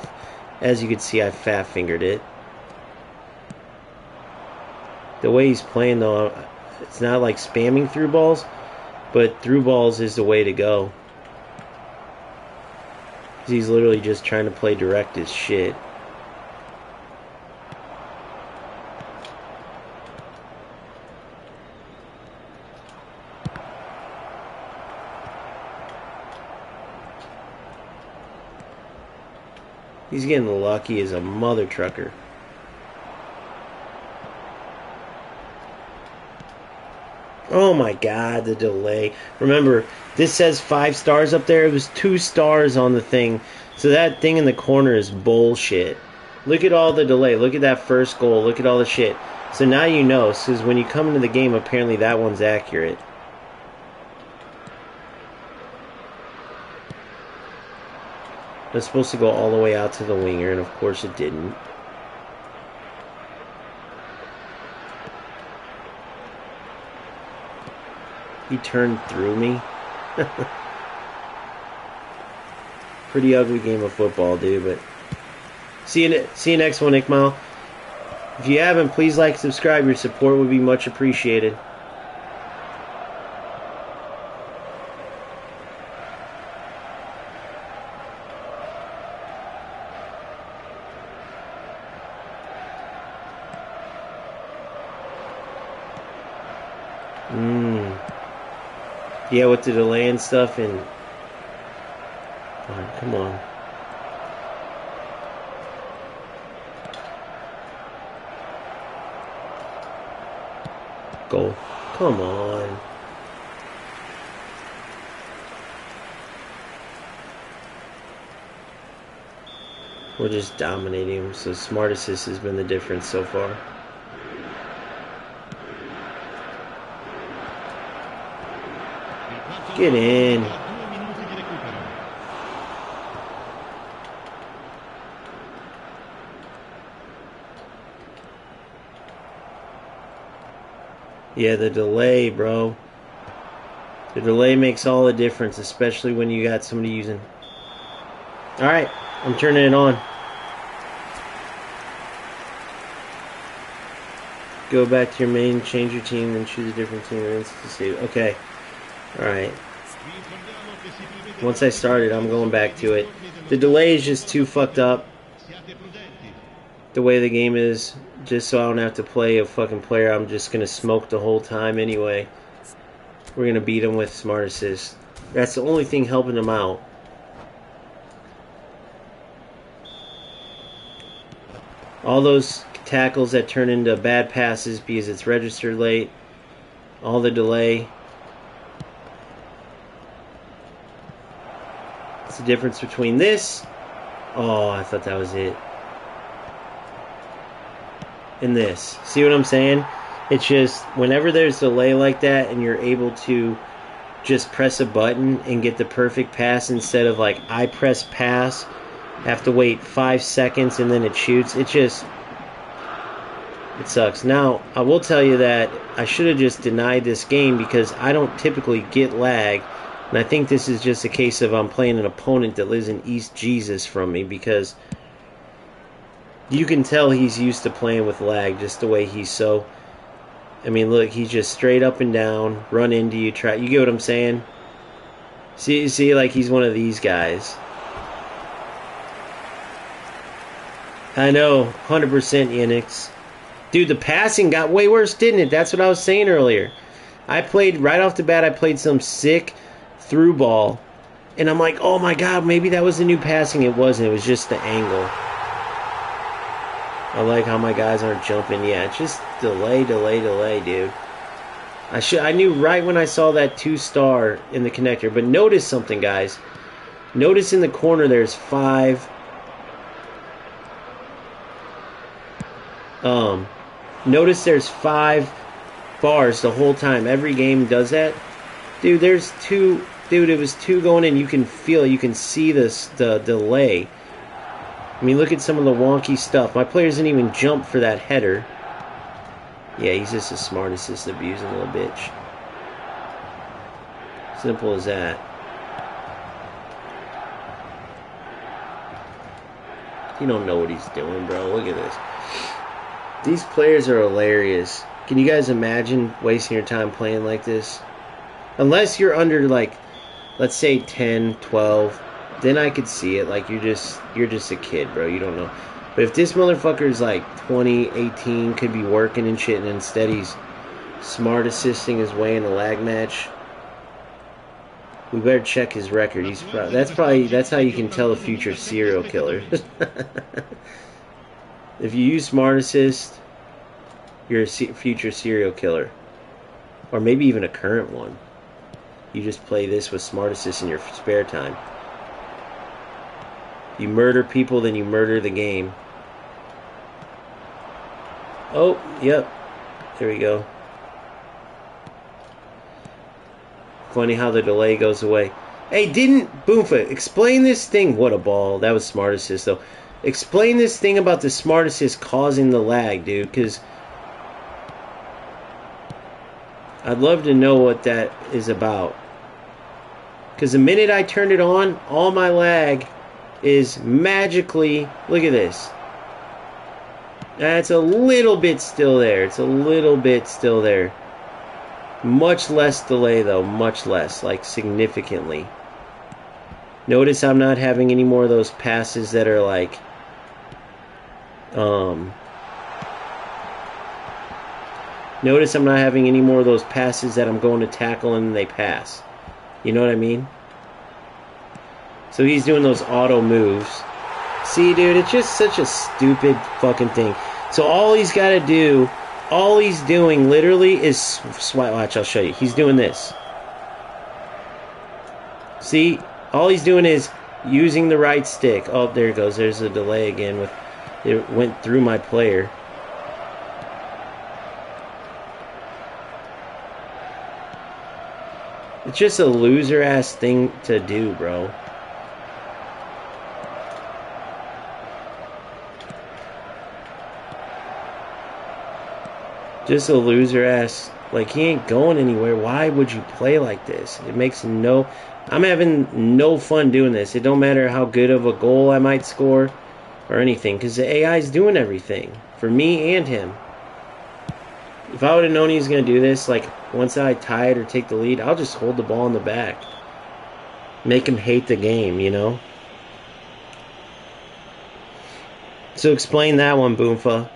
As you can see, I fat-fingered it. The way he's playing, though, it's not like spamming through balls, but through balls is the way to go. He's literally just trying to play direct as shit. He's getting lucky as a mother trucker. Oh my god, the delay. Remember, this says 5 stars up there. It was 2 stars on the thing. So that thing in the corner is bullshit. Look at all the delay. Look at that first goal. Look at all the shit. So now you know, because when you come into the game, apparently that one's accurate. It's supposed to go all the way out to the winger, and of course it didn't. He turned through me. Pretty ugly game of football, dude, but see you next one, Ikmal. If you haven't, please like, subscribe. Your support would be much appreciated. Yeah, with the delay and stuff, and oh, come on. Goal. Come on. We're just dominating him, so smart assist has been the difference so far. Get in. Yeah, the delay, bro. The delay makes all the difference, especially when you got somebody using. Alright, I'm turning it on. Go back to your main, change your team, and choose a different team and save. Okay. Alright. Once I started, I'm going back to it. The delay is just too fucked up. The way the game is, just so I don't have to play a fucking player I'm just going to smoke the whole time anyway. We're going to beat him with smart assist. That's the only thing helping him out. All those tackles that turn into bad passes because it's registered late. All the delay. What's the difference between this? Oh, I thought that was it. And this. See what I'm saying? It's just, whenever there's delay like that and you're able to just press a button and get the perfect pass instead of like, I press pass, have to wait 5 seconds and then it shoots. It sucks. Now, I will tell you that I should have just denied this game because I don't typically get lag And I think this is just a case of I'm playing an opponent that lives in East Jesus from me, because you can tell he's used to playing with lag, just the way he's so... I mean, look, he's just straight up and down, run into you, try... You get what I'm saying? See, like, he's one of these guys. I know, 100% Yenix. Dude, the passing got way worse, didn't it? That's what I was saying earlier. I played, right off the bat, I played some sick through ball. And I'm like, oh my god, maybe that was the new passing. It wasn't. It was just the angle. I like how my guys aren't jumping. Yeah, it's just delay, dude. I knew right when I saw that 2-star in the connector. But notice something, guys. Notice in the corner there's 5. Notice there's 5 bars the whole time. Every game does that. Dude, there's 2. Dude, it was 2 going in. You can feel it. You can see the delay. I mean, look at some of the wonky stuff. My players didn't even jump for that header. Yeah, he's just a smart assist abusing little bitch. Simple as that. You don't know what he's doing, bro. Look at this. These players are hilarious. Can you guys imagine wasting your time playing like this? Unless you're under, like, let's say 10, 12, then I could see it. Like, you're just a kid, bro. You don't know. But if this motherfucker's like 20, 18, could be working and shit, and instead he's smart assisting his way in a lag match, we better check his record. That's how you can tell a future serial killer. If you use smart assist, you're a future serial killer, or maybe even a current one. You just play this with smart assist in your spare time. You murder people, then you murder the game. Oh, yep. There we go. Funny how the delay goes away. Hey, didn't Boomfa explain this thing? What a ball. That was smart assist, though. Explain this thing about the smart assist causing the lag, dude, because I'd love to know what that is about. Because the minute I turned it on, all my lag is magically... Look at this. That's a little bit still there. It's a little bit still there. Much less delay, though. Much less. Like, significantly. Notice I'm not having any more of those passes that are like... Notice I'm not having any more of those passes that I'm going to tackle and they pass. You know what I mean? So he's doing those auto moves. See, dude, it's just such a stupid fucking thing. So all he's got to do, all he's doing literally is swipe. Watch, I'll show you. He's doing this. See, all he's doing is using the right stick. Oh, there it goes. There's a delay again. It went through my player. It's just a loser-ass thing to do, bro. Just a loser-ass... Like, he ain't going anywhere. Why would you play like this? It makes no... I'm having no fun doing this. It don't matter how good of a goal I might score or anything, because the AI's doing everything for me and him. If I would have known he was going to do this, like, once I tie it or take the lead, I'll just hold the ball in the back. Make him hate the game, you know? So explain that one, Boomfa.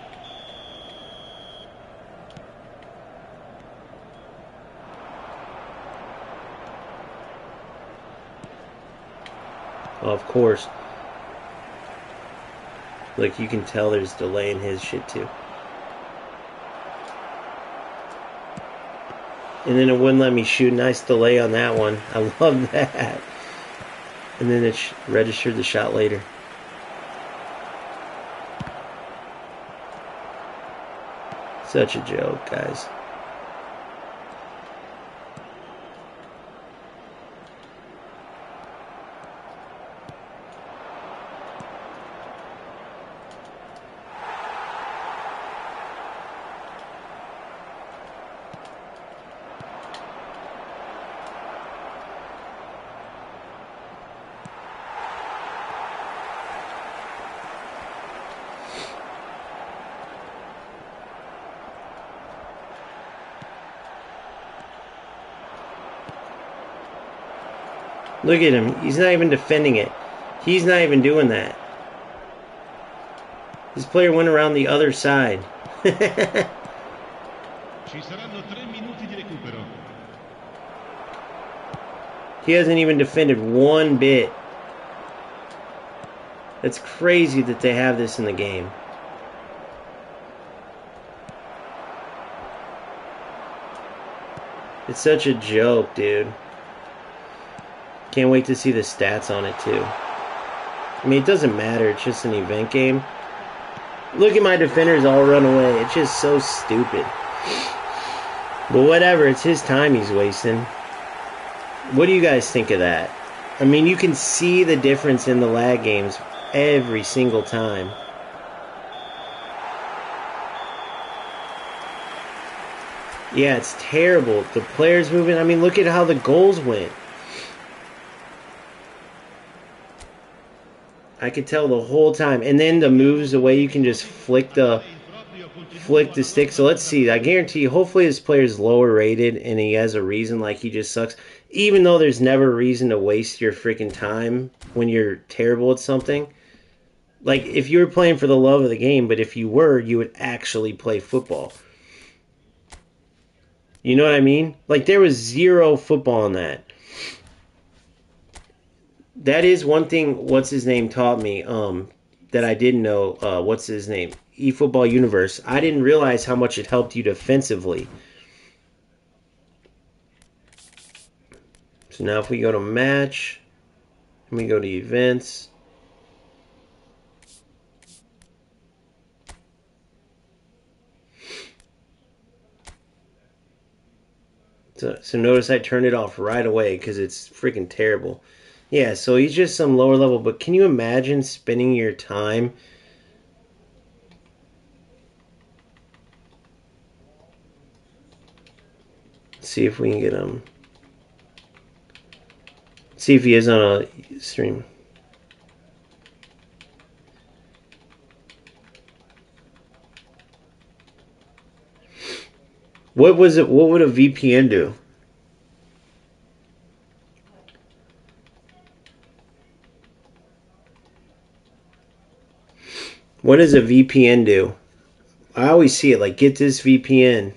Well, of course. Look, you can tell there's delay in his shit, too. And then it wouldn't let me shoot. Nice delay on that one. I love that. And then it registered the shot later. Such a joke, guys. Look at him. He's not even defending it. He's not even doing that. This player went around the other side. He hasn't even defended one bit. It's crazy that they have this in the game. It's such a joke, dude. Can't wait to see the stats on it, too. I mean, it doesn't matter. It's just an event game. Look at my defenders all run away. It's just so stupid. But whatever. It's his time he's wasting. What do you guys think of that? I mean, you can see the difference in the lag games every single time. Yeah, it's terrible. The players moving. I mean, look at how the goals went. I could tell the whole time. And then the moves, the way you can just flick the stick. So let's see. I guarantee you, hopefully this player is lower rated and he has a reason, like he just sucks. Even though there's never a reason to waste your freaking time when you're terrible at something. Like, if you were playing for the love of the game, but if you were, you would actually play football. You know what I mean? Like, there was zero football in that. That is one thing, what's his name taught me, that I didn't know. What's his name? eFootball Universe. I didn't realize how much it helped you defensively. So now if we go to match, and we go to events. So notice I turned it off right away because it's freaking terrible. Yeah, so he's just some lower level, but can you imagine spending your time see if we can get him. See if he is on a stream. What was it? What would a VPN do? What does a VPN do? I always see it like, get this VPN.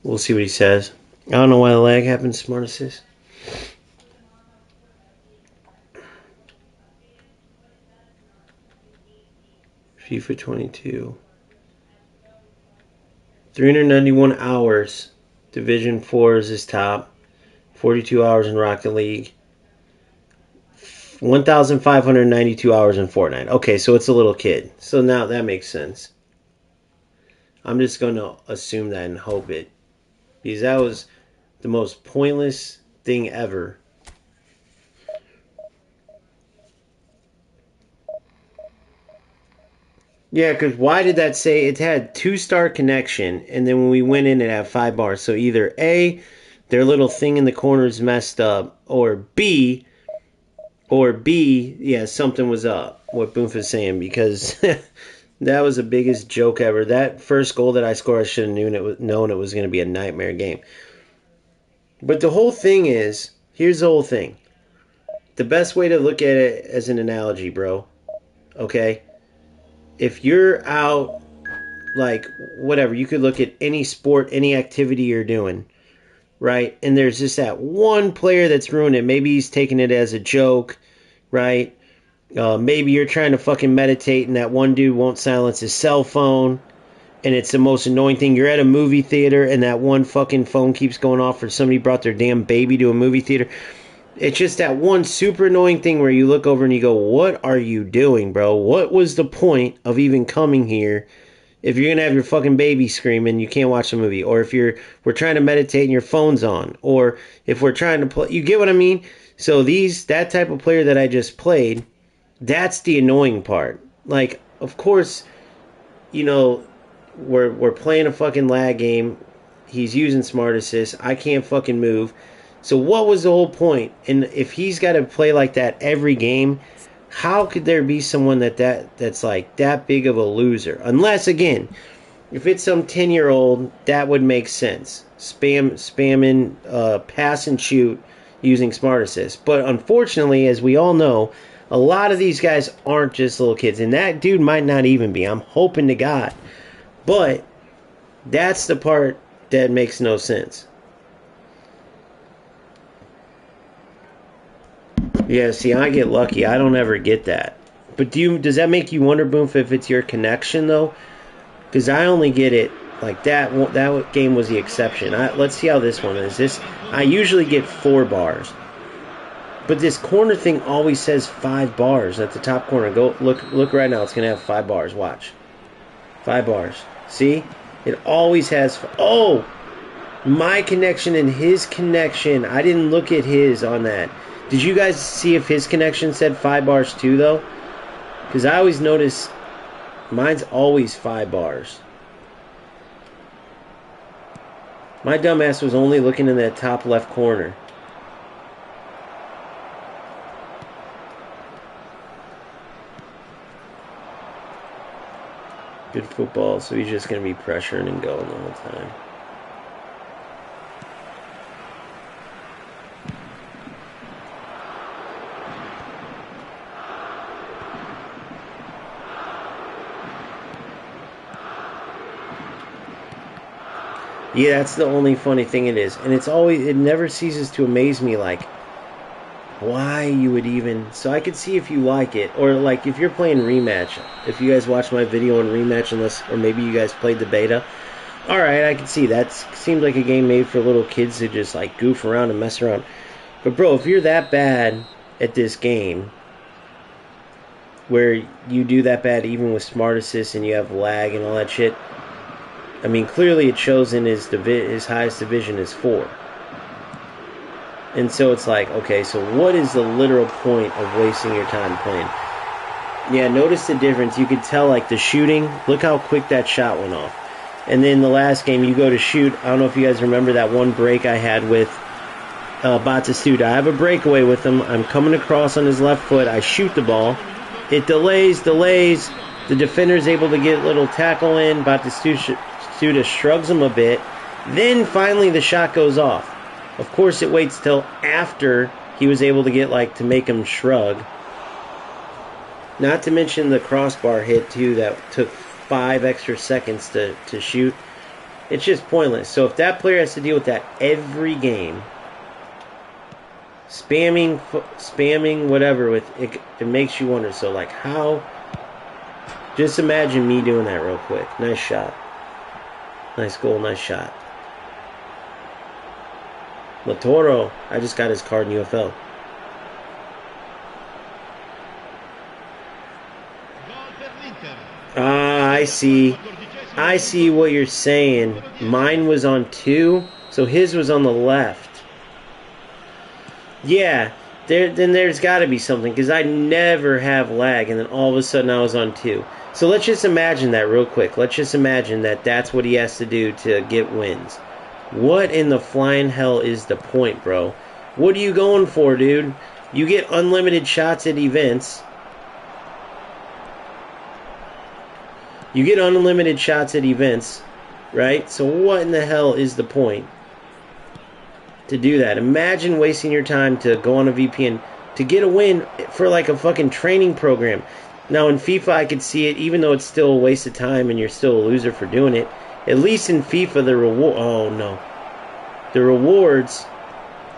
We'll see what he says. I don't know why the lag happens, smart assist. FIFA 22. 391 hours. Division 4 is his top. 42 hours in Rocket League. 1,592 hours in Fortnite. Okay, so it's a little kid. So now that makes sense. I'm just going to assume that and hope it. Because that was the most pointless thing ever. Yeah, because why did that say it had 2-star connection, and then when we went in, it had 5 bars. So either A, their little thing in the corner is messed up, or B, yeah, something was up, what Boof is saying, because that was the biggest joke ever. That first goal that I scored, I should have known it was going to be a nightmare game. But the whole thing is, here's the whole thing. The best way to look at it as an analogy, bro, okay? If you're out, like, whatever, you could look at any sport, any activity you're doing, right? And there's just that one player that's ruined it. Maybe he's taking it as a joke, right? Maybe you're trying to fucking meditate and that one dude won't silence his cell phone. And it's the most annoying thing. You're at a movie theater and that one fucking phone keeps going off or somebody brought their damn baby to a movie theater. It's just that one super annoying thing where you look over and you go, what are you doing, bro? What was the point of even coming here If you're gonna have your fucking baby screaming, you can't watch the movie. Or if we're trying to meditate and your phone's on. Or if we're trying to play, you get what I mean? So that type of player that I just played, that's the annoying part. Like, of course, we're playing a fucking lag game. He's using smart assist. I can't fucking move. So what was the whole point? And if he's got to play like that every game, how could there be someone that's like that big of a loser? Unless, again, if it's some 10-year-old, that would make sense. Spamming, pass and shoot using smart assist. But unfortunately, as we all know, a lot of these guys aren't just little kids. And that dude might not even be. I'm hoping to God. But that's the part that makes no sense. Yeah, see, I get lucky. I don't ever get that. But does that make you wonder, Boomf, if it's your connection, though? Because I only get it like that. That game was the exception. Let's see how this one is. I usually get 4 bars. But this corner thing always says 5 bars at the top corner. Go look right now. It's going to have 5 bars. Watch. 5 bars. See? It always has... Oh! My connection and his connection. I didn't look at his on that. Did you guys see if his connection said 5 bars too, though? Because I always notice mine's always 5 bars. My dumbass was only looking in that top left corner. Good football, so he's just going to be pressuring and going the whole time. Yeah, that's the only funny thing it is. And it never ceases to amaze me, like, why you would even... So I could see if you like it. Or, like, if you're playing Rematch. If you guys watched my video on Rematch, or maybe you guys played the beta. Alright, I can see. That seems like a game made for little kids to just, like, goof around and mess around. But, bro, if you're that bad at this game, where you do that bad even with smart assist and you have lag and all that shit... I mean, clearly it shows in his highest division is 4. And so it's like, okay, so what is the literal point of wasting your time playing? Yeah, notice the difference. You could tell, like, the shooting. Look how quick that shot went off. And then the last game, you go to shoot. I don't know if you guys remember that one break I had with Batistuta. I have a breakaway with him. I'm coming across on his left foot. I shoot the ball. It delays. The defender's able to get a little tackle in. Batistuta shrugs him a bit. Then finally the shot goes off. Of course it waits till after he was able to get, like, to make him shrug. Not to mention the crossbar hit too that took 5 extra seconds to shoot. It's just pointless. So if that player has to deal with that every game, spamming whatever with it, it makes you wonder. So, like, how? Just imagine me doing that real quick. Nice shot. Nice goal, nice shot. Latoro, I just got his card in UFL. I see. I see what you're saying. Mine was on 2, so his was on the left. Yeah, then there's got to be something, because I never have lag, and then all of a sudden I was on 2. So let's just imagine that real quick. Let's just imagine that that's what he has to do to get wins. What in the flying hell is the point, bro? What are you going for, dude? You get unlimited shots at events. You get unlimited shots at events, right? So what in the hell is the point to do that? Imagine wasting your time to go on a VPN to get a win for, like, a fucking training program. Now, in FIFA, I could see it, even though it's still a waste of time and you're still a loser for doing it. At least in FIFA, the reward... Oh, no. The rewards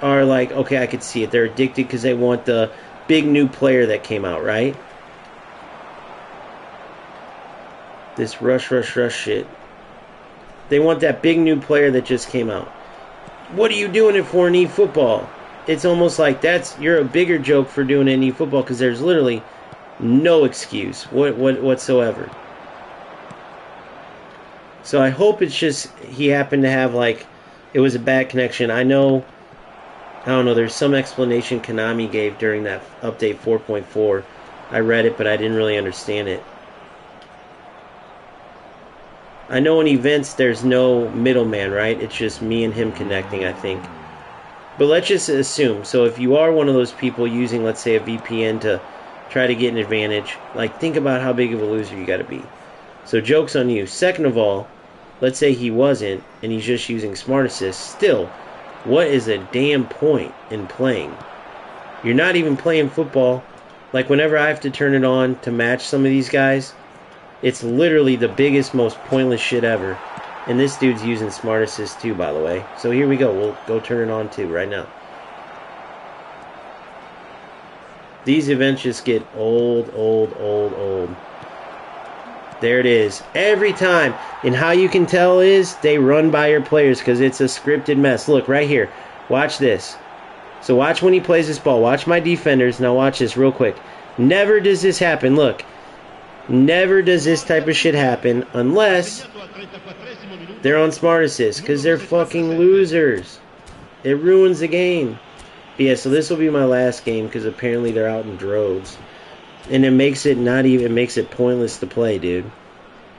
are like, okay, I could see it. They're addicted because they want the big new player that came out, right? This rush shit. They want that big new player that just came out. What are you doing it for in eFootball? It's almost like you're a bigger joke for doing it in eFootball because there's literally... no excuse whatsoever. So I hope it's just he happened to have, like, it was a bad connection. I don't know, there's some explanation Konami gave during that update 4.4. I read it, but I didn't really understand it. I know in events there's no middleman, right? It's just me and him connecting, I think. But let's just assume. So if you are one of those people using, let's say, a VPN to try to get an advantage, like, think about how big of a loser you got to be. So joke's on you. Second of all, let's say he wasn't, and he's just using Smart Assist. Still, what is a damn point in playing? You're not even playing football. Like, whenever I have to turn it on to match some of these guys, it's literally the biggest, most pointless shit ever. And this dude's using Smart Assist too, by the way. So here we go. We'll go turn it on too right now. These events just get old. There it is. Every time. And how you can tell is they run by your players because it's a scripted mess. Look, right here. Watch this. So watch when he plays this ball. Watch my defenders. Now watch this real quick. Never does this happen. Look. Never does this type of shit happen unless they're on Smart Assist because they're fucking losers. It ruins the game. But yeah, so this will be my last game because apparently they're out in droves. And it makes it pointless to play, dude.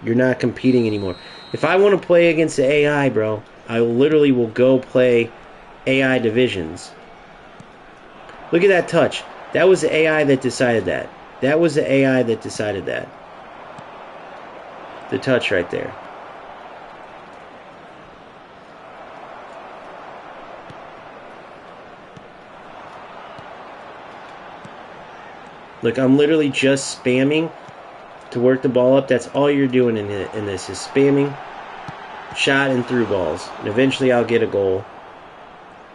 You're not competing anymore. If I want to play against the AI, bro, I literally will go play AI divisions. Look at that touch. That was the AI that decided that. That was the AI that decided that. The touch right there. Look, I'm literally just spamming to work the ball up. That's all you're doing in this is spamming shot and through balls. And eventually I'll get a goal.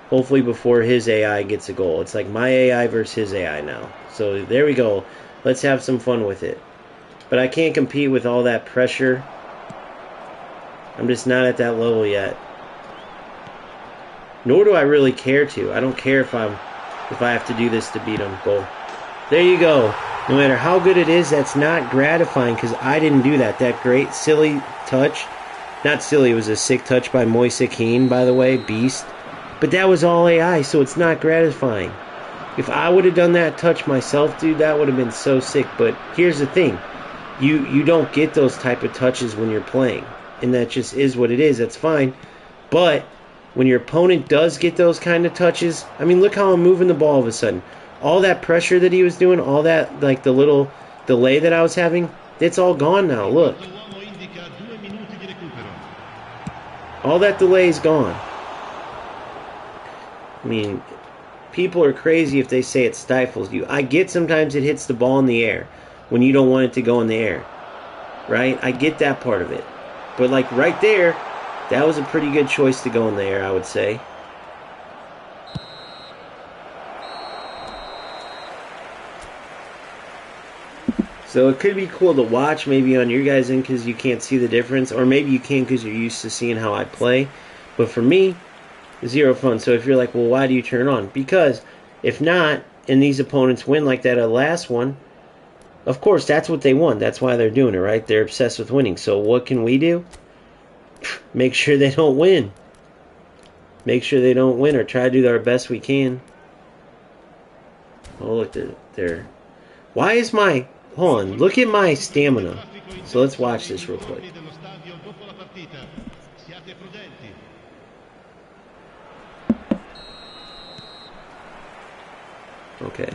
Hopefully before his AI gets a goal. It's like my AI versus his AI now. So there we go. Let's have some fun with it. But I can't compete with all that pressure. I'm just not at that level yet. Nor do I really care to. I don't care if I have to do this to beat him. Goal. There you go. No matter how good it is, that's not gratifying because I didn't do that. That great, silly touch. Not silly, it was a sick touch by Moise Keane, by the way. Beast. But that was all AI, so it's not gratifying. If I would have done that touch myself, dude, that would have been so sick. But here's the thing. You don't get those type of touches when you're playing. And that just is what it is. That's fine. But when your opponent does get those kind of touches, I mean, look how I'm moving the ball all of a sudden. All that pressure that he was doing, all that, like, the little delay that I was having, it's all gone now. Look. All that delay is gone. I mean, people are crazy if they say it stifles you. I get sometimes it hits the ball in the air when you don't want it to go in the air. Right? I get that part of it. But, like, right there, that was a pretty good choice to go in the air, I would say. So it could be cool to watch maybe on your guys' end because you can't see the difference. Or maybe you can because you're used to seeing how I play. But for me, zero fun. So if you're like, well, why do you turn it on? Because if not, and these opponents win like that last one, of course, that's what they want. That's why they're doing it, right? They're obsessed with winning. So what can we do? Make sure they don't win. Make sure they don't win or try to do our best we can. Oh, look, they're... Why is my... Hold on, look at my stamina. So let's watch this real quick. Okay.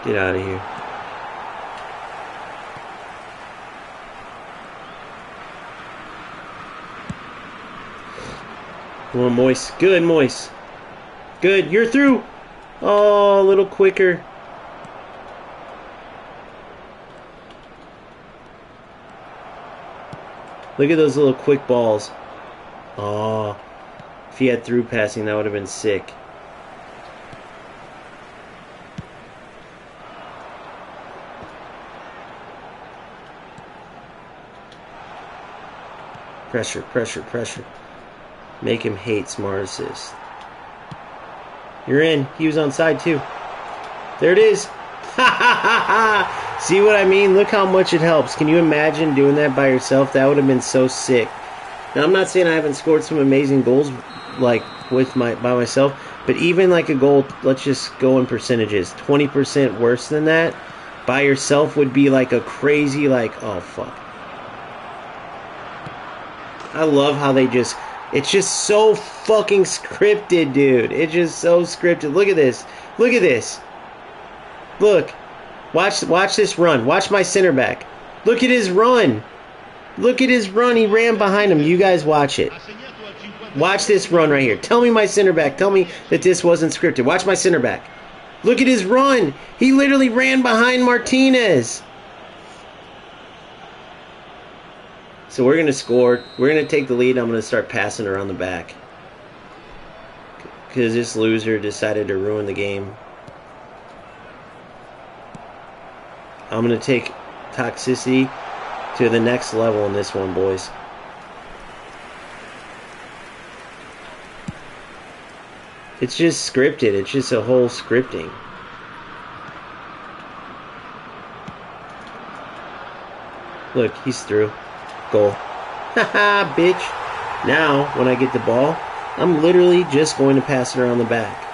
Get out of here. Come on, Moise. Good, Moise. Good, you're through. Oh, a little quicker. Look at those little quick balls. Oh, if he had through passing, that would have been sick. Pressure, pressure, pressure. Make him hate Smart Assist. You're in. He was onside too. There it is. See what I mean? Look how much it helps. Can you imagine doing that by yourself? That would have been so sick. Now, I'm not saying I haven't scored some amazing goals like by myself, but even like a goal, let's just go in percentages. 20% worse than that by yourself would be like a crazy, like, oh fuck. I love how they just, it's just so fucking scripted, dude. It's just so scripted. Look at this. Look at this. Look. Watch this run. Watch my center back. Look at his run. Look at his run. He ran behind him. You guys watch it. Watch this run right here. Tell me my center back. Tell me that this wasn't scripted. Watch my center back. Look at his run. He literally ran behind Martinez. So we're going to score. We're going to take the lead. I'm going to start passing around the back. Because this loser decided to ruin the game. I'm going to take toxicity to the next level in this one, boys. It's just scripted. It's just a whole scripting. Look, he's through. Goal. Haha, bitch. Now, when I get the ball, I'm literally just going to pass it around the back.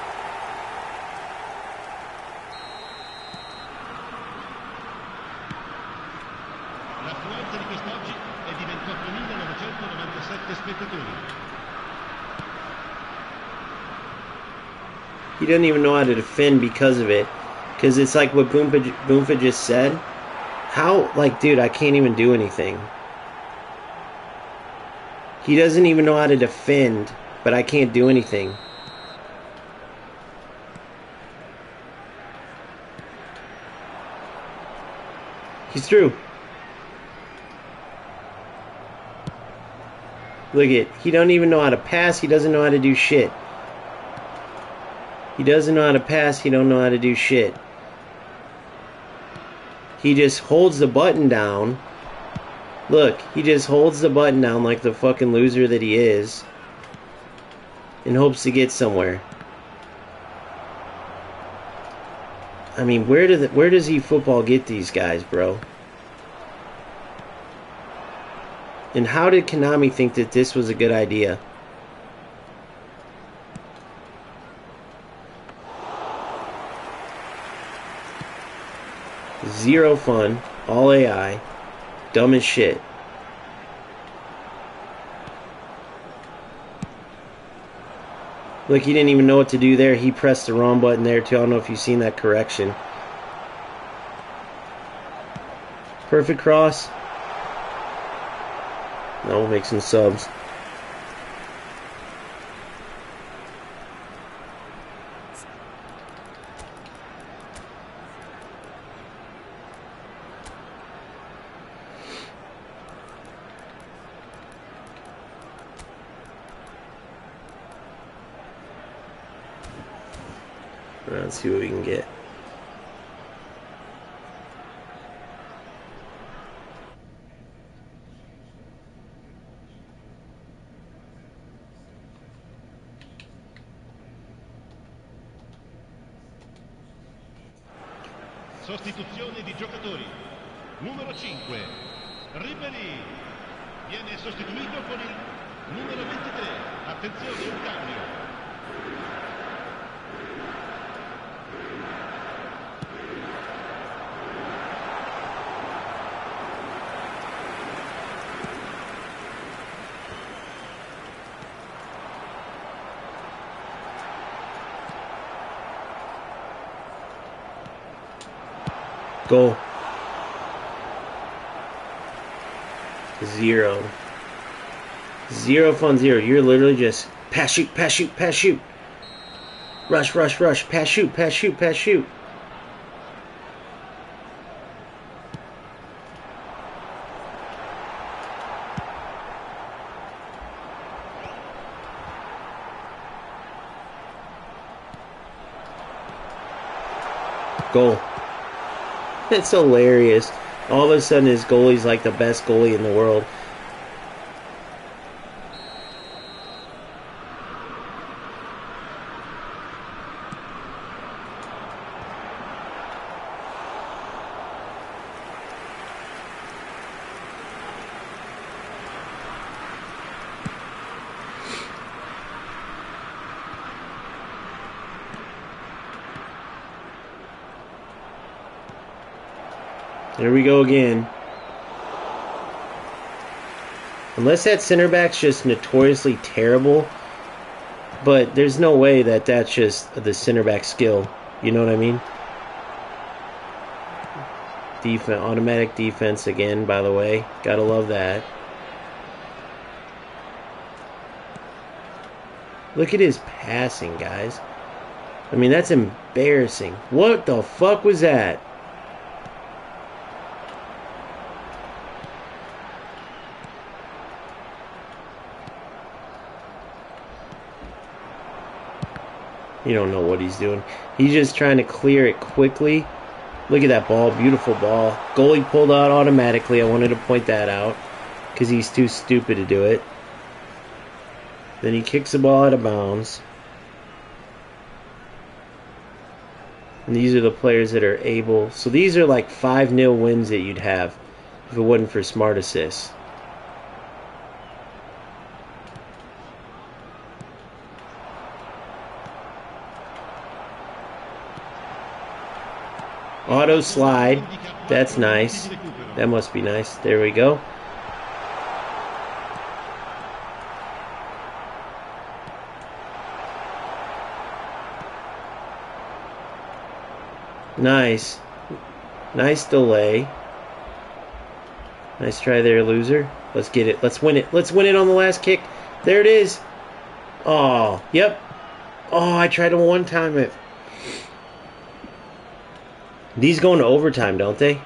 L'affluenza di quest'oggi è di 28.997 spettatori. He doesn't even know how to defend because of it. Because it's like what Boomfa just said. How, like, dude, I can't even do anything. He doesn't even know how to defend, but I can't do anything. He's through. Look at, he don't even know how to pass. He doesn't know how to do shit. He doesn't know how to pass. He don't know how to do shit. He just holds the button down. Look, he just holds the button down like the fucking loser that he is. And hopes to get somewhere. I mean, where does eFootball get these guys, bro? And how did Konami think that this was a good idea? Zero fun, all AI, dumb as shit. Look, he didn't even know what to do there. He pressed the wrong button there too. I don't know if you've seen that correction. Perfect cross. Now we'll make some subs. Let's see what we can get. Sostituzione di giocatori. Numero 5, Ribéry. Viene sostituito con il numero 23. Attenzione, un cambio. Goal. Zero. Zero fun, zero. You're literally just pass, shoot, pass, shoot, pass, shoot. Rush, rush, rush. Pass, shoot, pass, shoot, pass, shoot. Goal. It's hilarious. All of a sudden, his goalie's like the best goalie in the world. There we go again. Unless that center back's just notoriously terrible, but there's no way that that's just the center back skill. You know what I mean? Defense, automatic defense again, by the way. Gotta love that. Look at his passing, guys. I mean, that's embarrassing. What the fuck was that? You don't know what he's doing. He's just trying to clear it quickly. Look at that ball. Beautiful ball. Goalie pulled out automatically. I wanted to point that out because he's too stupid to do it. Then he kicks the ball out of bounds. And these are the players that are able. So these are like 5-0 wins that you'd have if it wasn't for smart assists. Auto slide. That's nice. That must be nice. There we go. Nice. Nice delay. Nice try there, loser. Let's get it. Let's win it. Let's win it on the last kick. There it is. Oh, yep. Oh, I tried to one-time it. These go into overtime, don't they?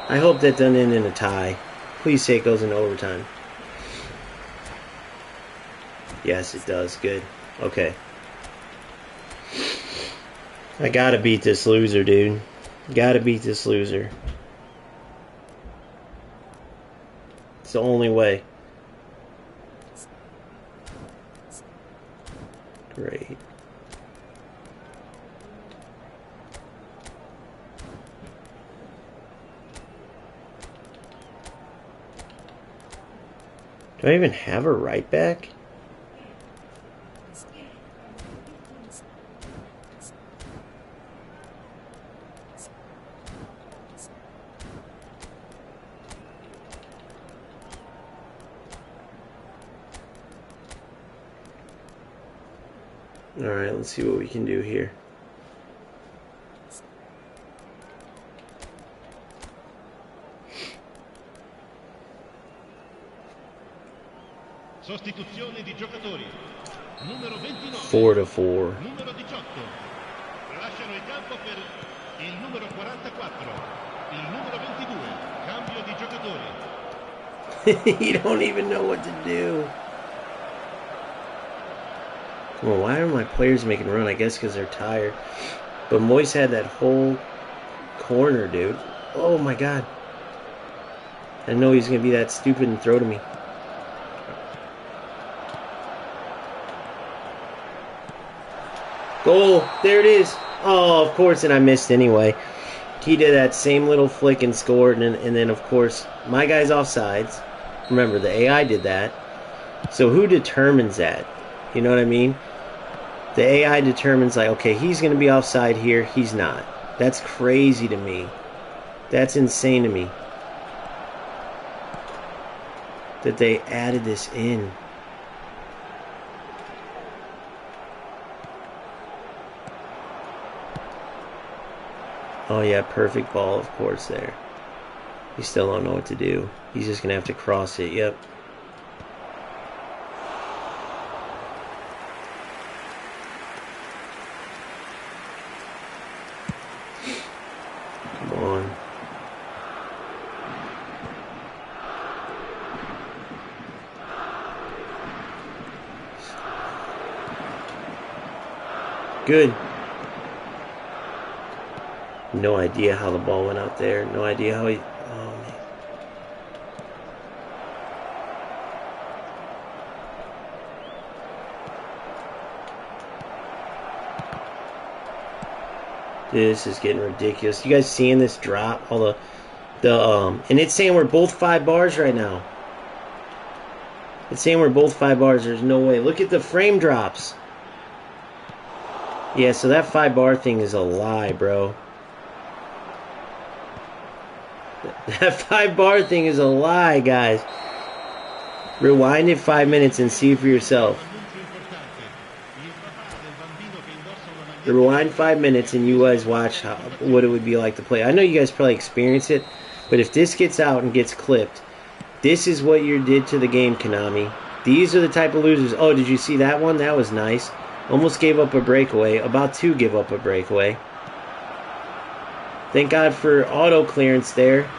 I hope that doesn't end in a tie. Please say it goes into overtime. Yes, it does. Good. Okay. I gotta beat this loser, dude. Gotta beat this loser. It's the only way. Great. Do I even have a right back? Alright, let's see what we can do here. Sostituzione di giocatori. Numero 29. 4-4. Numero 18. Lasciano il campo per il numero 44. Il numero 22. Cambio di giocatori. You don't even know what to do. Well, why are my players making a run? I guess because they're tired. But Moise had that whole corner, dude. Oh my god. I know he's going to be that stupid and throw to me. Goal. There it is. Oh, of course, and I missed anyway. He did that same little flick and scored, and then, of course, my guy's offsides. Remember, the AI did that. So who determines that? You know what I mean? The AI determines, like, okay, he's going to be offside here. He's not. That's crazy to me. That's insane to me. That they added this in. Oh, yeah, perfect ball, of course, there. You still don't know what to do. He's just going to have to cross it. Yep. Come on. Good. No idea how the ball went out there. No idea how he... Oh, man. This is getting ridiculous. You guys seeing this drop? All and it's saying we're both 5 bars right now. It's saying we're both 5 bars. There's no way. Look at the frame drops. Yeah, so that 5 bar thing is a lie, bro. That 5 bar thing is a lie, guys. Rewind it 5 minutes and see for yourself. Rewind 5 minutes and you guys watch what it would be like to play. I know you guys probably experience it, but if this gets out and gets clipped, this is what you did to the game, Konami. These are the type of losers. Oh, did you see that one? That was nice. Almost gave up a breakaway. About to give up a breakaway. Thank God for auto clearance there.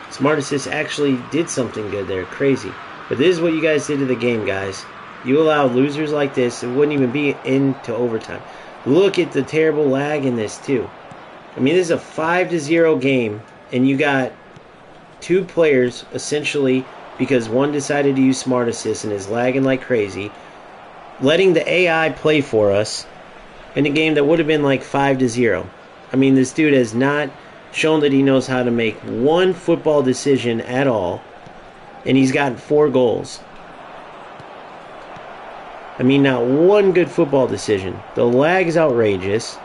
Smart Assist actually did something good there. Crazy. But this is what you guys did to the game, guys. You allow losers like this. It wouldn't even be into overtime. Look at the terrible lag in this, too. I mean, this is a 5-0 game, and you got 2 players, essentially, because one decided to use Smart Assist and is lagging like crazy, letting the AI play for us in a game that would have been like 5-0. I mean, this dude has not shown that he knows how to make one football decision at all, and he's gotten 4 goals. I mean, not one good football decision. The lag is outrageous.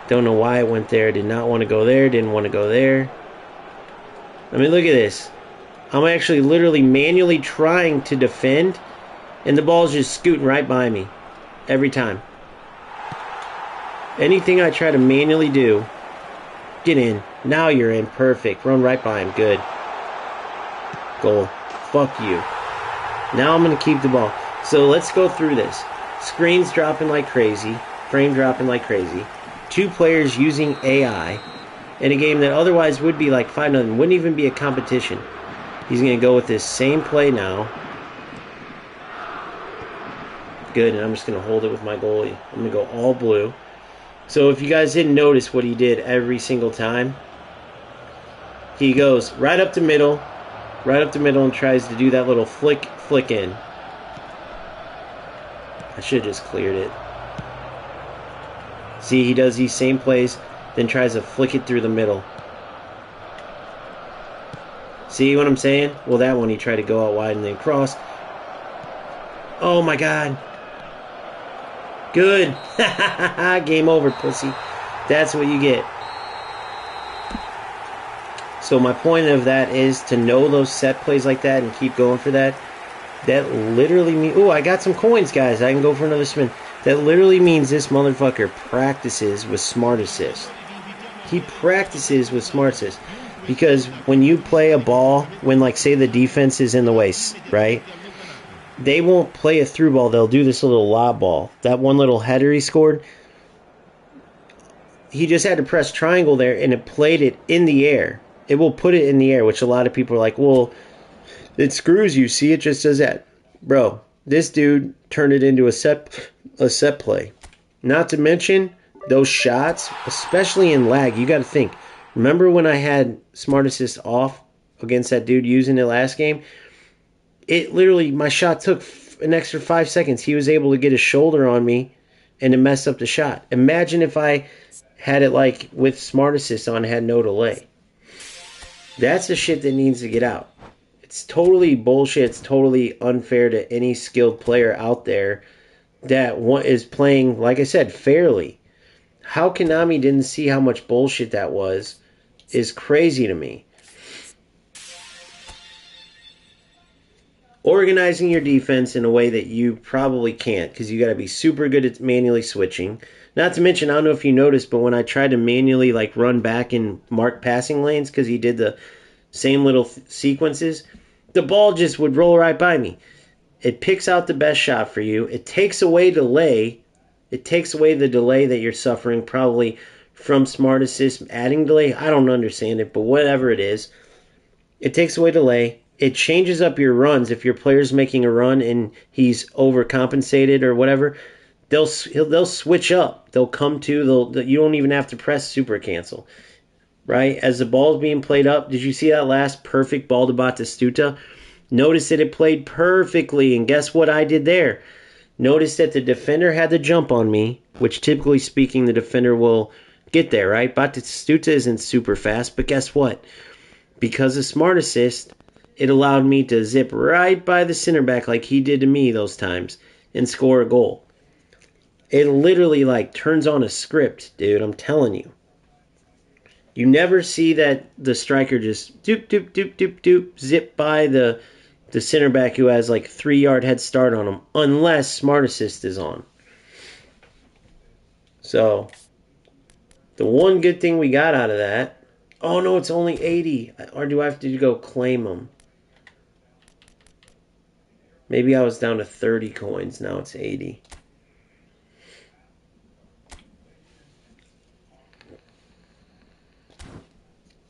Don't know why it went there. Did not want to go there. Didn't want to go there. I mean, look at this. I'm actually literally manually trying to defend, and the ball's just scooting right by me every time. Anything I try to manually do, get in. Now you're in. Perfect. Run right by him. Good. Goal. Fuck you. Now I'm going to keep the ball. So let's go through this. Screens dropping like crazy. Frame dropping like crazy. 2 players using AI in a game that otherwise would be like 5-0. Wouldn't even be a competition. He's going to go with this same play now. Good, and I'm just going to hold it with my goalie. I'm going to go all blue. So if you guys didn't notice what he did every single time, he goes right up the middle, and tries to do that little flick in. I should have just cleared it. See, he does these same plays, then tries to flick it through the middle. See what I'm saying? Well, that one he tried to go out wide and then cross. Oh my God. Good. Game over, pussy. That's what you get. So my point of that is to know those set plays like that and keep going for that. That literally means... Ooh, I got some coins, guys. I can go for another spin. That literally means this motherfucker practices with Smart Assist. He practices with Smart Assist. Because when you play a ball, when, like, say the defense is in the way, right? They won't play a through ball. They'll do this little lob ball. That one little header he scored, he just had to press triangle there, and it played it in the air. It will put it in the air, which a lot of people are like, well, it screws you. See, it just does that. Bro, this dude turned it into a set play. Not to mention those shots, especially in lag. You got to think. Remember when I had Smart Assist off against that dude using it last game? It literally, my shot took an extra 5 seconds. He was able to get his shoulder on me and to mess up the shot. Imagine if I had it like with Smart Assist on, had no delay. That's the shit that needs to get out. It's totally bullshit. It's totally unfair to any skilled player out there that is playing, like I said, fairly. How Konami didn't see how much bullshit that was is crazy to me. Organizing your defense in a way that you probably can't, because you got to be super good at manually switching. Not to mention, I don't know if you noticed, but when I tried to manually like run back and mark passing lanes, because he did the same little sequences, the ball just would roll right by me. It picks out the best shot for you. It takes away delay. It takes away the delay that you're suffering, probably from Smart Assist adding delay. I don't understand it, but whatever it is, it takes away delay. It changes up your runs. If your player's making a run and he's overcompensated or whatever, they'll switch up. They'll come to, you don't even have to press super cancel. Right? As the ball's being played up, did you see that last perfect ball to Batistuta? Notice that it played perfectly, and guess what I did there? Notice that the defender had the jump on me, which typically speaking the defender will get there, right? Batistuta isn't super fast, but guess what? Because of Smart Assist, it allowed me to zip right by the center back like he did to me those times and score a goal. It literally like turns on a script, dude. I'm telling you. You never see that the striker just doop doop doop doop doop zip by the center back who has like 3-yard head start on him, unless Smart Assist is on. So the one good thing we got out of that. Oh no, it's only 80. Or do I have to go claim them? Maybe I was down to 30 coins. Now it's 80.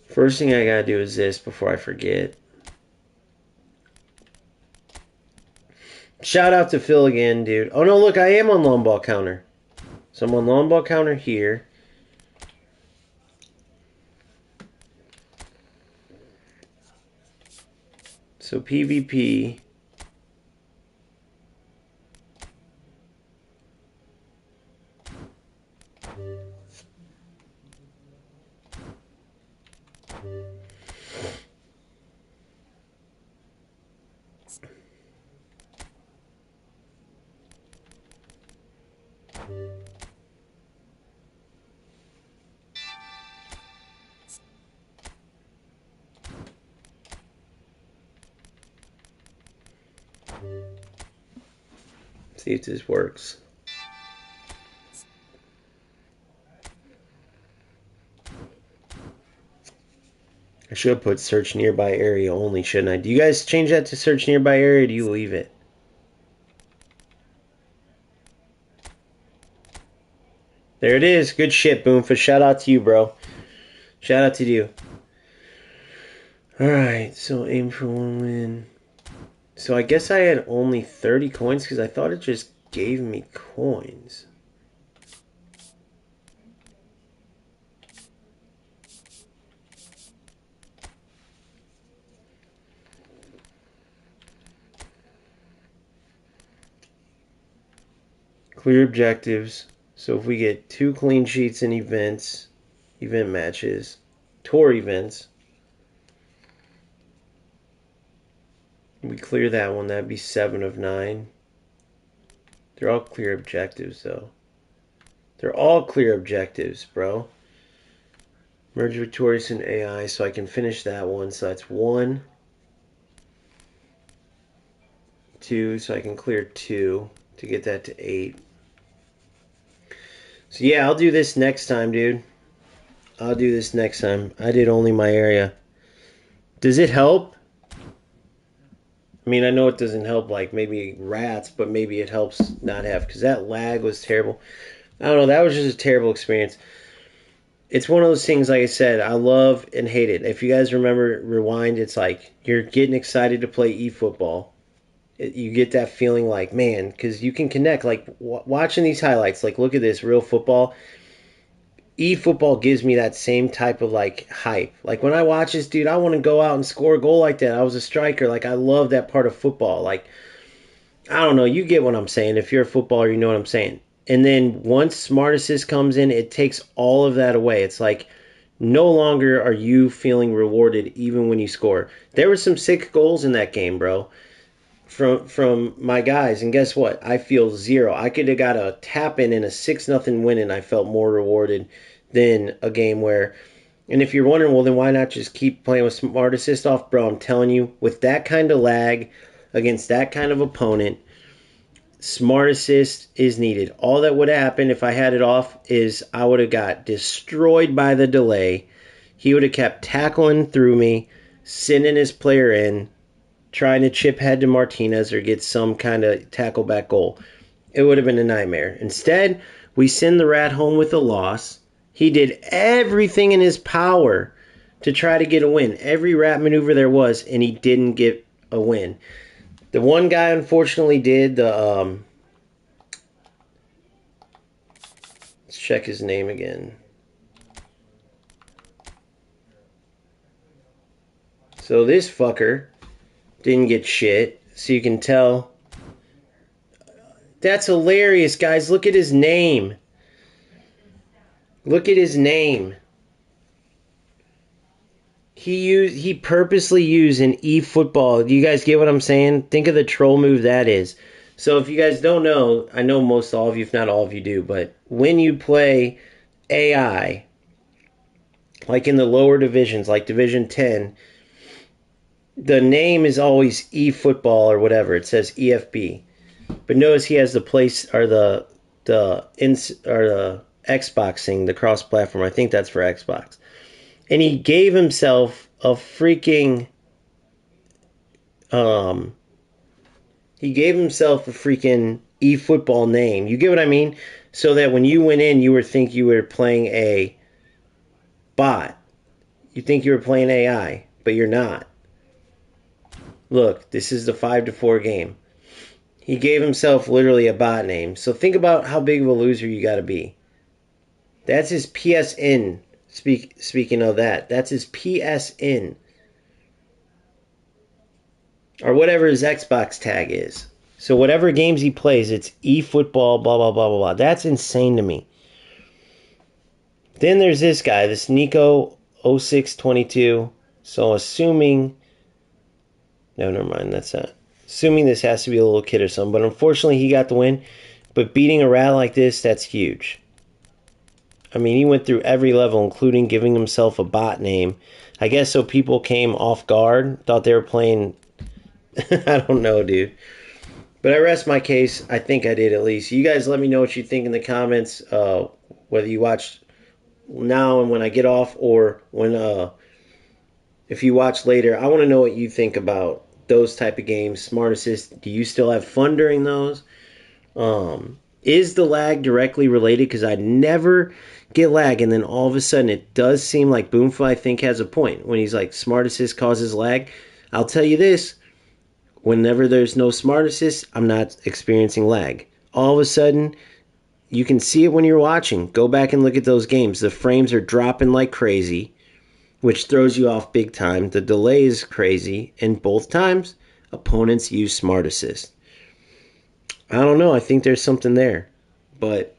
First thing I gotta do is this before I forget. Shout out to Phil again, dude. Oh no, look, I am on long ball counter. So I'm on long ball counter here. So PvP. See if this works. I should put search nearby area only, shouldn't I? Do you guys change that to search nearby area or do you leave it? There it is. Good shit, Boomfa. Shout out to you, bro. Shout out to you. Alright, so aim for 1 win. So I guess I had only 30 coins because I thought it just gave me coins. Clear objectives. So if we get 2 clean sheets in events, event matches, tour events, we clear that one, that'd be 7 of 9. They're all clear objectives, though. They're all clear objectives, bro. Merge Victorious and AI, so I can finish that one. So that's 1, 2, so I can clear 2 to get that to 8. So yeah, I'll do this next time, dude. I'll do this next time. I did only my area. Does it help? I mean, I know it doesn't help like maybe rats, but maybe it helps not have, because that lag was terrible. I don't know, that was just a terrible experience. It's one of those things, like I said, I love and hate it. If you guys remember Rewind, it's like you're getting excited to play eFootball. You get that feeling like, man, because you can connect, like watching these highlights, like look at this, real football. eFootball gives me that same type of like hype. Like when I watch this, dude, I want to go out and score a goal like that. I was a striker. Like I love that part of football. Like, I don't know, you get what I'm saying. If you're a footballer, you know what I'm saying. And then once Smart Assist comes in, it takes all of that away. It's like no longer are you feeling rewarded even when you score. There were some sick goals in that game, bro. From my guys, and guess what? I feel 0. I could have got a tap in a 6-0 win, and I felt more rewarded than a game where. And if you're wondering, well, then why not just keep playing with Smart Assist off, bro? I'm telling you, with that kind of lag against that kind of opponent, Smart Assist is needed. All that would happen if I had it off is I would have got destroyed by the delay. He would have kept tackling through me, sending his player in, trying to chip head to Martinez or get some kind of tackle back goal. It would have been a nightmare. Instead, we send the rat home with a loss. He did everything in his power to try to get a win. Every rat maneuver there was, and he didn't get a win. The one guy unfortunately did the let's check his name again. So this fucker didn't get shit, so you can tell. That's hilarious, guys. Look at his name. Look at his name. He purposely used an eFootball. Do you guys get what I'm saying? Think of the troll move that is. So if you guys don't know, I know most all of you, if not all of you do, but when you play AI, like in the lower divisions, like Division 10, the name is always eFootball or whatever. It says EFB. But notice he has the place or the Xbox thing, the cross platform. I think that's for Xbox. And he gave himself a freaking eFootball name. You get what I mean? So that when you went in, you would think you were playing a bot. You think you were playing AI, but you're not. Look, this is the 5-4 game. He gave himself literally a bot name. So think about how big of a loser you got to be. That's his PSN. Speaking of that, that's his PSN. Or whatever his Xbox tag is. So whatever games he plays, it's eFootball, blah, blah, blah, blah, blah. That's insane to me. Then there's this guy, this Nico 0622. So assuming... No, never mind, that's not... Assuming this has to be a little kid or something. But unfortunately, he got the win. But beating a rat like this, that's huge. I mean, he went through every level, including giving himself a bot name. I guess so people came off guard, thought they were playing... I don't know, dude. But I rest my case. I think I did at least. You guys let me know what you think in the comments. Whether you watch now and when I get off, or when if you watch later. I want to know what you think about those type of games. Smart Assist. Do you still have fun during those? Is the lag directly related? Because I never get lag, and then all of a sudden it does seem like Boomfly, I think, has a point when he's like Smart Assist causes lag. I'll tell you this. Whenever there's no Smart Assist, I'm not experiencing lag. All of a sudden, you can see it when you're watching. Go back and look at those games. The frames are dropping like crazy, which throws you off big time. The delay is crazy, and both times, opponents use Smart Assist. I don't know. I think there's something there, but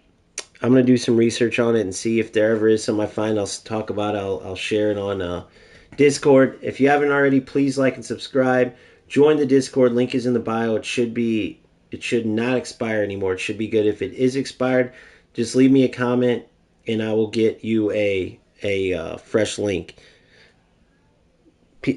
I'm going to do some research on it and see if there ever is something I find. I'll talk about it. I'll share it on Discord. If you haven't already, please like and subscribe. Join the Discord. Link is in the bio. It should not expire anymore. It should be good. If it is expired, just leave me a comment and I will get you a fresh link.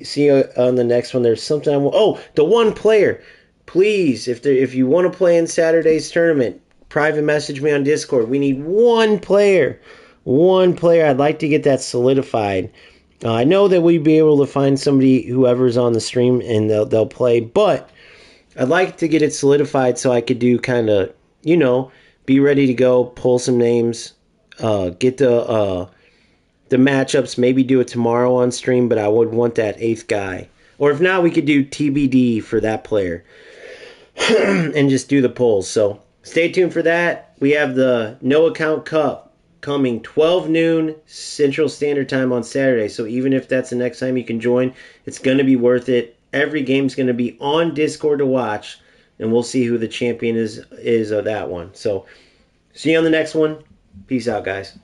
See you on the next one. There's something the one player. Please, if you want to play in Saturday's tournament, private message me on Discord. We need one player. One player. I'd like to get that solidified. I know that we'd be able to find somebody, whoever's on the stream, and they'll play, but I'd like to get it solidified so I could do kind of, be ready to go, pull some names, get the matchups, maybe do it tomorrow on stream, but I would want that 8th guy. Or if not, we could do TBD for that player and just do the polls. So stay tuned for that. We have the No Account Cup coming 12 noon Central Standard Time on Saturday. So even if that's the next time you can join, it's going to be worth it. Every game's going to be on Discord to watch, and we'll see who the champion is of that one. So see you on the next one. Peace out, guys.